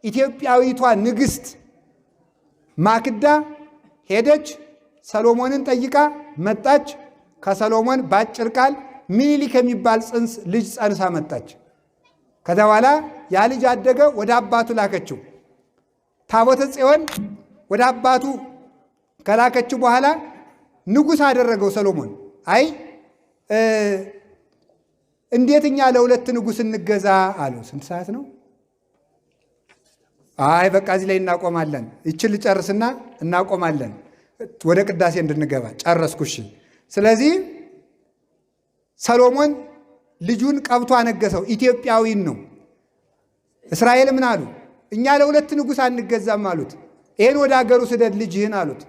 ኢትዮጵያዊቷ ንግሥት ማክዳ ሄደች፣ ሰሎሞንን ጠይቃ መጣች። ከሰሎሞን በአጭር ቃል ሚኒሊክ የሚባል ልጅ ጸንሳ መጣች። ከዛ በኋላ ያ ልጅ አደገ፣ ወደ አባቱ ላከችው። ታቦተ ጽዮን ወደ አባቱ ከላከችው በኋላ ንጉሥ አደረገው ሰሎሞን። አይ እንዴት እኛ ለሁለት ንጉሥ እንገዛ አሉ። ስንት ሰዓት ነው? አይ በቃ እዚህ ላይ እናቆማለን። ይችን ልጨርስና እናቆማለን፣ ወደ ቅዳሴ እንድንገባ። ጨረስኩሽ። ስለዚህ ሰሎሞን ልጁን ቀብቶ አነገሰው። ኢትዮጵያዊን ነው። እስራኤል ምን አሉ? እኛ ለሁለት ንጉሥ አንገዛም አሉት። ይህን ወደ አገሩ ስደድ ልጅህን አሉት።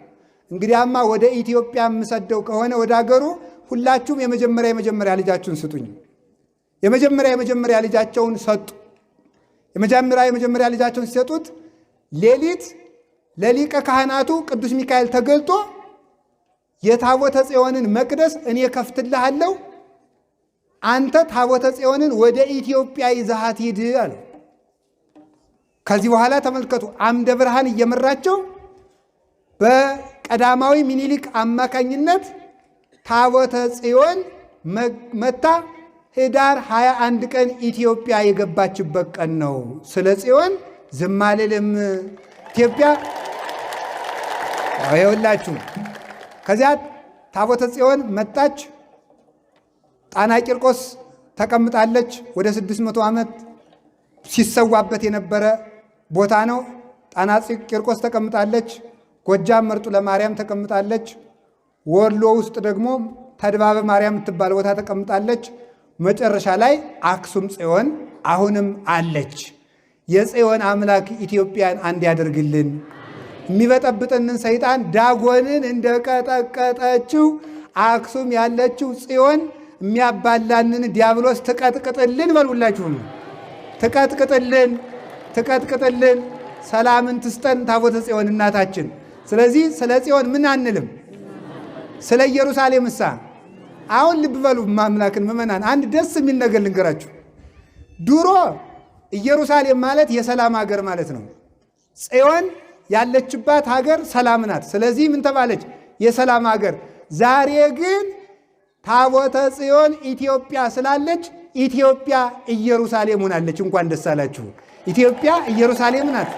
እንግዲያማ ወደ ኢትዮጵያ የምሰደው ከሆነ ወደ አገሩ ሁላችሁም የመጀመሪያ ልጃችሁን ስጡኝ። የመጀመሪያ ልጃቸውን ሰጡ። የመጀመሪያ ልጃቸውን ሲሰጡት ሌሊት ለሊቀ ካህናቱ ቅዱስ ሚካኤል ተገልጦ የታቦተ ጽዮንን መቅደስ እኔ ከፍትልሃለሁ፣ አንተ ታቦተ ጽዮንን ወደ ኢትዮጵያ ይዘሃት ሂድ አለ። ከዚህ በኋላ ተመልከቱ፣ አምደ ብርሃን እየመራቸው በቀዳማዊ ሚኒሊክ አማካኝነት ታቦተ ጽዮን መታ ህዳር 21 ቀን ኢትዮጵያ የገባችበት ቀን ነው። ስለ ጽዮን ዝም አልልም። ኢትዮጵያ ይኸውላችሁ፣ ከዚያ ታቦተ ጽዮን መጣች። ጣና ቂርቆስ ተቀምጣለች። ወደ 600 ዓመት ሲሰዋበት የነበረ ቦታ ነው። ጣና ቂርቆስ ተቀምጣለች። ጎጃም መርጡ ለማርያም ተቀምጣለች። ወሎ ውስጥ ደግሞ ተድባበ ማርያም የምትባል ቦታ ተቀምጣለች። መጨረሻ ላይ አክሱም ጽዮን አሁንም አለች። የጽዮን አምላክ ኢትዮጵያን አንድ ያደርግልን። የሚበጠብጥንን ሰይጣን ዳጎንን እንደቀጠቀጠችው አክሱም ያለችው ጽዮን የሚያባላንን ዲያብሎስ ትቀጥቅጥልን። በሉላችሁም ትቀጥቅጥልን። ሰላምን ትስጠን ታቦተ ጽዮን እናታችን። ስለዚህ ስለ ጽዮን ምን አንልም? ስለ ኢየሩሳሌም እሳ አሁን ልብ በሉ ማምላክን ምእመናን፣ አንድ ደስ የሚል ነገር ልንገራችሁ። ድሮ ኢየሩሳሌም ማለት የሰላም ሀገር ማለት ነው። ጽዮን ያለችባት ሀገር ሰላም ናት። ስለዚህ ምን ተባለች? የሰላም ሀገር። ዛሬ ግን ታቦተ ጽዮን ኢትዮጵያ ስላለች ኢትዮጵያ ኢየሩሳሌም ሆናለች። እንኳን ደስ አላችሁ። ኢትዮጵያ ኢየሩሳሌም ናት።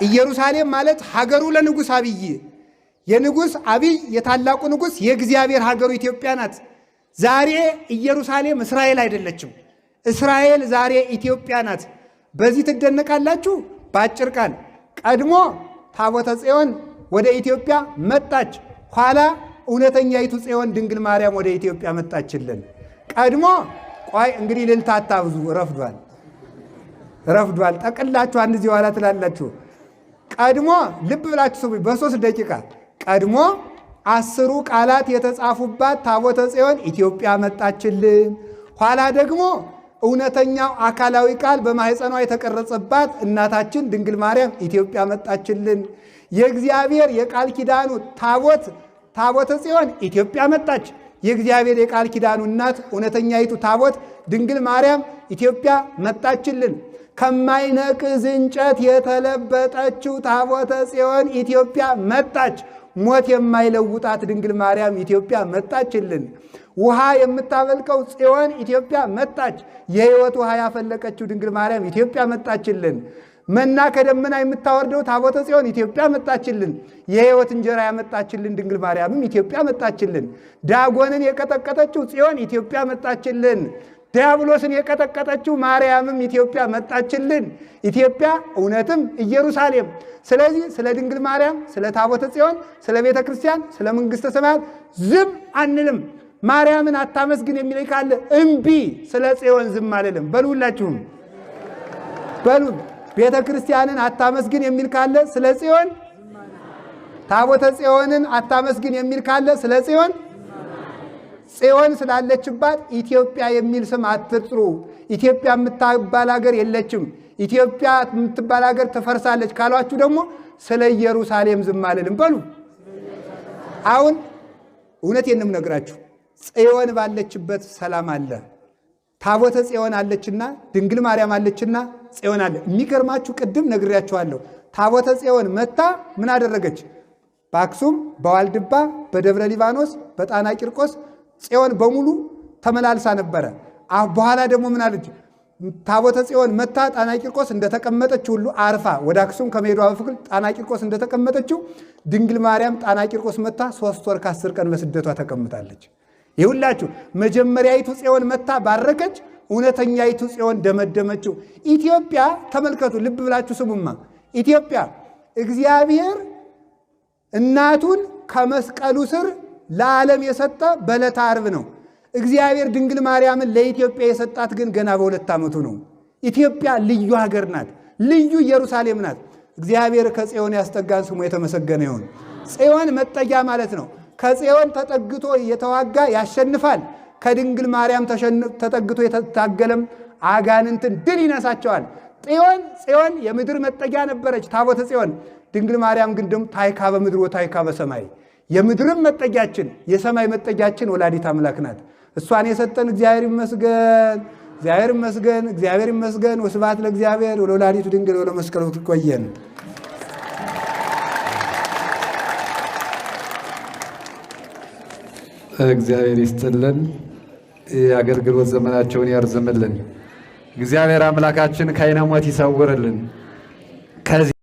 ኢየሩሳሌም ማለት ሀገሩ ለንጉሥ አብይ፣ የንጉሥ አብይ የታላቁ ንጉሥ የእግዚአብሔር ሀገሩ ኢትዮጵያ ናት። ዛሬ ኢየሩሳሌም እስራኤል አይደለችም። እስራኤል ዛሬ ኢትዮጵያ ናት። በዚህ ትደነቃላችሁ። በአጭር ቃል ቀድሞ ታቦተ ጽዮን ወደ ኢትዮጵያ መጣች። ኋላ እውነተኛይቱ ጽዮን ድንግል ማርያም ወደ ኢትዮጵያ መጣችልን። ቀድሞ ቆይ እንግዲህ ልልታ አታብዙ፣ ረፍዷል። ጠቅላችሁ አንድ ዚህ ኋላ ትላላችሁ። ቀድሞ ልብ ብላችሁ ስሙ፣ በ3 ደቂቃ ቀድሞ 10 ቃላት የተጻፉባት ታቦተ ጽዮን ኢትዮጵያ መጣችልን። ኋላ ደግሞ እውነተኛው አካላዊ ቃል በማኅፀኗ የተቀረጸባት እናታችን ድንግል ማርያም ኢትዮጵያ መጣችልን። የእግዚአብሔር የቃል ኪዳኑ ታቦተ ጽዮን ኢትዮጵያ መጣች። የእግዚአብሔር የቃል ኪዳኑ እናት እውነተኛይቱ ታቦት ድንግል ማርያም ኢትዮጵያ መጣችልን። ከማይነቅዝ እንጨት የተለበጠችው ታቦተ ጽዮን ኢትዮጵያ መጣች። ሞት የማይለውጣት ድንግል ማርያም ኢትዮጵያ መጣችልን። ውሃ የምታፈልቀው ጽዮን ኢትዮጵያ መጣች። የሕይወት ውሃ ያፈለቀችው ድንግል ማርያም ኢትዮጵያ መጣችልን። መና ከደመና የምታወርደው ታቦተ ጽዮን ኢትዮጵያ መጣችልን። የሕይወት እንጀራ ያመጣችልን ድንግል ማርያምም ኢትዮጵያ መጣችልን። ዳጎንን የቀጠቀጠችው ጽዮን ኢትዮጵያ መጣችልን። ዲያብሎስን የቀጠቀጠችው ማርያምም ኢትዮጵያ መጣችልን። ኢትዮጵያ እውነትም ኢየሩሳሌም። ስለዚህ ስለ ድንግል ማርያም፣ ስለ ታቦተ ጽዮን፣ ስለ ቤተ ክርስቲያን፣ ስለ መንግሥተ ሰማያት ዝም አንልም። ማርያምን አታመስግን የሚለኝ ካለ እምቢ፣ ስለ ጽዮን ዝም አልልም። በሉላችሁም በሉ። ቤተ ክርስቲያንን አታመስግን የሚል ካለ ስለ ጽዮን፣ ታቦተ ጽዮንን አታመስግን የሚል ካለ ስለ ጽዮን፣ ጽዮን ስላለችባት ኢትዮጵያ የሚል ስም አትጥሩ። ኢትዮጵያ የምትባል ሀገር የለችም። ኢትዮጵያ የምትባል ሀገር ትፈርሳለች ካሏችሁ ደግሞ ስለ ኢየሩሳሌም ዝም አልልም በሉ። አሁን እውነቴን ነው የምነግራችሁ። ጽዮን ባለችበት ሰላም አለ። ታቦተ ጽዮን አለችና ድንግል ማርያም አለችና ጽዮን አለ። የሚገርማችሁ ቅድም ነግሬያችኋለሁ። ታቦተ ጽዮን መታ ምን አደረገች? በአክሱም፣ በዋልድባ፣ በደብረ ሊባኖስ፣ በጣና ቂርቆስ ጽዮን በሙሉ ተመላልሳ ነበረ። በኋላ ደግሞ ምን አለች? ታቦተ ጽዮን መታ ጣና ቂርቆስ እንደተቀመጠችው ሁሉ አርፋ ወደ አክሱም ከመሄዷ በፊት ጣና ቂርቆስ እንደተቀመጠችው ድንግል ማርያም ጣና ቂርቆስ መታ 3 ወር ከ10 ቀን በስደቷ ተቀምጣለች። ይሁላችሁ መጀመሪያይቱ ጽዮን መታ ባረከች፣ እውነተኛይቱ ጽዮን ደመደመችው። ኢትዮጵያ ተመልከቱ፣ ልብ ብላችሁ ስሙማ። ኢትዮጵያ እግዚአብሔር እናቱን ከመስቀሉ ስር ለዓለም የሰጠ በዕለተ ዓርብ ነው። እግዚአብሔር ድንግል ማርያምን ለኢትዮጵያ የሰጣት ግን ገና በ2 ዓመቱ ነው። ኢትዮጵያ ልዩ ሀገር ናት፣ ልዩ ኢየሩሳሌም ናት። እግዚአብሔር ከጽዮን ያስጠጋን፣ ስሙ የተመሰገነ ይሁን። ጽዮን መጠጊያ ማለት ነው። ከጽዮን ተጠግቶ የተዋጋ ያሸንፋል። ከድንግል ማርያም ተጠግቶ የታገለም አጋንንትን ድል ይነሳቸዋል። ጽዮን የምድር መጠጊያ ነበረች፣ ታቦተ ጽዮን። ድንግል ማርያም ግን ደግሞ ታይካ በምድር ወታይካ በሰማይ፣ የምድርም መጠጊያችን የሰማይ መጠጊያችን ወላዲት አምላክ ናት። እሷን የሰጠን እግዚአብሔር ይመስገን፣ እግዚአብሔር ይመስገን፣ እግዚአብሔር ይመስገን። ወስብሐት ለእግዚአብሔር ወለወላዲቱ ድንግል ወለመስቀሉ ይቆየን። እግዚአብሔር ይስጥልን፣ የአገልግሎት ዘመናቸውን ያርዝምልን። እግዚአብሔር አምላካችን ከዓይነ ሞት ይሰውርልን።